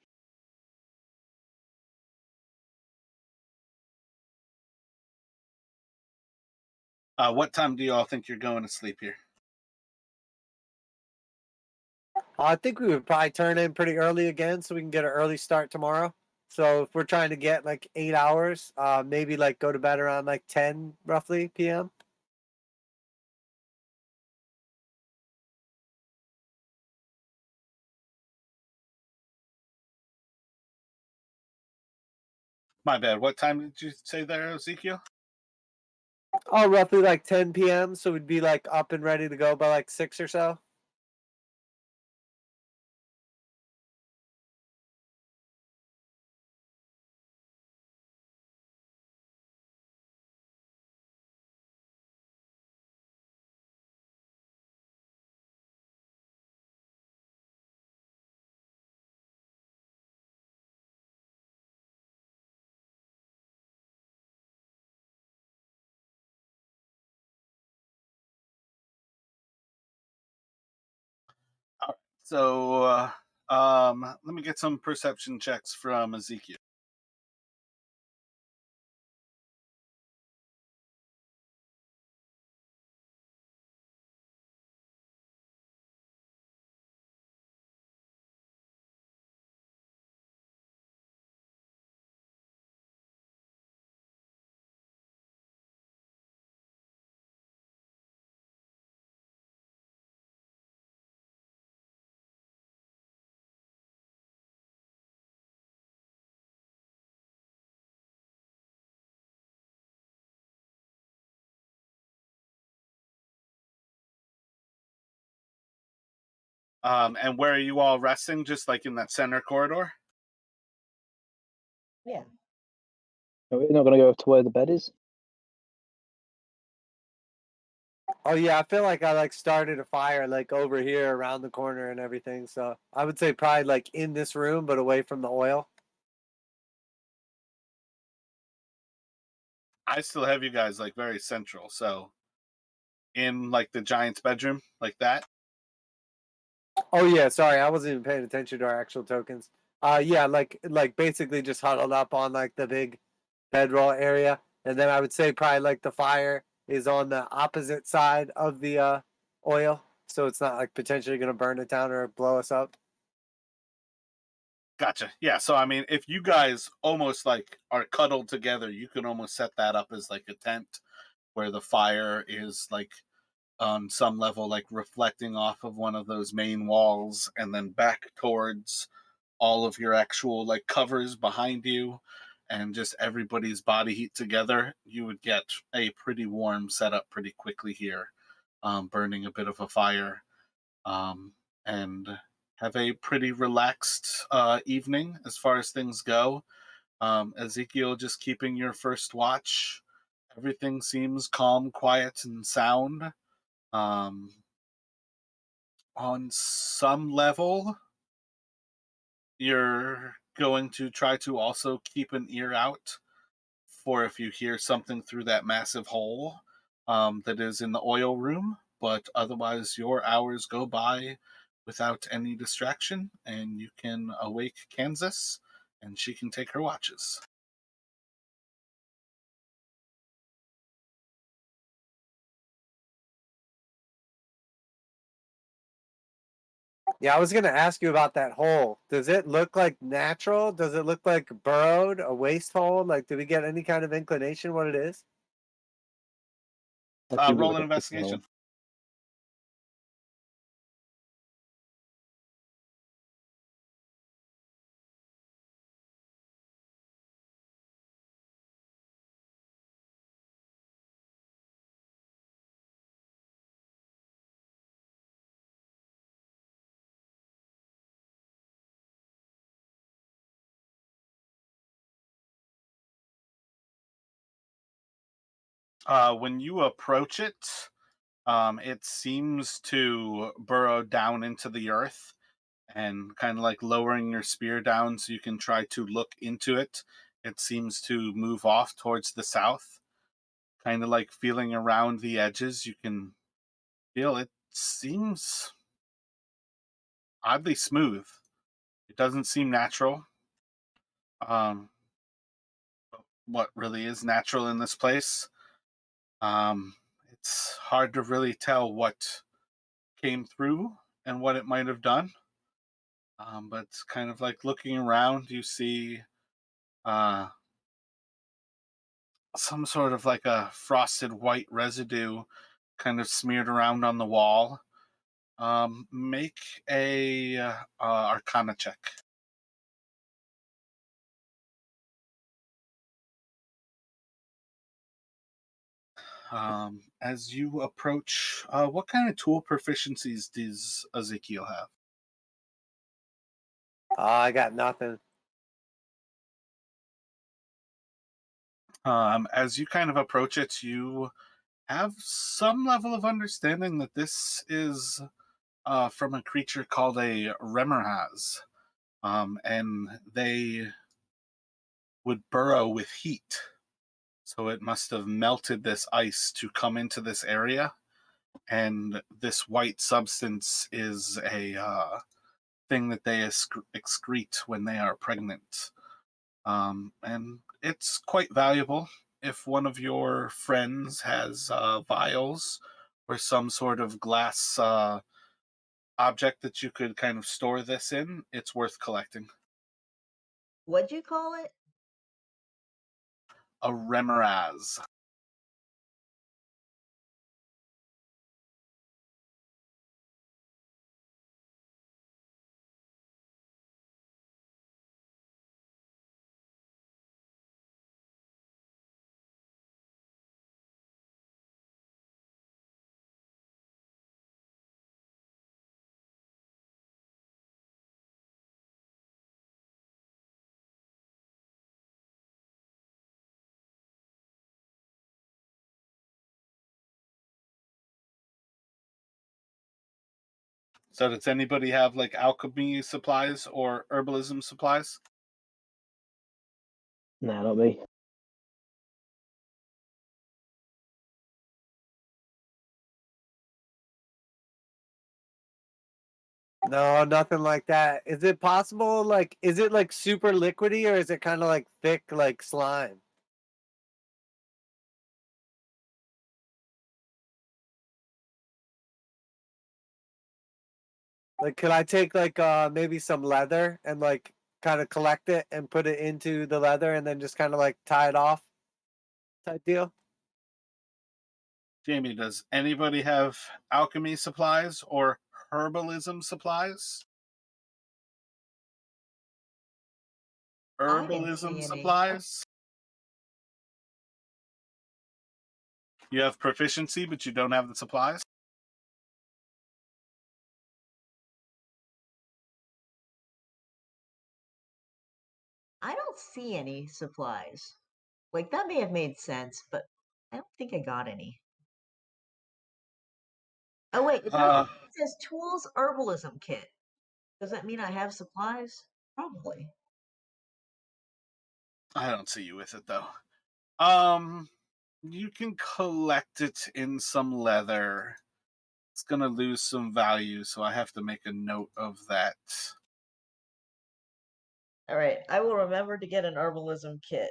What time do you all think you're going to sleep here? I think we would probably turn in pretty early again so we can get an early start tomorrow. So if we're trying to get like 8 hours, maybe like go to bed around like 10 roughly p.m. My bad. What time did you say there, Ezekiel? Oh, roughly like 10 p.m. So we'd be like up and ready to go by like 6 or so. All right. So let me get some perception checks from Ezekiel. And where are you all resting? Just like in that center corridor? Yeah. Are we not going to go to where the bed is? Oh yeah, I feel like I like started a fire like over here around the corner and everything. So I would say probably like in this room, but away from the oil. I still have you guys like very central. So in like the giant's bedroom, like that. Oh yeah, sorry, I wasn't even paying attention to our actual tokens. Yeah, like basically just huddled up on like the big bedroll area, and then I would say probably like the fire is on the opposite side of the oil, so it's not like potentially gonna burn it down or blow us up. Gotcha. Yeah. So I mean, if you guys almost like are cuddled together, you can almost set that up as like a tent where the fire is like on some level like reflecting off of one of those main walls and then back towards all of your actual like covers behind you and just everybody's body heat together. You would get a pretty warm setup pretty quickly here. burning a bit of a fire, and have a pretty relaxed evening as far as things go. Ezekiel, just keeping your first watch. Everything seems calm, quiet, and sound. Um, on some level, you're going to try to also keep an ear out for if you hear something through that massive hole that is in the oil room. But otherwise, your hours go by without any distraction, and you can awake Kansas, and she can take her watches. Yeah, I was gonna ask you about that hole. Does it look like natural? Does it look like burrowed, a waste hole? Like, do we get any kind of inclination what it is? I treat it Roll like an a pussy hole. investigation. When you approach it, it seems to burrow down into the earth and kind of like lowering your spear down so you can try to look into it. It seems to move off towards the south, kind of like feeling around the edges. You can feel it seems oddly smooth. It doesn't seem natural. Um, what really is natural in this place? Um, it's hard to really tell what came through and what it might have done. But it's kind of like looking around, you see uh, some sort of like a frosted white residue kind of smeared around on the wall. Make a Arcana check. As you approach, what kind of tool proficiencies does Ezekiel have? I got nothing. As you kind of approach it, you have some level of understanding that this is from a creature called a Remerhaz, and they would burrow with heat. So it must have melted this ice to come into this area, and this white substance is a thing that they excrete when they are pregnant. And it's quite valuable. If one of your friends has vials or some sort of glass object that you could kind of store this in, it's worth collecting. What'd you call it? A Remeraz. So does anybody have like alchemy supplies or herbalism supplies? Nah, not me. No, nothing like that. Is it possible? Like, is it like super liquidy or is it kind of like thick, like slime? Like, could I take like maybe some leather and like kind of collect it and put it into the leather and then just kind of like tie it off type deal? Jamie, does anybody have alchemy supplies or herbalism supplies? I didn't Herbalism see any. supplies? You have proficiency, but you don't have the supplies? I don't see any supplies. Like, that may have made sense, but I don't think I got any. Oh, wait, it says tools herbalism kit. Does that mean I have supplies? Probably. I don't see you with it though. You can collect it in some leather. It's gonna lose some value, so I have to make a note of that. All right, I will remember to get an herbalism kit.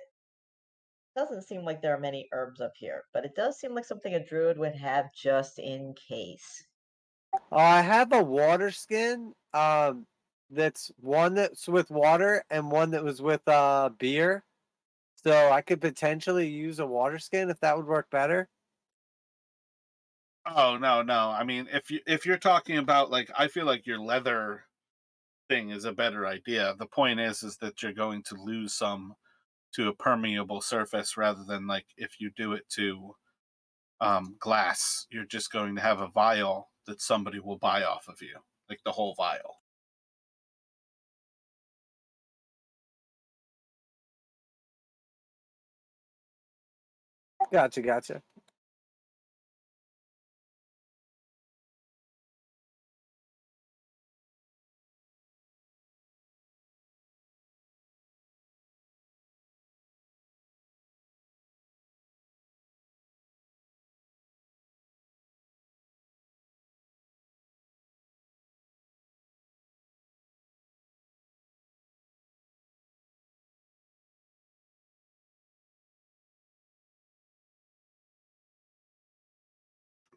Doesn't seem like there are many herbs up here, but it does seem like something a druid would have just in case. I have a water skin. That's one that's with water and one that was with beer. So I could potentially use a water skin if that would work better. Oh no. I mean, if you're talking about like, I feel like your leather thing is a better idea. The point is that you're going to lose some to a permeable surface rather than like if you do it to glass, you're just going to have a vial that somebody will buy off of you, like the whole vial. Gotcha.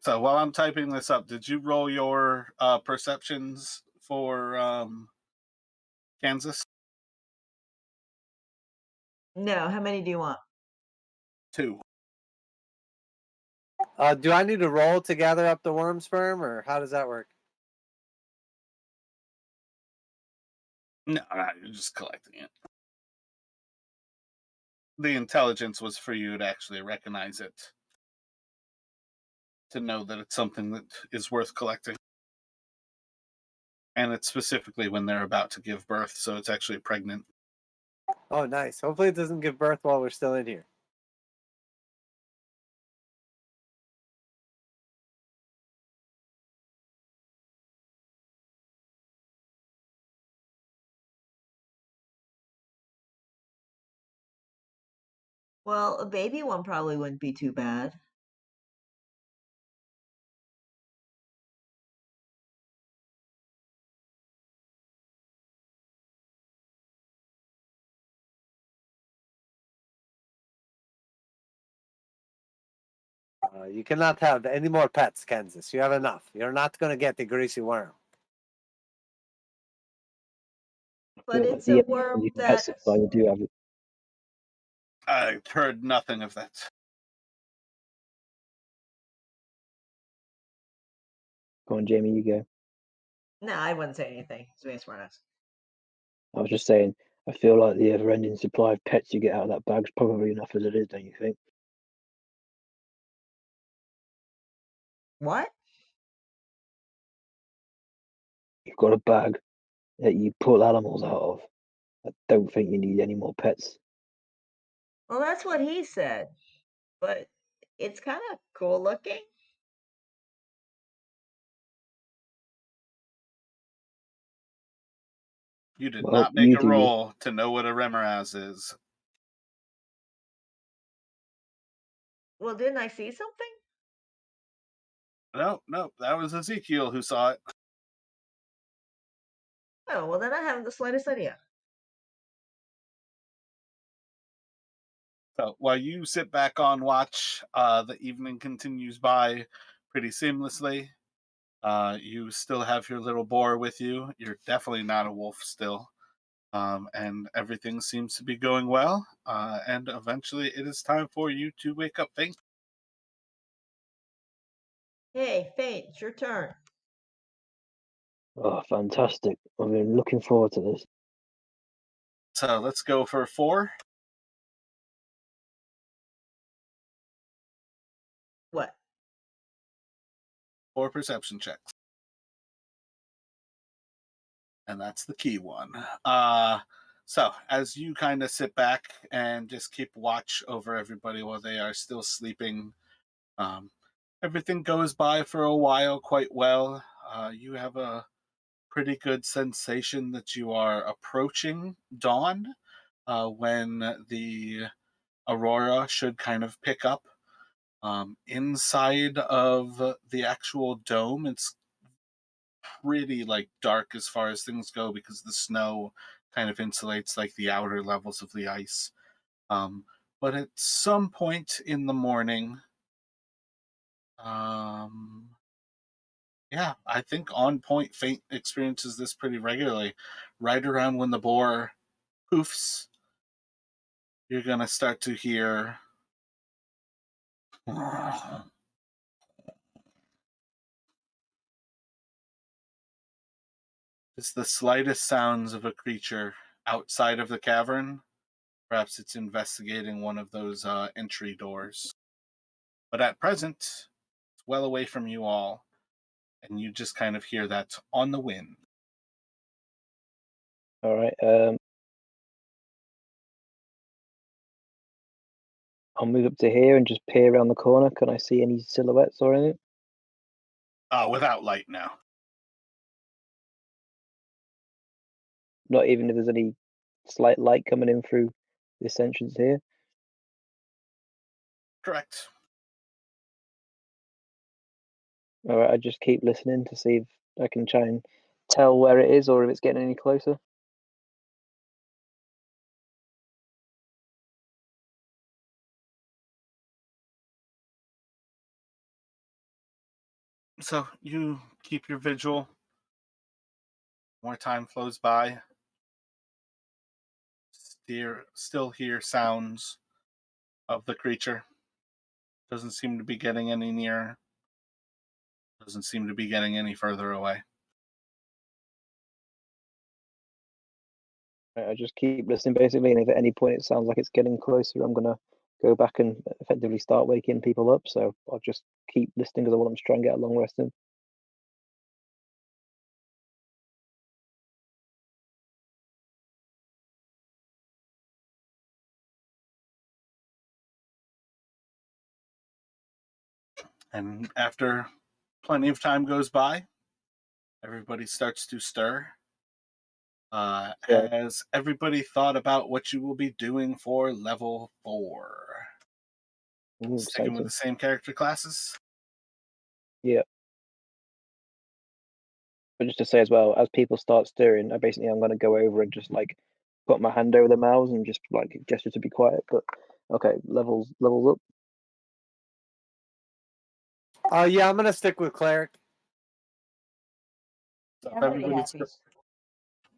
So while I'm typing this up, did you roll your perceptions for Kansas? No, how many do you want? 2. Do I need to roll to gather up the worm sperm, or how does that work? No, you're just collecting it. The intelligence was for you to actually recognize it, to know that it's something that is worth collecting. And it's specifically when they're about to give birth, so it's actually pregnant. Oh, nice. Hopefully it doesn't give birth while we're still in here. Well, a baby one probably wouldn't be too bad. You cannot have any more pets, Kansas. You have enough. You're not going to get the greasy worm. I But feel like it's a the worm only pet that. supply you do have it. I've heard nothing of that. Go on, Jamie, you go. No, I wouldn't say anything. It's being smartass. I was just saying, I feel like the ever-ending supply of pets you get out of that bag's probably enough as it is, don't you think? What? You've got a bag that you pull animals out of. I don't think you need any more pets. Well, that's what he said. But it's kind of cool looking. You did Well, not make you a do you. roll to know what a Remoraz is. Well, didn't I see something? No, that was Ezekiel who saw it. Oh, well, then I haven't the slightest idea. So while you sit back on watch, the evening continues by pretty seamlessly. You still have your little boar with you. You're definitely not a wolf still. And everything seems to be going well. And eventually it is time for you to wake up, Faint. Hey, Fate, it's your turn. Oh, fantastic. I've been looking forward to this. So let's go for 4. What? 4 perception checks. And that's the key one. So, as you kind of sit back and just keep watch over everybody while they are still sleeping, um, everything goes by for a while quite well. You have a pretty good sensation that you are approaching dawn when the aurora should kind of pick up. Inside of the actual dome, it's pretty like dark as far as things go because the snow kind of insulates like the outer levels of the ice. Um, but at some point in the morning, um, yeah, I think on point faint experiences this pretty regularly. Right around when the boar poofs, you're gonna start to hear just the slightest sounds of a creature outside of the cavern. Perhaps it's investigating one of those entry doors. But at present, it's well away from you all, and you just kind of hear that on the wind. All right. I'll move up to here and just peer around the corner. Can I see any silhouettes or anything? Without light now. Not even if there's any slight light coming in through this entrance here. Correct. All right. I just keep listening to see if I can try and tell where it is or if it's getting any closer. So you keep your vigil. More time flows by. Still hear sounds of the creature. Doesn't seem to be getting any nearer. Doesn't seem to be getting any further away. I just keep listening basically, and if at any point it sounds like it's getting closer, I'm gonna go back and effectively start waking people up. So I'll just keep listening because I want them to try and get a long rest in. And after plenty of time goes by, everybody starts to stir. Yeah. Has everybody thought about what you will be doing for level 4? Ooh, Sticking with exciting. the same character classes? Yeah. But just to say as well, as people start stirring, I'm gonna go over and just like put my hand over their mouths and just like gesture to be quiet. But okay, levels up. Yeah, I'm gonna stick with cleric. So I'm pretty happy.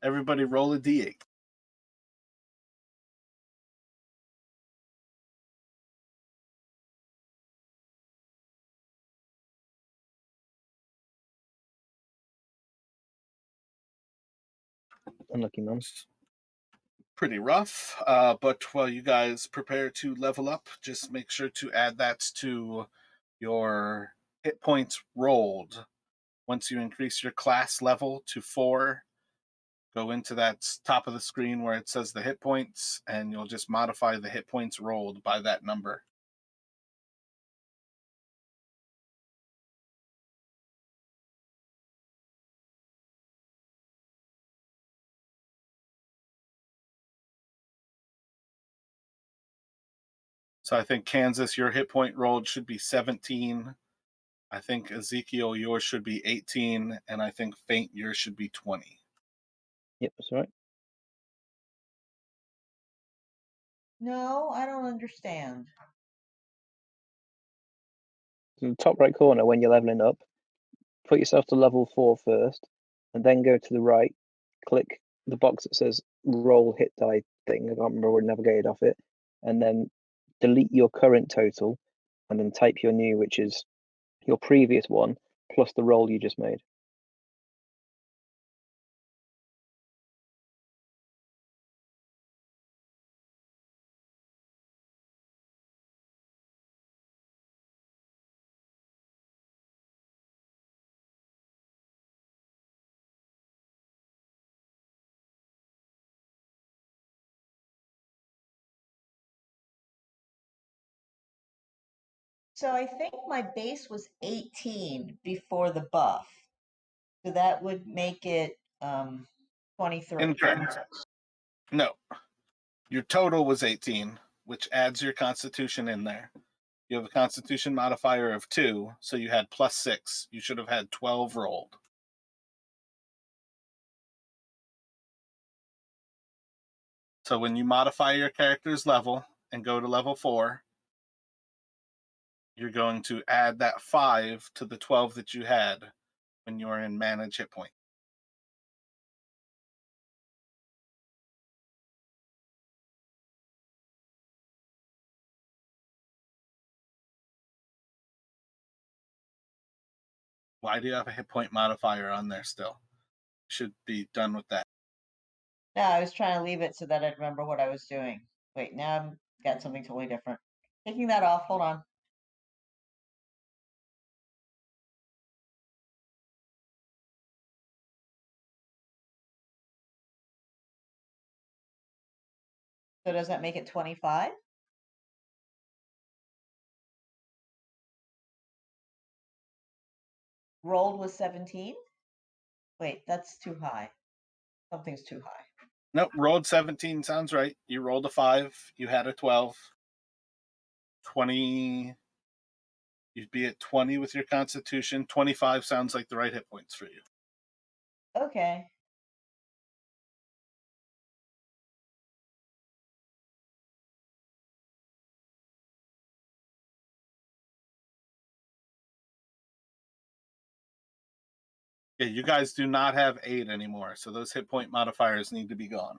everybody roll a d8. Unlucky man. Pretty rough, but while you guys prepare to level up, just make sure to add that to your hit points rolled. Once you increase your class level to 4, go into that top of the screen where it says the hit points, and you'll just modify the hit points rolled by that number. So I think Kansas, your hit point rolled should be 17. I think Ezekiel, yours should be 18, and I think Faint, yours should be 20. Yep, that's all right. No, I don't understand. So in the top right corner, when you're leveling up, put yourself to level 4 first, and then go to the right, click the box that says roll hit die thing. I can't remember where it navigated off it, and then delete your current total, and then type your new, which is your previous one plus the roll you just made. So I think my base was 18 before the buff. So that would make it 23. Incorrect. No. Your total was 18, which adds your constitution in there. You have a constitution modifier of 2, so you had +6. You should have had 12 rolled. So when you modify your character's level and go to level 4, you're going to add that 5 to the 12 that you had when you were in manage hit point. Why do you have a hit point modifier on there still? Should be done with that. No, I was trying to leave it so that I'd remember what I was doing. Wait, now I've got something totally different. Taking that off, hold on. So does that make it 25? Rolled was 17? Wait, that's too high. Something's too high. Nope, rolled 17 sounds right. You rolled a 5, you had a 12. 20, you'd be at 20 with your constitution. 25 sounds like the right hit points for you. Okay. Yeah, you guys do not have 8 anymore, so those hit point modifiers need to be gone.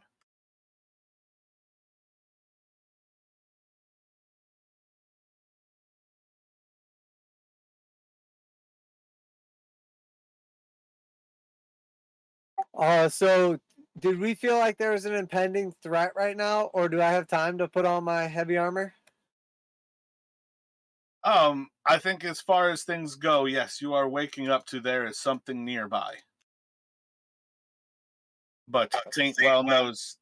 So did we feel like there was an impending threat right now, or do I have time to put on my heavy armor? I think as far as things go, yes, you are waking up to there is something nearby. But Saint well knows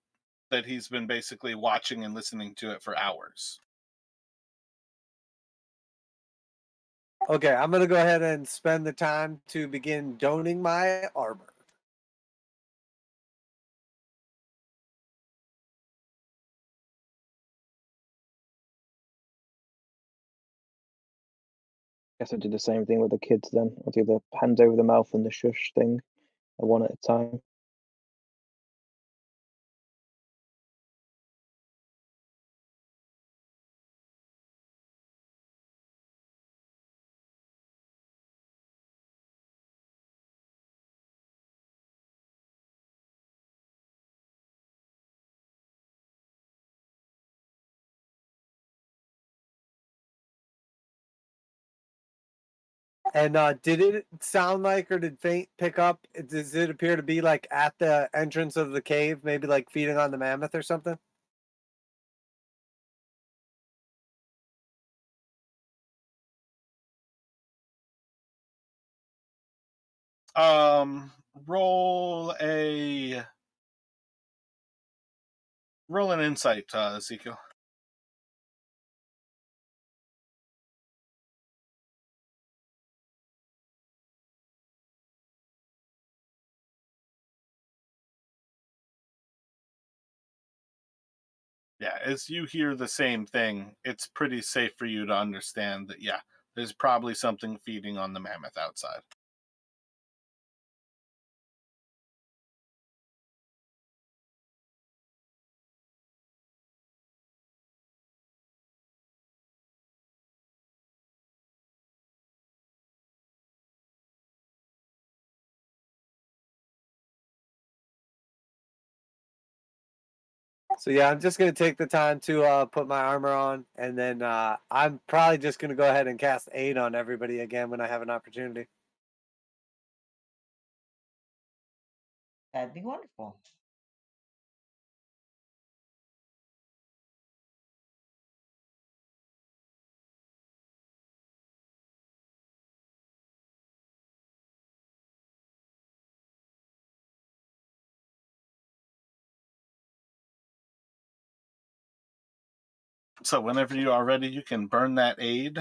that he's been basically watching and listening to it for hours. Okay, I'm gonna go ahead and spend the time to begin donning my armor. Guess I did the same thing with the kids then. I'll do the hand over the mouth and the shush thing, one at a time. And did it sound like, or did Faint pick up? Does it appear to be like at the entrance of the cave, maybe like feeding on the mammoth or something? Roll an insight, Ezekiel. Yeah, as you hear the same thing, it's pretty safe for you to understand that, yeah, there's probably something feeding on the mammoth outside. So yeah, I'm just gonna take the time to put my armor on, and then I'm probably just gonna go ahead and cast aid on everybody again when I have an opportunity. That'd be wonderful. So whenever you are ready, you can burn that aid.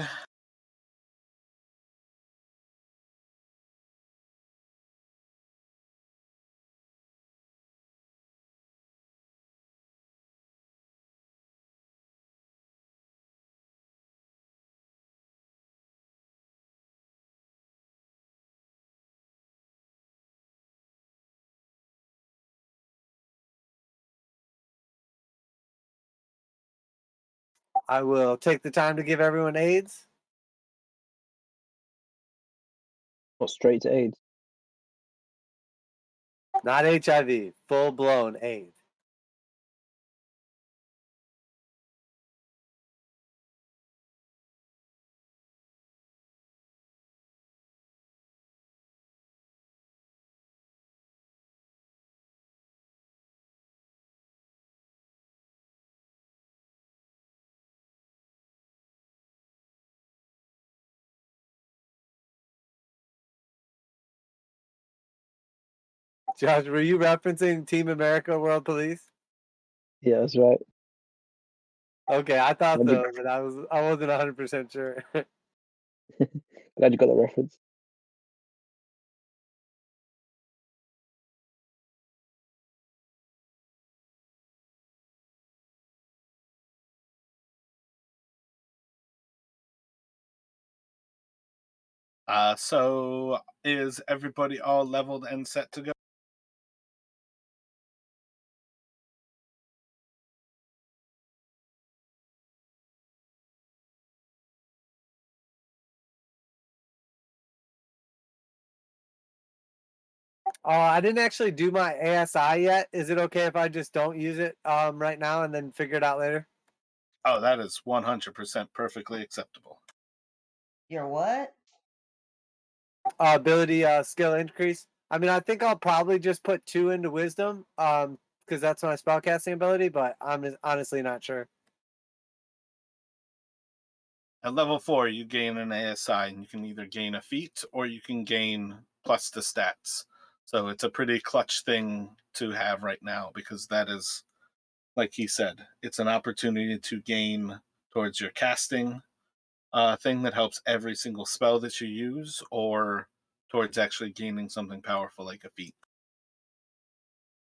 I will take the time to give everyone AIDS. Not straight to AIDS. Not HIV, full blown AIDS. Josh, were you referencing Team America World Police? Yeah, that's right. Okay, I thought Glad so, you, but I wasn't 100% sure. glad you got the reference. So is everybody all leveled and set to go? I didn't actually do my ASI yet. Is it okay if I just don't use it right now and then figure it out later? Oh, that is 100% perfectly acceptable. Your what? Ability skill increase. I mean, I think I'll probably just put 2 into wisdom because that's my spellcasting ability, but I'm honestly not sure. At level 4, you gain an ASI, and you can either gain a feat or you can gain plus the stats. So it's a pretty clutch thing to have right now because that is, like he said, it's an opportunity to gain towards your casting thing that helps every single spell that you use, or towards actually gaining something powerful like a feat.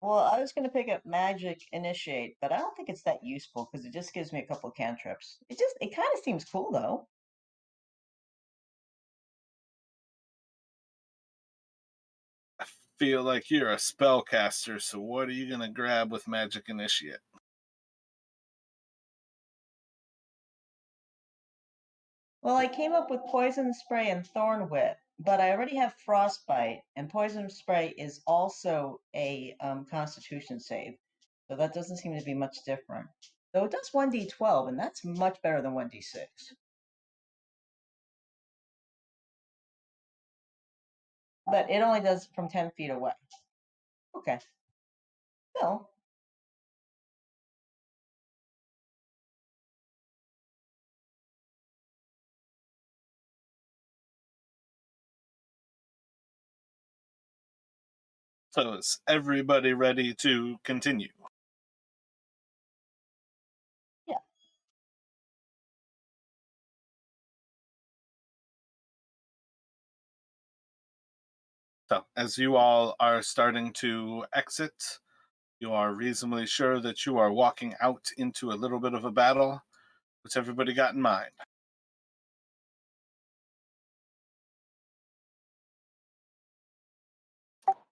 Well, I was going to pick up Magic Initiate, but I don't think it's that useful because it just gives me a couple of cantrips. It kind of seems cool though. I feel like you're a spellcaster, so what are you going to grab with Magic Initiate? Well, I came up with Poison Spray and Thorn Whip, but I already have Frostbite, and Poison Spray is also a Constitution save, so that doesn't seem to be much different. Though it does 1d12, and that's much better than 1d6. But it only does from 10 feet away. Okay. Well, So is everybody ready to continue? yeah. So, as you all are starting to exit, you are reasonably sure that you are walking out into a little bit of a battle. What's everybody got in mind?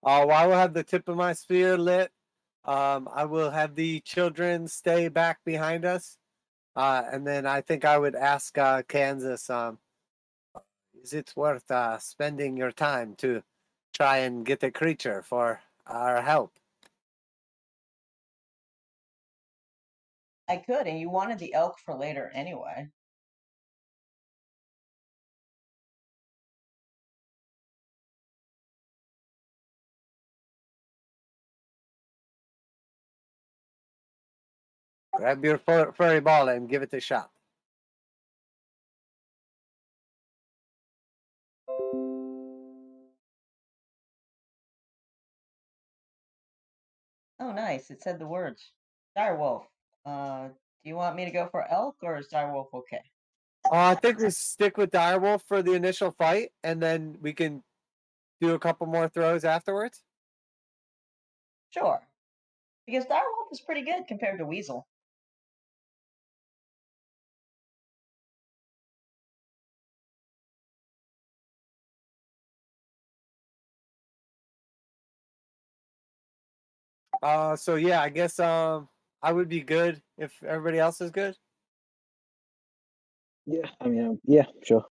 While I will have the tip of my spear lit, I will have the children stay back behind us. And then I think I would ask Kansas, is it worth spending your time to try and get a creature for our help? I could, and you wanted the elk for later anyway. Grab your furry ball and give it a shot. Oh, nice. It said the words. Direwolf. Do you want me to go for elk, or is Direwolf okay? I think we stick with Direwolf for the initial fight, and then we can do a couple more throws afterwards. Sure. Because Direwolf is pretty good compared to Weasel. So yeah, I guess I would be good if everybody else is good. Yeah, I mean, yeah, sure.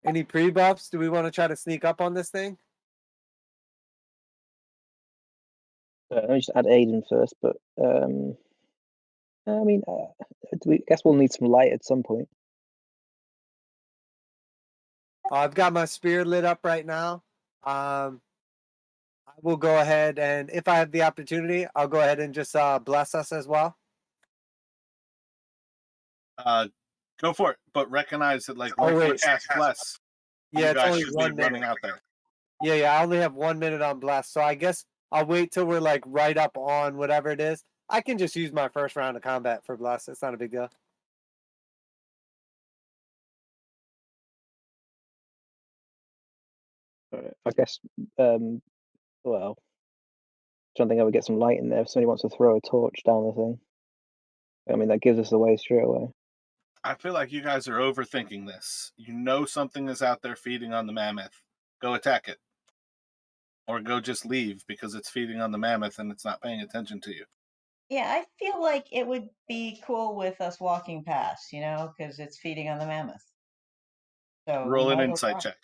Any pre-buffs? Do we want to try to sneak up on this thing? Let me just add Aiden first, but I mean, we guess we'll need some light at some point. I've got my spear lit up right now. I will go ahead and if I have the opportunity, I'll go ahead and just bless us as well. Go for it, but recognize that like Oh once you wait, cast bless, yeah, you it's guys only should be 1 minute. running out there. Yeah, I only have 1 minute on bless, so I guess I'll wait till we're like right up on whatever it is. I can just use my first round of combat for bless. It's not a big deal. I guess, well, trying to think how we get some light in there. If somebody wants to throw a torch down the thing, I mean, that gives us the way straight away. I feel like you guys are overthinking this. You know something is out there feeding on the mammoth. Go attack it. Or go just leave because it's feeding on the mammoth and it's not paying attention to you. Yeah, I feel like it would be cool with us walking past, because it's feeding on the mammoth. So we Roll an might as well insight try. check.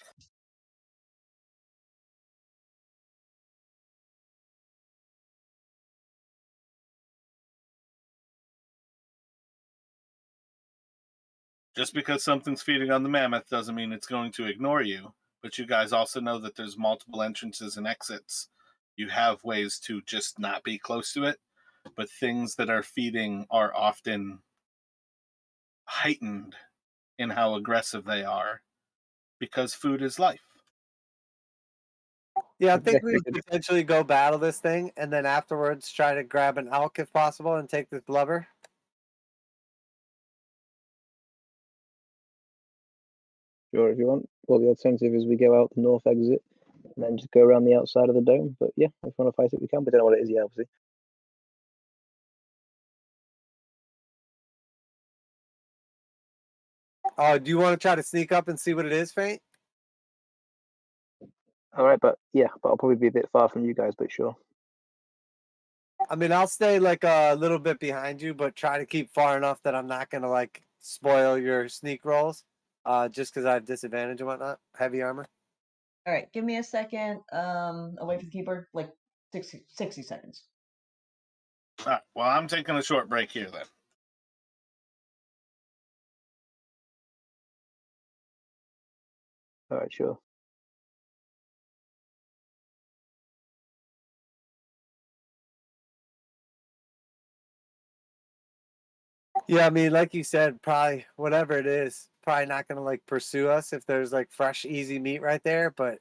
Just because something's feeding on the mammoth doesn't mean it's going to ignore you. But you guys also know that there's multiple entrances and exits. You have ways to just not be close to it. But things that are feeding are often heightened in how aggressive they are because food is life. Yeah, I I think guess we we would could, potentially go battle this thing and then afterwards try to grab an elk if possible and take this blubber. sure, if you want. Well, the alternative is we go out the north exit and then just go around the outside of the dome. But yeah, if we want to fight it, we can. We don't know what it is yet, obviously. Do you want to try to sneak up and see what it is, Faint? All right, but yeah, but I'll probably be a bit far from you guys, but sure. I mean, I'll stay like a little bit behind you, but try to keep far enough that I'm not gonna like spoil your sneak rolls. Just because I have disadvantage and whatnot. Heavy armor. All right, give me a second. I'll wait for the keeper, like 60 seconds. All right, well, I'm taking a short break here then. All right, sure. Yeah, I mean, like you said, probably whatever it is, probably not gonna like pursue us if there's like fresh, easy meat right there, but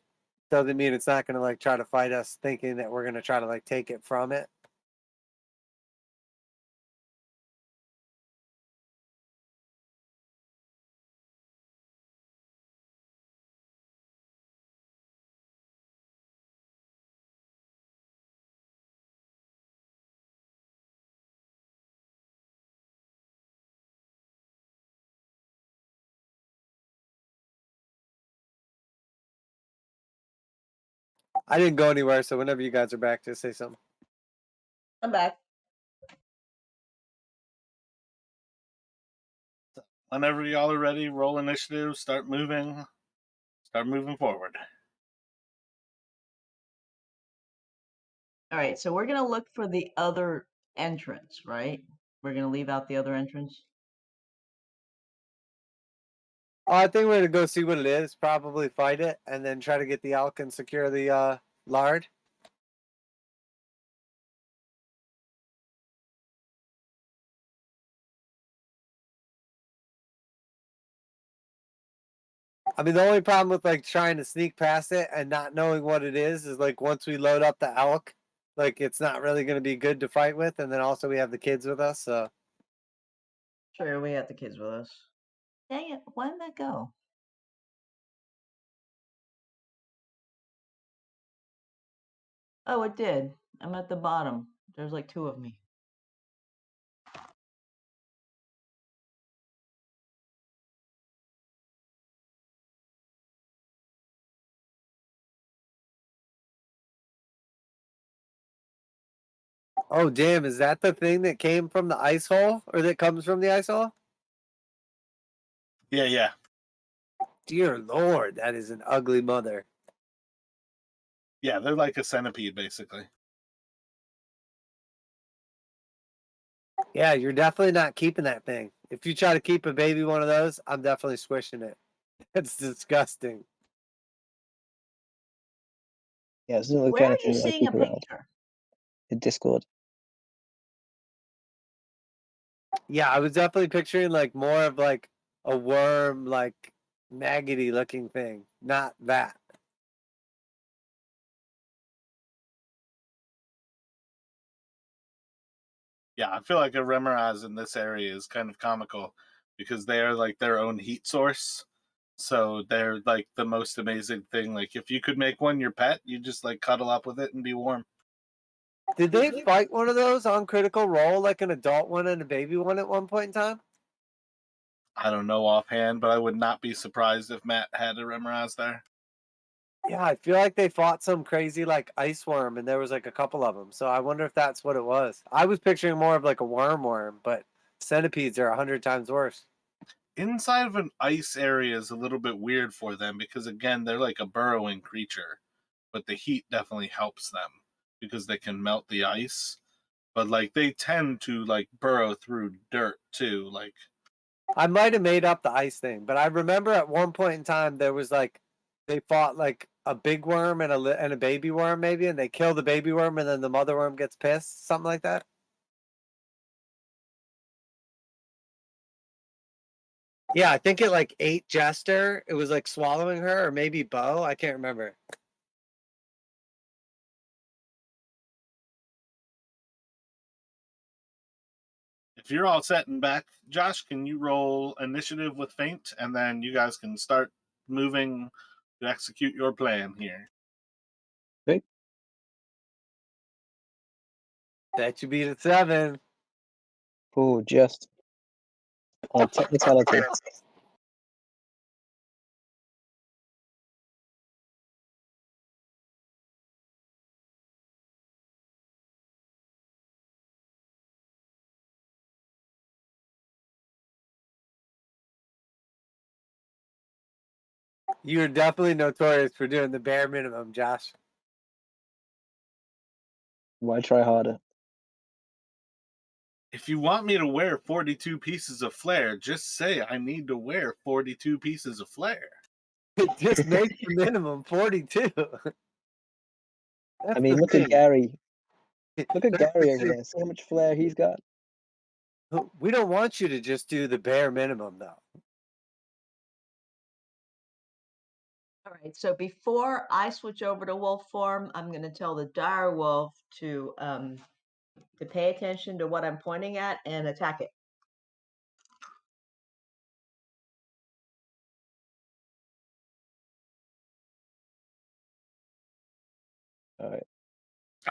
doesn't mean it's not gonna like try to fight us thinking that we're gonna try to like take it from it. I didn't go anywhere, so whenever you guys are back, just say something. I'm back. Whenever y'all are ready, roll initiative, start moving forward. All right, so we're gonna look for the other entrance, right? We're gonna leave out the other entrance. I think we're gonna go see what it is, probably fight it, and then try to get the elk and secure the lard. I mean, the only problem with like trying to sneak past it and not knowing what it is like once we load up the elk, like it's not really going to be good to fight with, and then also we have the kids with us, so. Sure, we have the kids with us. Dang it, why didn't that go? Oh, it did. I'm at the bottom. There's like two of me. Oh damn! Is that the thing that came from the ice hole, or that comes from the ice hole? Yeah, yeah. Dear Lord, that is an ugly mother. Yeah, they're like a centipede, basically. Yeah, you're definitely not keeping that thing. If you try to keep a baby one of those, I'm definitely squishing it. It's disgusting. Yeah, it doesn't look Where are anything you that I seeing a keep around. picture? In Discord. Yeah, I was definitely picturing like more of like a worm, like maggoty looking thing, not that. Yeah, I feel like a Remoraz in this area is kind of comical because they are like their own heat source. So they're like the most amazing thing. Like if you could make one your pet, you just like cuddle up with it and be warm. Did they fight one of those on Critical Role, like an adult one and a baby one at one point in time? I don't know offhand, but I would not be surprised if Matt had a Remoraz there. Yeah, I feel like they fought some crazy like ice worm, and there was like a couple of them. So I wonder if that's what it was. I was picturing more of like a worm, but centipedes are 100 times worse. Inside of an ice area is a little bit weird for them because again, they're like a burrowing creature, but the heat definitely helps them because they can melt the ice. But like they tend to like burrow through dirt too. Like I might have made up the ice thing, but I remember at one point in time there was like they fought like a big worm and a baby worm maybe, and they kill the baby worm, and then the mother worm gets pissed, something like that. Yeah, I think it like ate Jester. It was like swallowing her, or maybe Bo. I can't remember. if you're all set and back, Josh, can you roll initiative with feint, and then you guys can start moving to execute your plan here. Okay. Bet you beat a 7. Oh, just technicality. You're definitely notorious for doing the bare minimum, Josh. Why try harder? If you want me to wear 42 pieces of flair, just say I need to wear 42 pieces of flair. Just make the minimum 42. I mean, look at Gary. Look at That's the Gary over thing. there. See how much flair he's got. We don't want you to just do the bare minimum, though. All right, so before I switch over to wolf form, I'm going to tell the dire wolf to pay attention to what I'm pointing at and attack it. All right.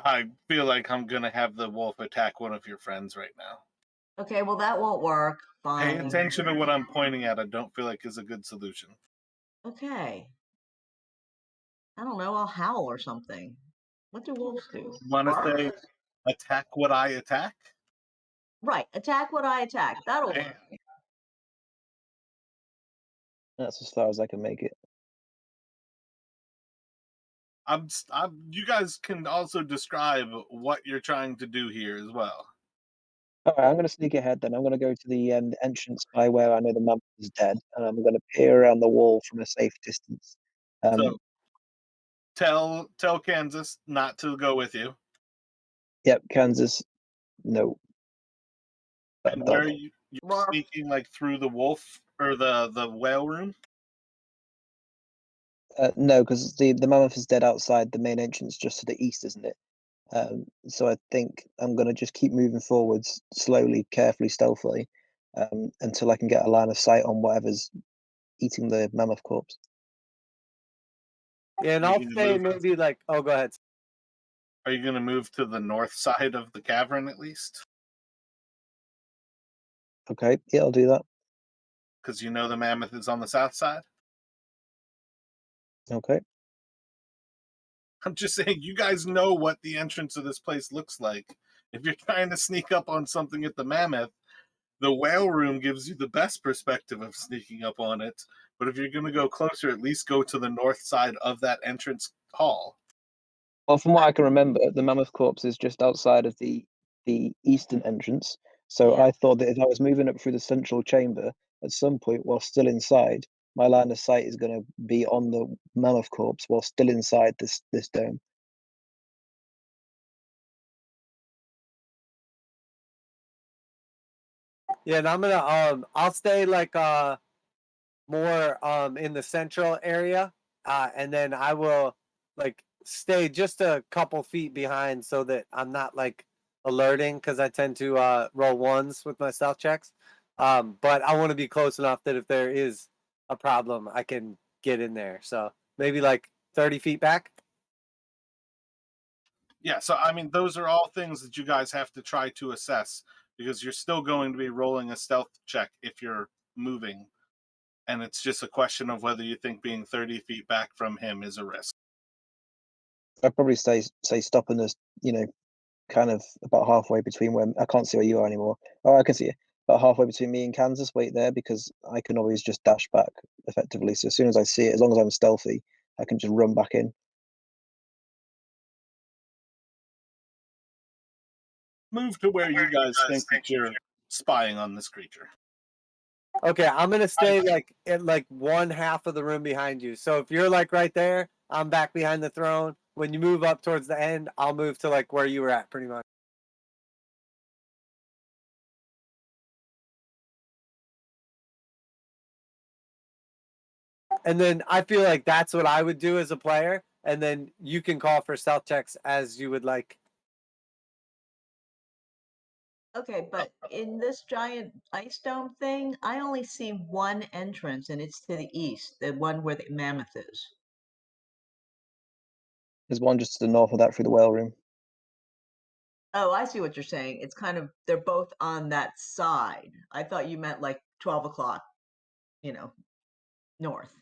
I feel like I'm gonna have the wolf attack one of your friends right now. Okay, well that won't work. Pay Fine. attention to what I'm pointing at. I don't feel like is a good solution. Okay. I don't know. I'll howl or something. What do wolves do? Want to Bark? say attack what I attack? Right. Attack what I attack. That'll Damn. work. That's as far as I can make it. You guys can also describe what you're trying to do here as well. All right, I'm going to sneak ahead then. I'm going to go to the entrance by where I know the mammoth is dead, and I'm going to peer around the wall from a safe distance. So tell Kansas not to go with you. Yep, Kansas. No. And where are you're Roar. sneaking like through the wolf or the whale room? No, because the mammoth is dead outside the main entrance, just to the east, isn't it? So I think I'm going to just keep moving forwards slowly, carefully, stealthily, until I can get a line of sight on whatever's eating the mammoth corpse. Yeah, and Are you I'll gonna say move- maybe like, oh, go ahead. Are you going to move to the north side of the cavern at least? Okay, yeah, I'll do that. Because you know the mammoth is on the south side? Okay. I'm just saying, you guys know what the entrance of this place looks like. If you're trying to sneak up on something at the mammoth, The whale room gives you the best perspective of sneaking up on it, but if you're going to go closer, at least go to the north side of that entrance hall. Well, from what I can remember, the mammoth corpse is just outside of the eastern entrance. So Yeah. I thought that if I was moving up through the central chamber, at some point while still inside, my line of sight is going to be on the mammoth corpse while still inside this dome. Yeah, and I'm gonna I'll stay like more in the central area, and then I will like stay just a couple feet behind so that I'm not like alerting because I tend to roll ones with my stealth checks. But I want to be close enough that if there is a problem, I can get in there. So maybe like 30 feet back. Yeah, so I mean, those are all things that you guys have to try to assess because you're still going to be rolling a stealth check if you're moving. And it's just a question of whether you think being 30 feet back from him is a risk. I'd probably say stopping us, kind of about halfway between where I can't see where you are anymore. Oh, I can see you. About halfway between me and Kansas. Wait there because I can always just dash back effectively. So as soon as I see it, as long as I'm stealthy, I can just run back in. Move to where you guys think that you're spying on this creature. Okay, I'm gonna stay like in like one half of the room behind you. So if you're like right there, I'm back behind the throne. When you move up towards the end, I'll move to like where you were at, pretty much. And then I feel like that's what I would do as a player. And then you can call for stealth checks as you would like. Okay, but in this giant ice dome thing, I only see one entrance, and it's to the east, the one where the mammoth is. There's one just to the north of that through the whale room. Oh, I see what you're saying. It's kind of, they're both on that side. I thought you meant like 12 o'clock, you know, north.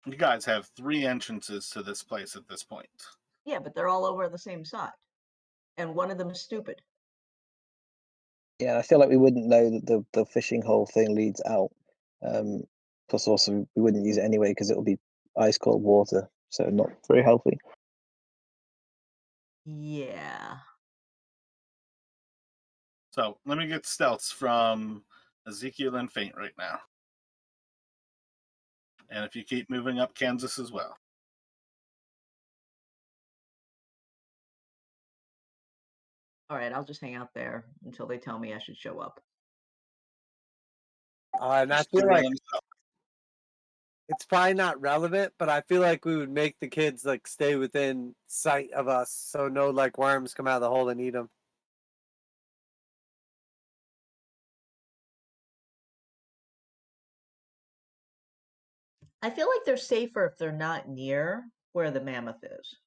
You guys have 3 entrances to this place at this point. Yeah, but they're all over the same side. And one of them is stupid. Yeah, I feel like we wouldn't know that the fishing hole thing leads out. Um, Plus, also we wouldn't use it anyway because it'll be ice cold water, so not very healthy. Yeah. So let me get stealths from Ezekiel and Faint right now. And if you keep moving up, Kansas as well. All right, I'll just hang out there until they tell me I should show up. And I Just feel keep like rolling stealth. it's probably not relevant, but I feel like we would make the kids like stay within sight of us, so no like worms come out of the hole and eat them. I feel like they're safer if they're not near where the mammoth is.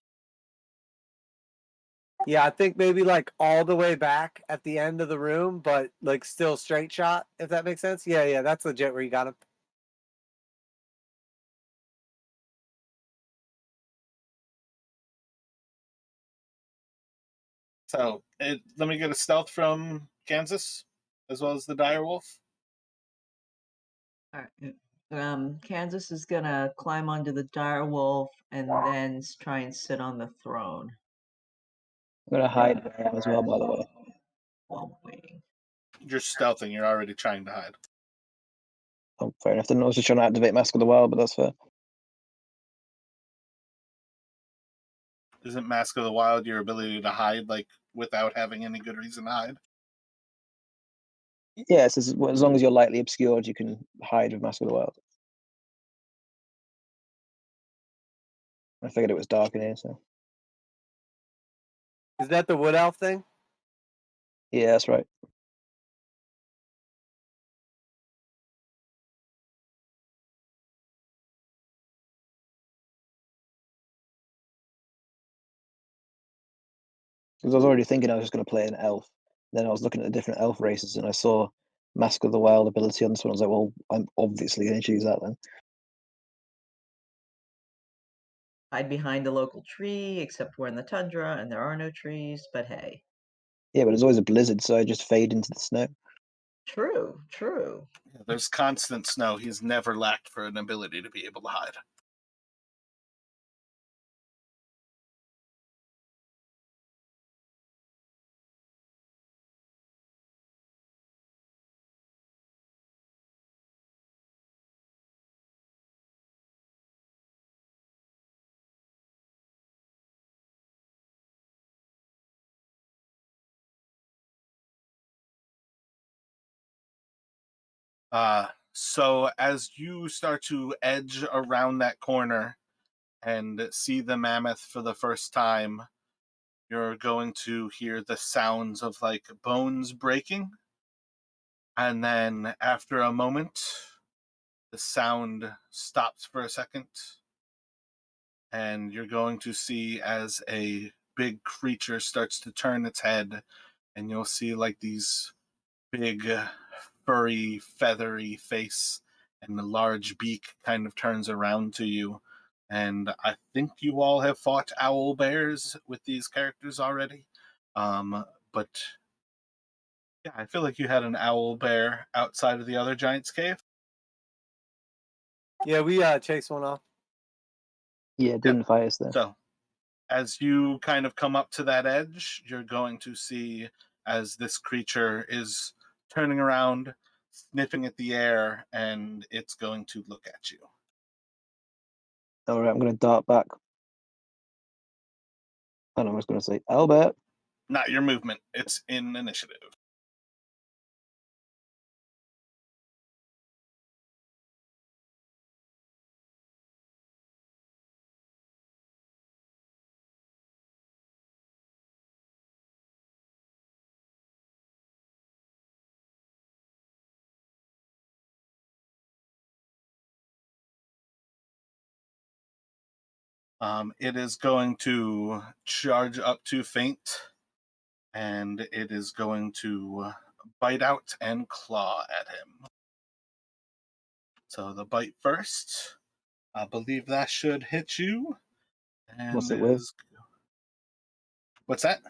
Yeah, I think maybe like all the way back at the end of the room, but like still straight shot, if that makes sense. Yeah, that's legit where you got him. So let me get a stealth from Kansas as well as the dire wolf. All right. Kansas is gonna climb onto the dire wolf and then try and sit on the throne I'm gonna hide where I am as well, by the way. while waiting. You're stealthing. You're already trying to hide. Oh, fair enough. Then I was just trying to activate Mask of the Wild, but that's fair. Isn't Mask of the Wild your ability to hide like without having any good reason to hide? Yeah, it says as long as you're lightly obscured, you can hide with Mask of the Wild. I figured it was dark in here, so Is that the wood elf thing? yeah, that's right. Because I was already thinking I was just going to play an elf. Then I was looking at the different elf races, and I saw Mask of the Wild ability on this one. I was like, well, I'm obviously going to choose that then. Hide behind a local tree, except we're in the tundra and there are no trees, but hey. Yeah, but there's always a blizzard, so I just fade into the snow. True, true. Yeah, there's constant snow. He's never lacked for an ability to be able to hide. So as you start to edge around that corner and see the mammoth for the first time, you're going to hear the sounds of like bones breaking. And then after a moment, the sound stops for a second. And you're going to see as a big creature starts to turn its head, and you'll see like these big, furry, feathery face and the large beak kind of turns around to you. And I think you all have fought owl bears with these characters already. But yeah, I feel like you had an owl bear outside of the other giant's cave. Yeah, we chased one off. Yeah, it didn't fight us there. So as you kind of come up to that edge, you're going to see as this creature is turning around, sniffing at the air, and it's going to look at you. All right, I'm going to dart back. And I was going to say, Albert. Not your movement, it's in initiative. It is going to charge up to feint, and it is going to bite out and claw at him. So the bite first. I believe that should hit you. And What's it with? What's that?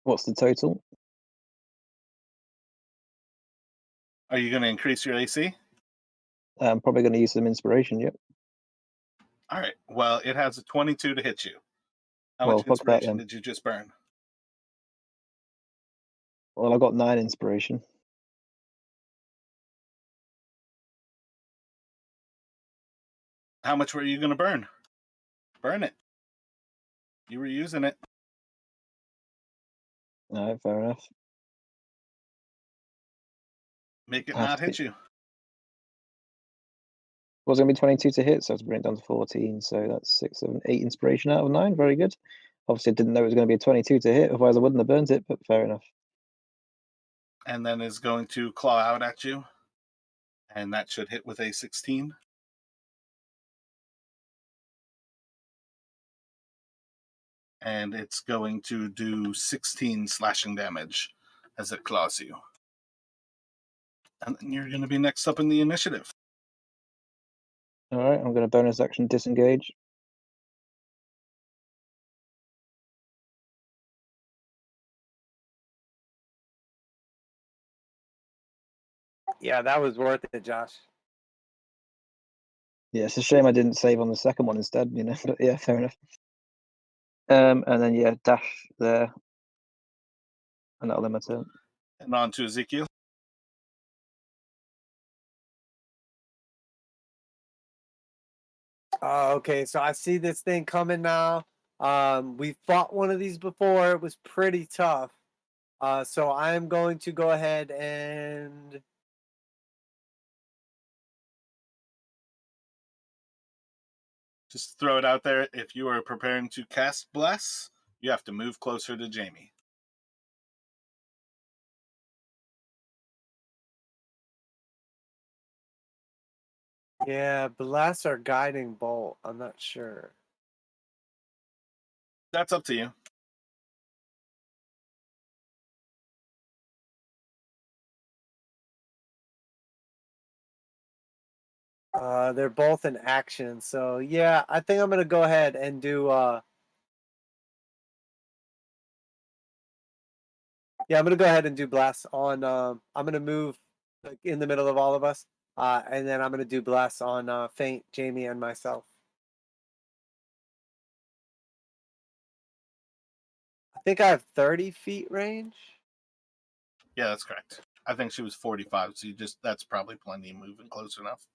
What's the total? Are you going to increase your AC? I'm probably going to use some inspiration, yep. All right. Well, it has a 22 to hit you. How Well, much fuck that inspiration then. did you just burn? Well, I got 9 inspiration. How much were you going to burn? Burn it. You were using it. All right, fair enough. Make it I have not to hit you. Was going to be 22 to hit, so I have to bring it down to 14. So that's 6, 7, 8 inspiration out of 9. Very good. Obviously, I didn't know it was going to be a 22 to hit, otherwise I wouldn't have burnt it, but fair enough. And then is going to claw out at you. And that should hit with a 16. And it's going to do 16 slashing damage as it claws you. And then you're going to be next up in the initiative. All right, I'm going to bonus action disengage. Yeah, that was worth it, Josh. Yeah, it's a shame I didn't save on the second one instead, you know, but yeah, fair enough. And then, yeah, dash there. And that'll end my turn. And on to Ezekiel. Okay, so I see this thing coming now. We fought one of these before. It was pretty tough. So I'm going to go ahead and Just throw it out there. If you are preparing to cast Bless, you have to move closer to Jamie. yeah, bless or guiding bolt. I'm not sure. That's up to you. They're both in action, so yeah, I think I'm gonna go ahead and do Yeah, I'm gonna go ahead and do bless on. I'm gonna move like in the middle of all of us, and then I'm gonna do bless on Faint, Jamie, and myself. I think I have 30 feet range. Yeah, that's correct. I think she was 45, so that's probably plenty moving close enough.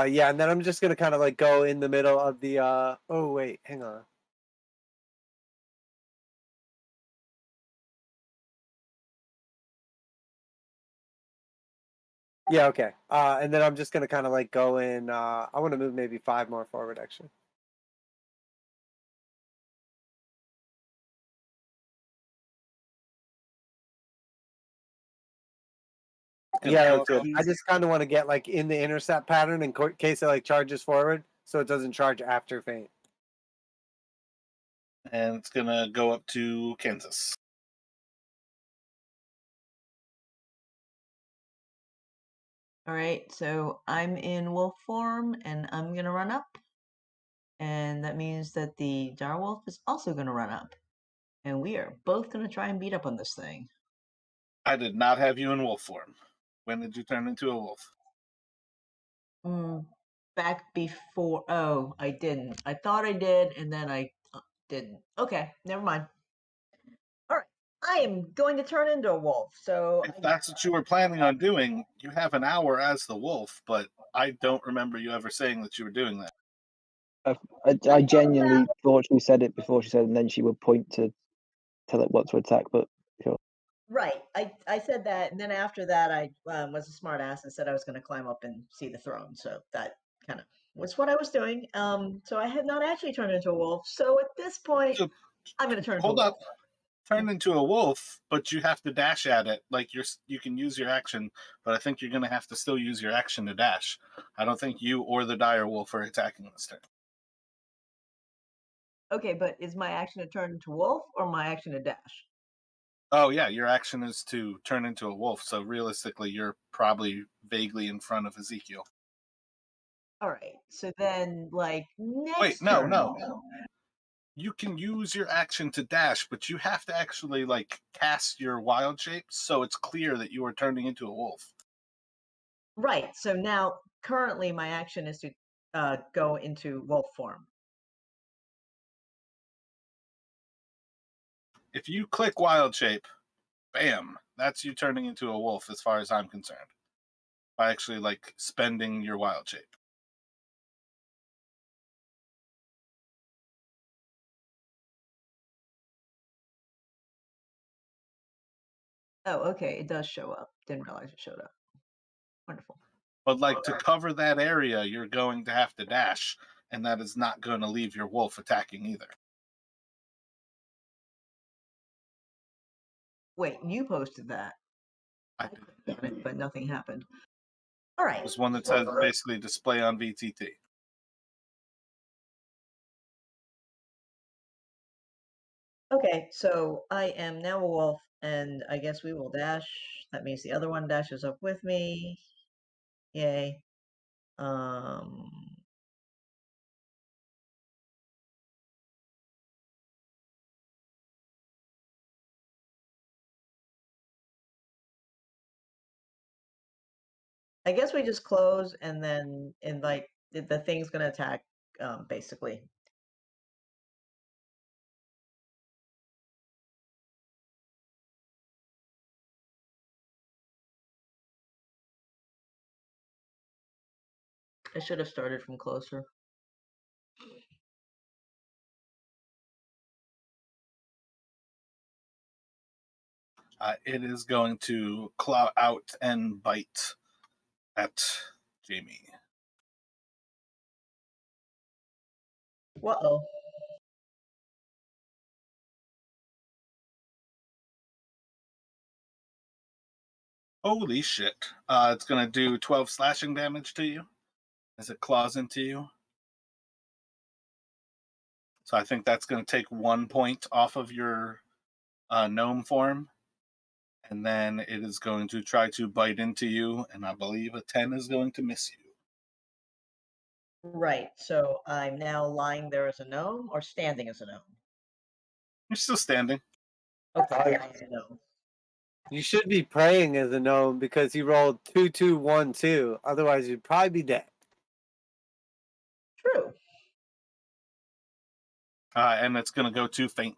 Yeah, and then I'm just gonna kind of like go in the middle of the. Oh wait, hang on. Yeah, okay. And then I'm just gonna kind of like go in. I want to move maybe 5 more forward, actually. Yeah, let's do it. I just kind of want to get like in the intercept pattern in case it like charges forward, so it doesn't charge after Faint. And it's gonna go up to Kansas. All right, so I'm in wolf form and I'm gonna run up. And that means that the direwolf is also gonna run up. And we are both gonna try and beat up on this thing. I did not have you in wolf form. When did you turn into a wolf? Back before. Oh, I didn't. I thought I did, and then I didn't. Okay, never mind. All right, I am going to turn into a wolf. So If that's what you were planning on doing, you have an hour as the wolf, but I don't remember you ever saying that you were doing that. I genuinely thought she said it before she said it, and then she would point to tell it what to attack. But sure. Right, I said that, and then after that, I was a smart ass and said I was going to climb up and see the throne. So that kind of was what I was doing. So I had not actually turned into a wolf. So at this point, So I'm going to turn into a hold wolf. up, turn into a wolf, but you have to dash at it. Like you can use your action, but I think you're gonna have to still use your action to dash. I don't think you or the dire wolf are attacking this turn. Okay, but is my action to turn into wolf or my action to dash? Oh yeah, your action is to turn into a wolf. So realistically, you're probably vaguely in front of Ezekiel. All right, so then like next Wait, no, turn. no. You can use your action to dash, but you have to actually like cast your wild shape so it's clear that you are turning into a wolf. Right. So now, currently, my action is to go into wolf form. If you click wild shape, bam, that's you turning into a wolf as far as I'm concerned. By actually like spending your wild shape. Oh, okay. It does show up. Didn't realize it showed up. Wonderful. But like to cover that area, you're going to have to dash, and that is not going to leave your wolf attacking either. Wait, you posted that. I I did. clicked on it, but nothing happened. All right. There's one that says basically display on VTT. Okay, so I am now a wolf, and I guess we will dash. That means the other one dashes up with me. Yay. Um, I guess we just close, and then the thing's gonna attack. Basically. I should have started from closer. It is going to claw out and bite at Jamie. Uh-oh. Holy shit. It's going to do 12 slashing damage to you as it claws into you. So I think that's going to take 1 point off of your gnome form. And then it is going to try to bite into you, and I believe a 10 is going to miss you. Right. So I'm now lying there as a gnome or standing as a gnome? You're still standing. Okay, I am a gnome. You should be praying as a gnome because he rolled 2-2-1-2. Otherwise, you'd probably be dead. True. And it's going to go to faint.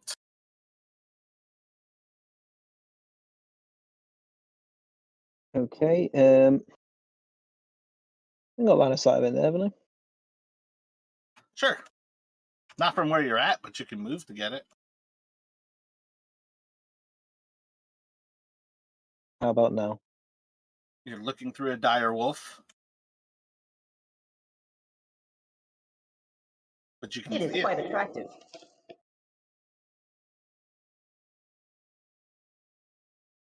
Okay. I got line of sight of it there, haven't I? Sure. Not from where you're at, but you can move to get it. How about now? You're looking through a dire wolf, but you can It is see quite it. attractive.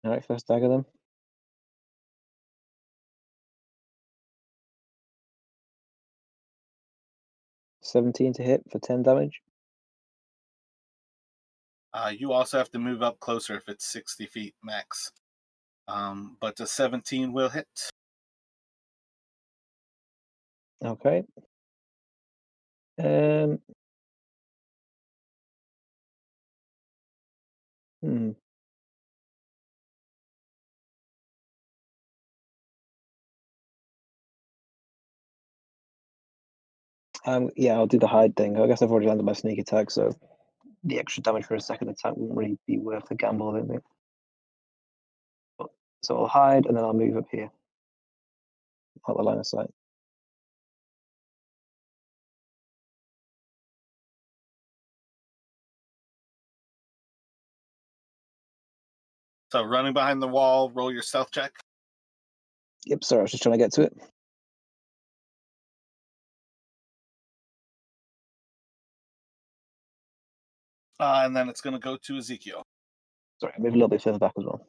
All right, first dagger then. 17 to hit for 10 damage. You also have to move up closer if it's 60 feet max. But a 17 will hit. Okay. Um. Hmm. Yeah, I'll do the hide thing. I guess I've already landed my sneak attack, so the extra damage for a second attack wouldn't really be worth the gamble, I don't think. So I'll hide and then I'll move up here. Out the line of sight. So running behind the wall, roll your stealth check. Yep, sorry, I was just trying to get to it. And then it's going to go to Ezekiel. Sorry, I moved a little bit further back as well.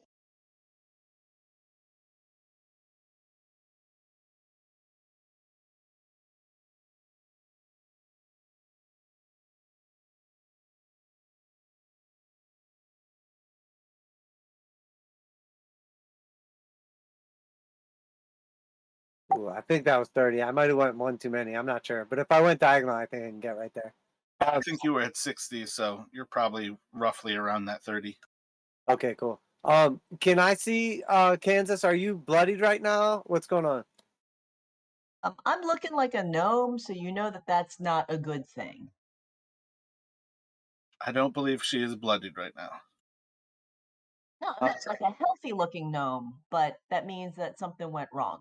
Ooh, I think that was 30. I might have went one too many. I'm not sure. But if I went diagonal, I think I can get right there. I think you were at 60, so you're probably roughly around that 30. Okay, cool. Can I see Kansas? Are you bloodied right now? What's going on? I'm looking like a gnome, so you know that that's not a good thing. I don't believe she is bloodied right now. No, that's like a healthy looking gnome, but that means that something went wrong.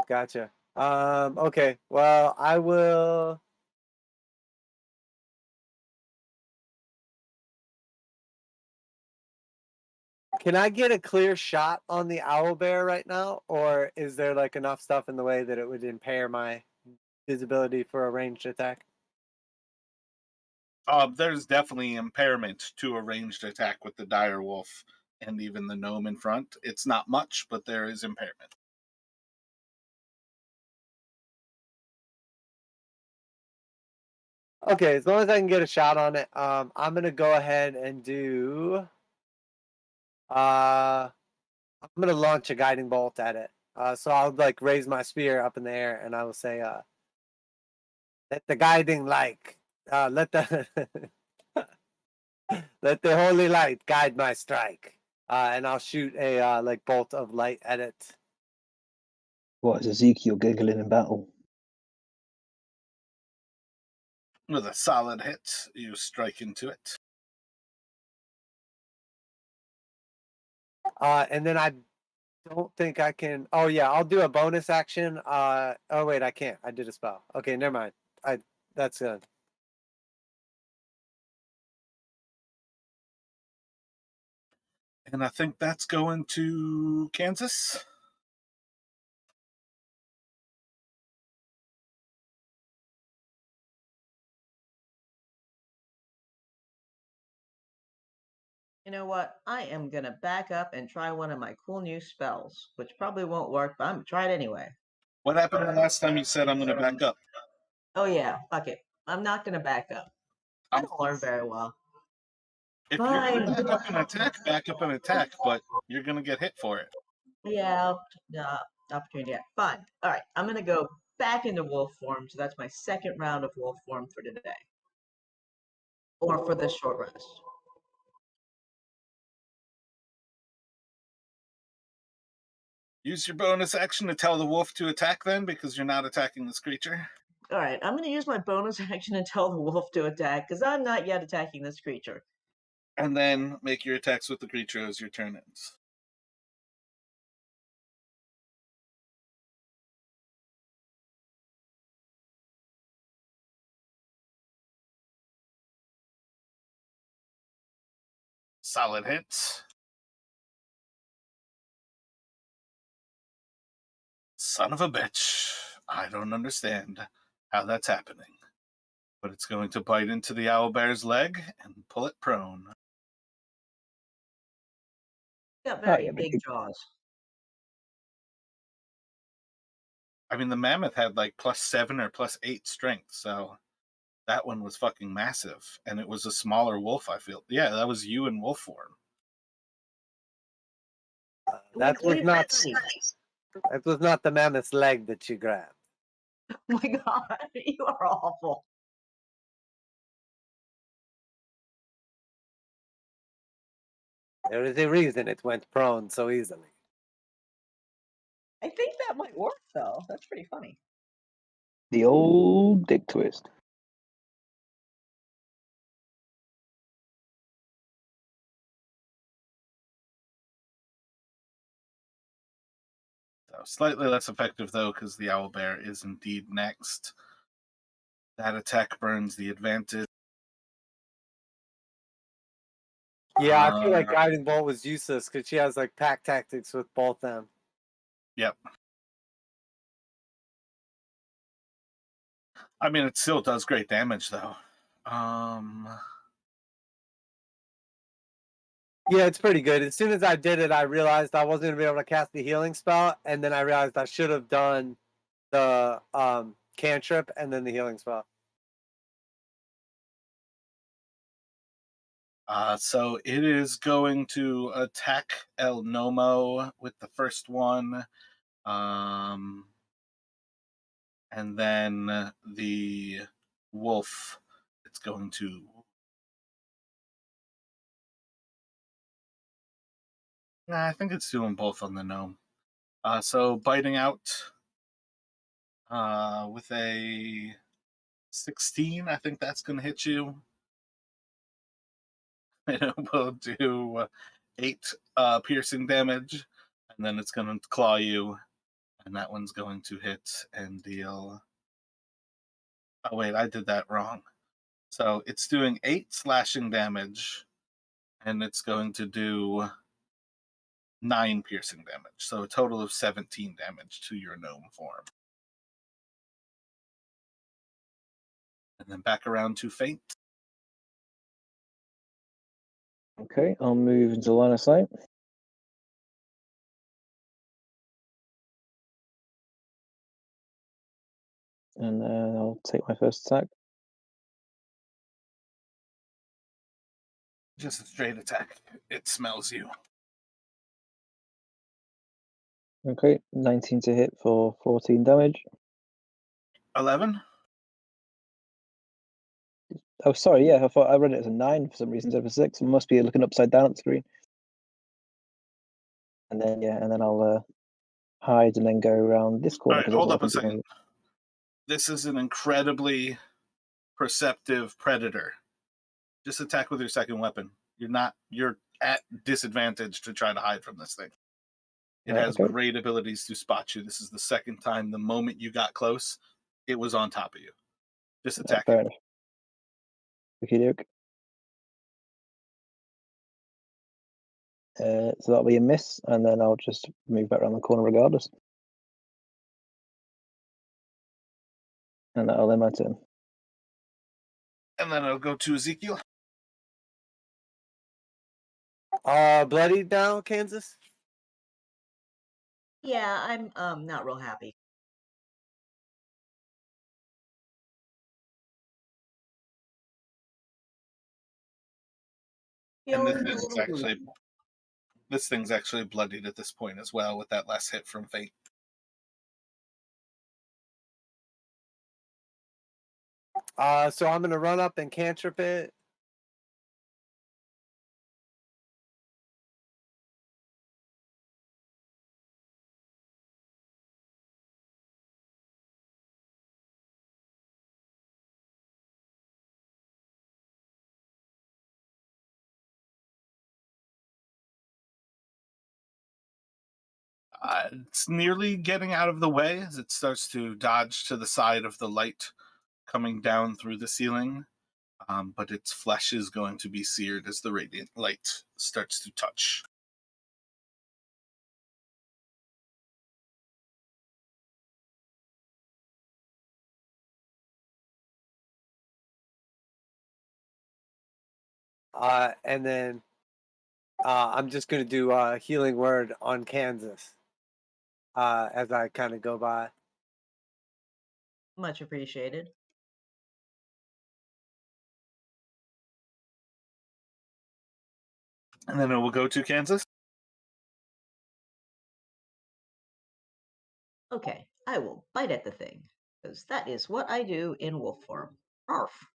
Gotcha. Okay. Well, I will. Can I get a clear shot on the owl bear right now, or is there like enough stuff in the way that it would impair my visibility for a ranged attack? There's definitely impairment to a ranged attack with the dire wolf and even the gnome in front. It's not much, but there is impairment. Okay, as long as I can get a shot on it, I'm gonna go ahead and do. I'm gonna launch a guiding bolt at it. So I'll like raise my spear up in the air, and I will say, "Let the guiding light, let the let the holy light guide my strike." And I'll shoot a like bolt of light at it. What is Ezekiel giggling in battle? With a solid hit, you strike into it. And then I don't think I can. Oh yeah, I'll do a bonus action. Oh wait, I can't. I did a spell. Okay, never mind. That's good. And I think that's going to Kansas. You know what? I am gonna back up and try one of my cool new spells, which probably won't work, but I'm gonna try it anyway. What happened the last time you said I'm going to back up? Oh yeah, fuck it. I'm not gonna back up. I I'm don't learn very well. If you're Fine. back up and attack, but you're gonna get hit for it. Yeah, opportunity act. Fine. All right, I'm gonna go back into wolf form. So that's my second round of wolf form for today, or for this short rest. Use your bonus action to tell the wolf to attack then, because you're not attacking this creature. All right, I'm gonna use my bonus action and tell the wolf to attack because I'm not yet attacking this creature. And then make your attacks with the creature as your turn ends. Solid hits. Son of a bitch. I don't understand how that's happening. But it's going to bite into the owlbear's leg and pull it prone. Got Oh, very yeah, but big jaws. I mean, the mammoth had like +7 or +8 strength, so that one was fucking massive. And it was a smaller wolf, I feel. Yeah, that was you in wolf form. That was not the mammoth's leg that you grabbed. Oh my god, you are awful. There is a reason it went prone so easily. I think that might work though. That's pretty funny. The old dick twist. So slightly less effective though, because the owlbear is indeed next. That attack burns the advantage. Yeah, I feel like Guiding Bolt was useless because she has like pack tactics with both them. Yep. I mean, it still does great damage though. Yeah, it's pretty good. As soon as I did it, I realized I wasn't gonna be able to cast the healing spell, and then I realized I should have done the cantrip and then the healing spell. So it is going to attack El Nomo with the first one. And then the wolf, it's going to. Nah, I think it's doing both on the gnome. So biting out with a 16, I think that's going to hit you. It will do 8 piercing damage, and then it's going to claw you, and that one's going to hit and deal. Oh, wait, I did that wrong. So it's doing 8 slashing damage, and it's going to do 9 piercing damage. So a total of 17 damage to your gnome form. And then back around to faint. Okay, I'll move into line of sight. And then I'll take my first attack. Just a straight attack. It smells you. Okay, 19 to hit for 14 damage. 11? Oh, sorry, yeah, I thought I read it as a 9 for some reason instead of a 6. I must be looking upside down at the screen. And then, yeah, and then I'll hide and then go around this corner. All right, Because hold that's up a what I can second. This is an incredibly perceptive predator. Just attack with your second weapon. You're at disadvantage to try to hide from this thing. It has okay. great abilities to spot you. This is the second time the moment you got close, it was on top of you. Just attack Fair it. enough. Okay, doke. So that'll be a miss, and then I'll just move back around the corner regardless. And that'll end my turn. And then it'll go to Ezekiel. Bloodied now, Kansas? Yeah, I'm not real happy. And Feeling a little blue. this thing's actually bloodied at this point as well with that last hit from Fate. So I'm gonna run up and cantrip it. It's nearly getting out of the way as it starts to dodge to the side of the light coming down through the ceiling. But its flesh is going to be seared as the radiant light starts to touch. And then I'm just gonna do a healing word on Kansas as I kind of go by. Much appreciated. And then it will go to Kansas. Okay, I will bite at the thing, because that is what I do in wolf form. Arf.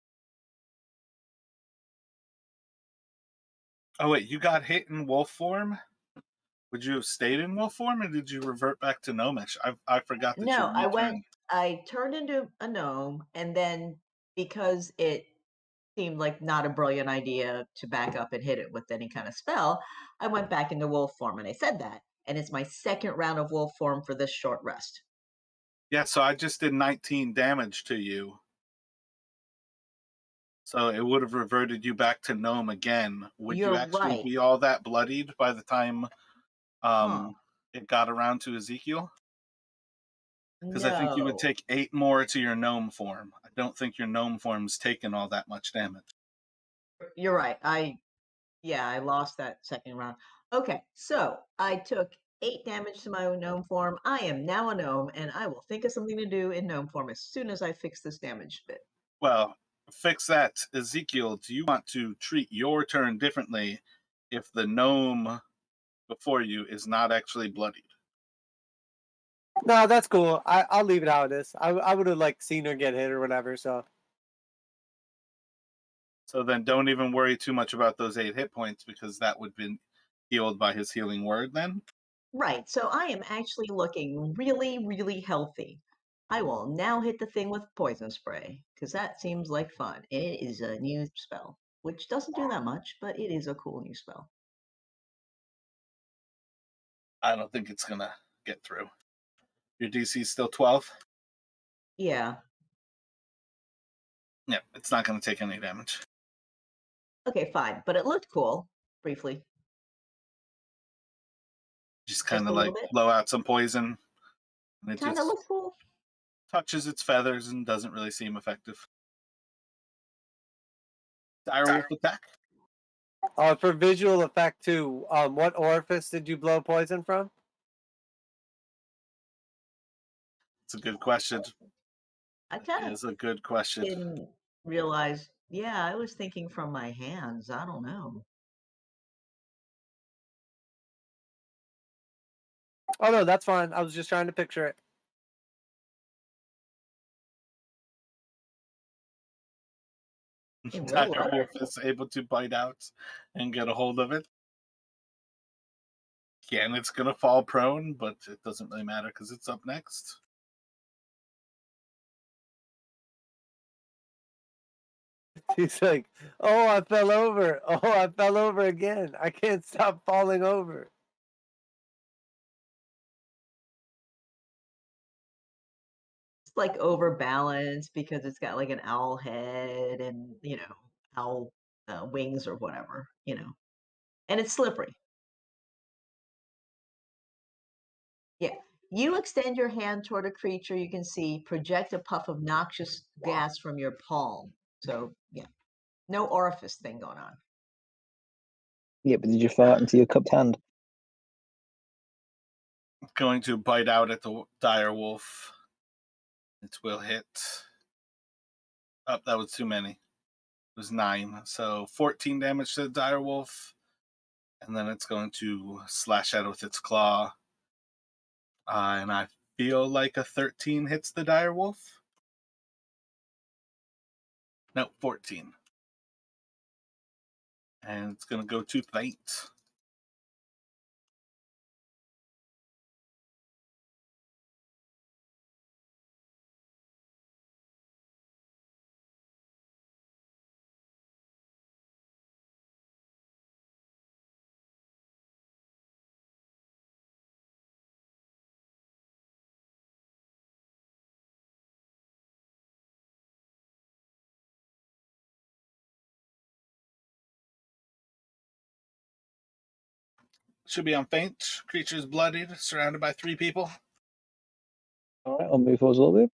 Oh wait, you got hit in wolf form? Would you have stayed in wolf form, or did you revert back to gnomish? I forgot that you No, returned. I turned into a gnome, and then because it seemed like not a brilliant idea to back up and hit it with any kind of spell, I went back into wolf form, and I said that. And it's my second round of wolf form for this short rest. Yeah, so I just did 19 damage to you. So it would have reverted you back to gnome again. Would you You're actually right. be all that bloodied by the time Huh. it got around to Ezekiel? Because I think you would No. take 8 more to your gnome form. I don't think your gnome form's taken all that much damage. You're right. I lost that second round. Okay, so I took 8 damage to my gnome form. I am now a gnome, and I will think of something to do in gnome form as soon as I fix this damage bit. Well, fix that. Ezekiel, do you want to treat your turn differently if the gnome before you is not actually bloodied? No, that's cool. I'll leave it how it is. I would have like seen her get hit or whatever. So So then don't even worry too much about those 8 hit points because that would have been healed by his healing word then. Right, so I am actually looking really, really healthy. I will now hit the thing with poison spray, because that seems like fun. It is a new spell, which doesn't do that much, but it is a cool new spell. I don't think it's going to get through. Your DC is still 12? Yeah. Yeah, it's not going to take any damage. Okay, fine. But it looked cool, briefly. Just Just kind a of little like bit. blow out some poison, and it Kind of just looks cool. touches its feathers and doesn't really seem effective. Direwolf attack. for visual effect too, what orifice did you blow poison from? It's a good question. I It kind of is a good question. didn't realize. Yeah, I was thinking from my hands. I don't know. Oh no, that's fine. I was just trying to picture it. In real life. Direwolf is able to bite out and get a hold of it. Again, it's going to fall prone, but it doesn't really matter because it's up next. He's like, "Oh, I fell over. Oh, I fell over again. I can't stop falling over." It's like overbalanced because it's got like an owl head and owl wings or whatever, and it's slippery. Yeah, you extend your hand toward a creature you can see, project a puff of noxious gas from your palm. So yeah, no orifice thing going on. Yeah, but did you fart into your cupped hand? Going to bite out at the direwolf. It will hit. Oh, that was too many. It was 9. So 14 damage to the dire wolf. And then it's going to slash out with its claw. And I feel like a 13 hits the dire wolf. No, 14. And it's going to go to Faint. Should be on Faint. Creature is bloodied, surrounded by 3 people. All right, I'll move forward a little bit.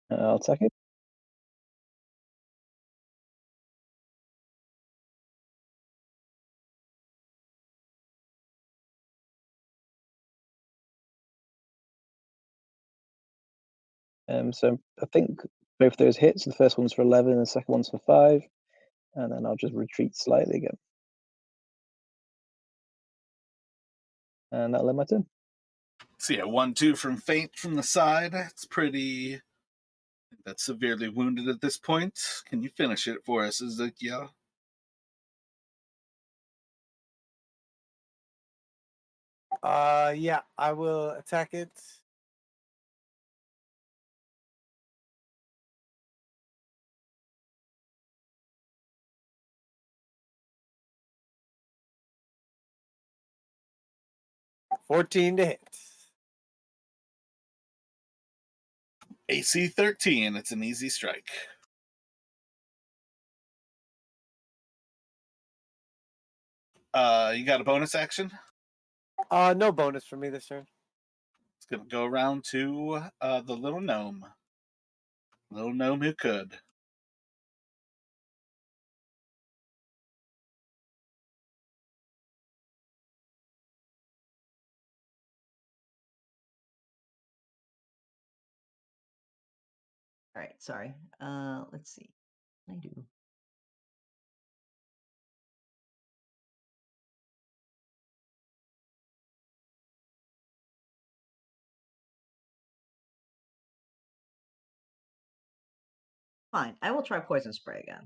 I'll attack it. So I think both those hits. The first one's for 11, and the second one's for 5. And then I'll just retreat slightly again. And that'll end my turn. So yeah, 1-2 from Faint from the side. It's pretty. That's severely wounded at this point. Can you finish it for us, Ezekiel? Yeah, I will attack it. $14 to hit. AC 13. It's an easy strike. You got a bonus action? No bonus for me this turn. It's going to go around to the little gnome. Little gnome who could. All right, sorry. Let's see. I do. Fine, I will try poison spray again.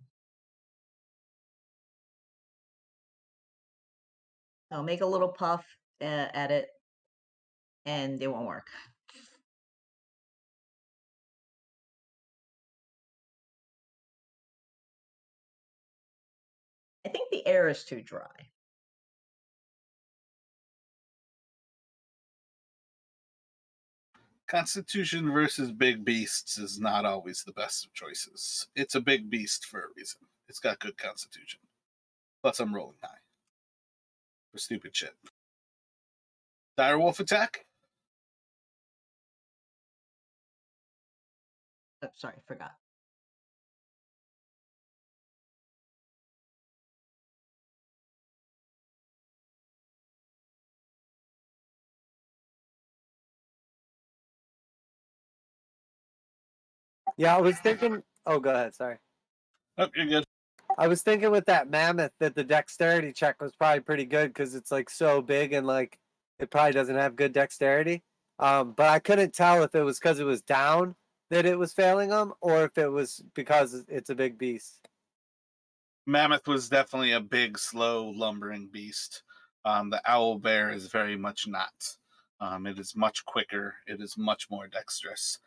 I'll make a little puff at it, and it won't work. I think the air is too dry. Constitution versus big beasts is not always the best of choices. It's a big beast for a reason. It's got good constitution. Plus, I'm rolling high for stupid shit. Direwolf attack. Oh, sorry, forgot. Yeah, I was thinking. Oh, go ahead. Sorry. Oh, you're good. I was thinking with that mammoth that the dexterity check was probably pretty good because it's like so big and like it probably doesn't have good dexterity. But I couldn't tell if it was because it was down that it was failing them or if it was because it's a big beast. Mammoth was definitely a big, slow, lumbering beast. The owl bear is very much not. It is much quicker. It is much more dexterous.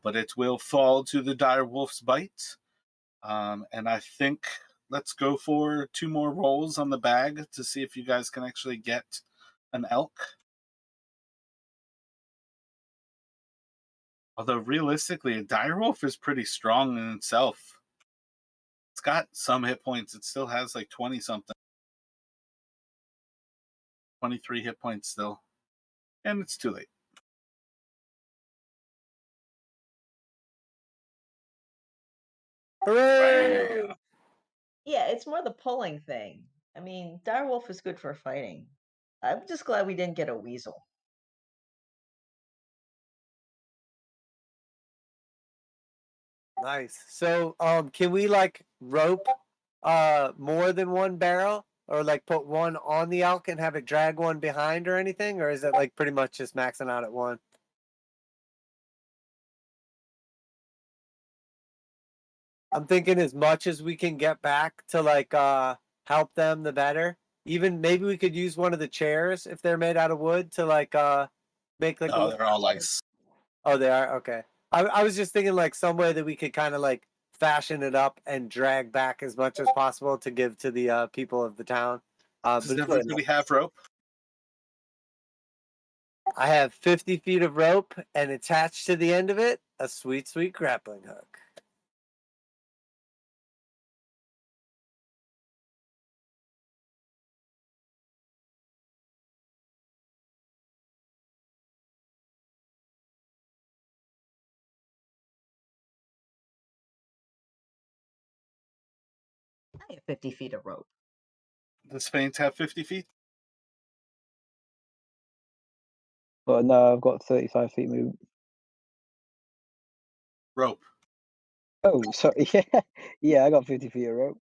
But it will fall to the dire wolf's bite. And I think let's go for 2 more rolls on the bag to see if you guys can actually get an elk. Although realistically, a direwolf is pretty strong in itself. It's got some hit points. It still has like 20 something. 23 hit points still. And it's too late. Hooray! Yeah, it's more the pulling thing. I mean, direwolf is good for fighting. I'm just glad we didn't get a weasel. Nice. So, can we like rope more than one barrel, or like put one on the elk and have it drag one behind, or anything, or is it like pretty much just maxing out at one? I'm thinking as much as we can get back to like help them, the better. Even maybe we could use one of the chairs if they're made out of wood to like make like a No, little. they're all ice. Oh, they are? Okay. I was just thinking like some way that we could kind of like fashion it up and drag back as much as possible to give to the people of the town. Does But it's really everybody have rope? I have 50 feet of rope, and attached to the end of it, a sweet, sweet grappling hook. I have 50 feet of rope. Does Faint have 50 feet? But no, I've got 35 feet movement. Rope. Oh, sorry. Yeah, yeah, I got 50 feet of rope.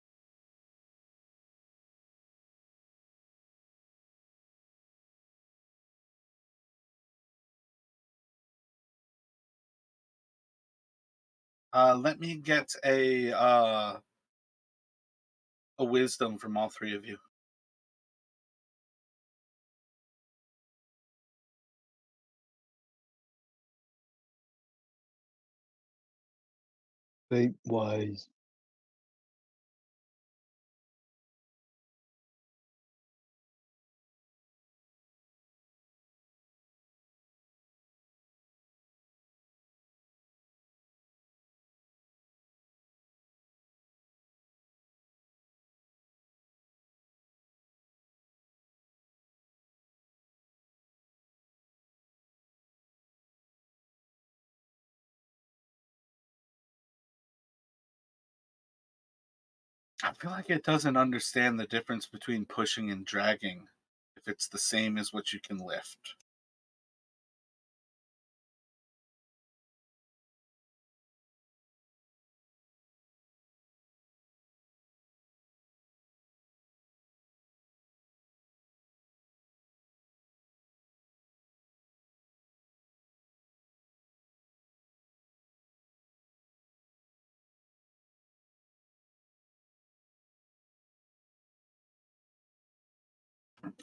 Let me get a wisdom from all three of you. Fate wise. I feel like it doesn't understand the difference between pushing and dragging if it's the same as what you can lift.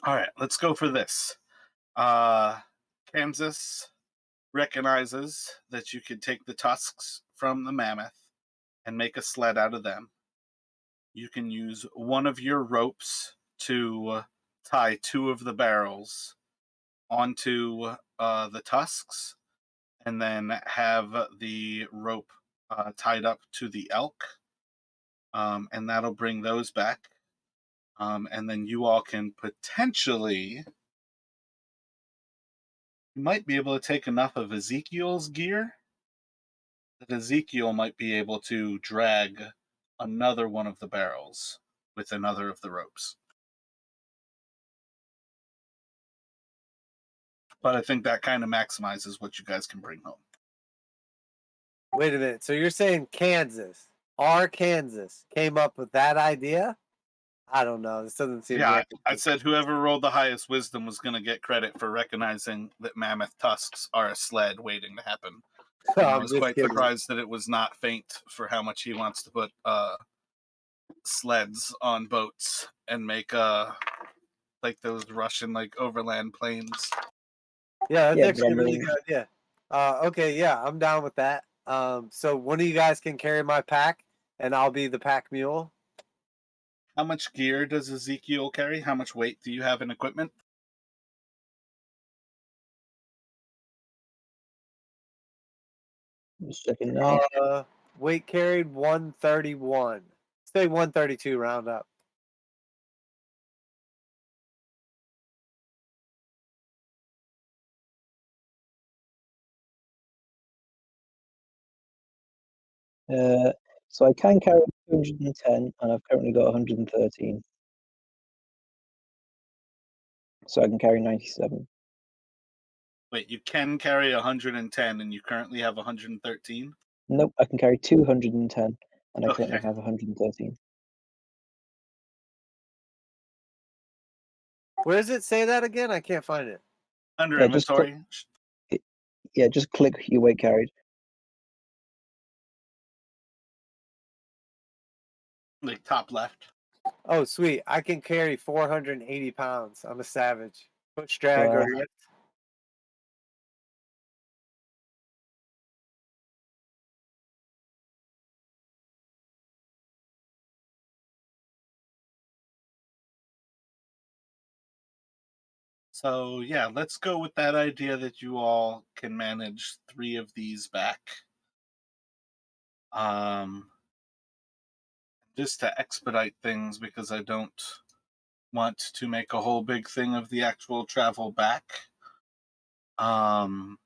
All right, let's go for this. Kansas recognizes that you can take the tusks from the mammoth and make a sled out of them. You can use one of your ropes to tie two of the barrels onto the tusks, and then have the rope tied up to the elk, and that'll bring those back. And then you all can potentially, you might be able to take enough of Ezekiel's gear that Ezekiel might be able to drag another one of the barrels with another of the ropes. But I think that kind of maximizes what you guys can bring home. Wait a minute. So you're saying Kansas, our Kansas, came up with that idea? I don't know. This doesn't seem Yeah, right. I said whoever rolled the highest wisdom was going to get credit for recognizing that mammoth tusks are a sled waiting to happen. And I I'm was just quite kidding. surprised that it was not Faint for how much he wants to put sleds on boats and make like those Russian like overland planes. Yeah, that's Yeah, but I actually a really mean, good idea. Okay, yeah, I'm down with that. So one of you guys can carry my pack, and I'll be the pack mule. How much gear does Ezekiel carry? How much weight do you have in equipment? just checking now. Weight carried 131. Say 132, round up. So I can carry 210, and I've currently got 113. So I can carry 97. Wait, you can carry 110 and you currently have 113? Nope, I can carry 210, and I currently Okay. have 113. Where does it say that again? I can't find it. Under Yeah, just click. inventory, Yeah, just click your weight carried. like top left. Oh, sweet. I can carry 480 pounds. I'm a savage. Push, drag, or Wow. lift. So yeah, let's go with that idea that you all can manage 3 of these back. Um, just to expedite things because I don't want to make a whole big thing of the actual travel back. Um,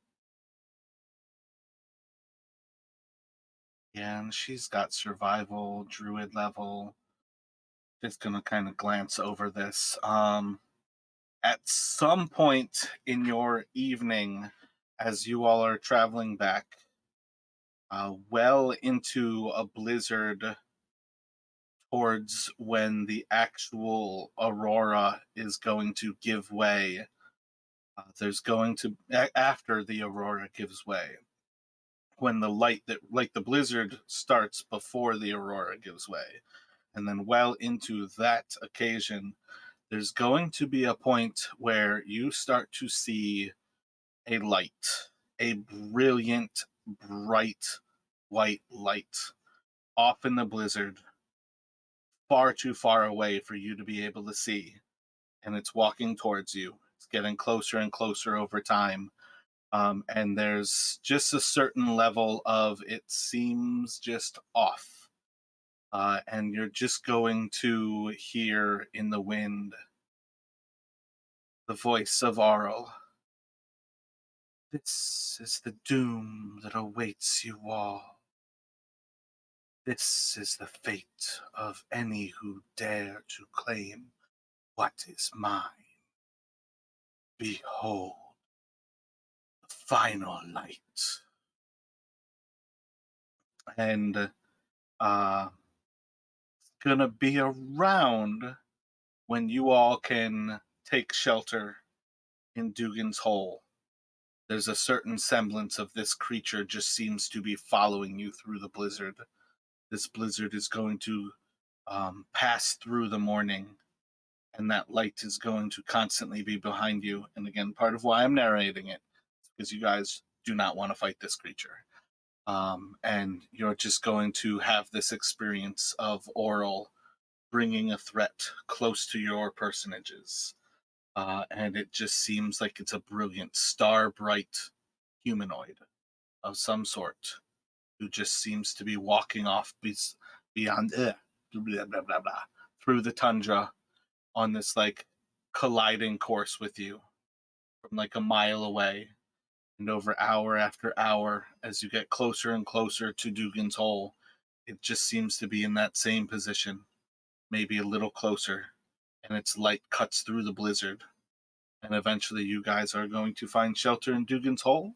yeah, and she's got survival, druid level. Just gonna kind of glance over this. At some point in your evening, as you all are traveling back, well into a blizzard towards when the actual aurora is going to give way. There's going to after the aurora gives way, when the light that like the blizzard starts before the aurora gives way, and then well into that occasion, there's going to be a point where you start to see a light, a brilliant, bright white light off in the blizzard, far too far away for you to be able to see. And it's walking towards you. It's getting closer and closer over time. And there's just a certain level of it seems just off. And you're just going to hear in the wind the voice of Arl. This is the doom that awaits you all. This is the fate of any who dare to claim what is mine. Behold the final light. And it's gonna be around when you all can take shelter in Dougan's hole. There's a certain semblance of this creature just seems to be following you through the blizzard. This blizzard is going to pass through the morning, and that light is going to constantly be behind you. And again, part of why I'm narrating it is because you guys do not want to fight this creature. And you're just going to have this experience of Oral bringing a threat close to your personages. And it just seems like it's a brilliant, star bright humanoid of some sort who just seems to be walking off beyond blah, blah, blah, blah, through the tundra on this like colliding course with you from like a mile away. And over hour after hour, as you get closer and closer to Dougan's hole, it just seems to be in that same position, maybe a little closer, and its light cuts through the blizzard. And eventually, you guys are going to find shelter in Dougan's hole,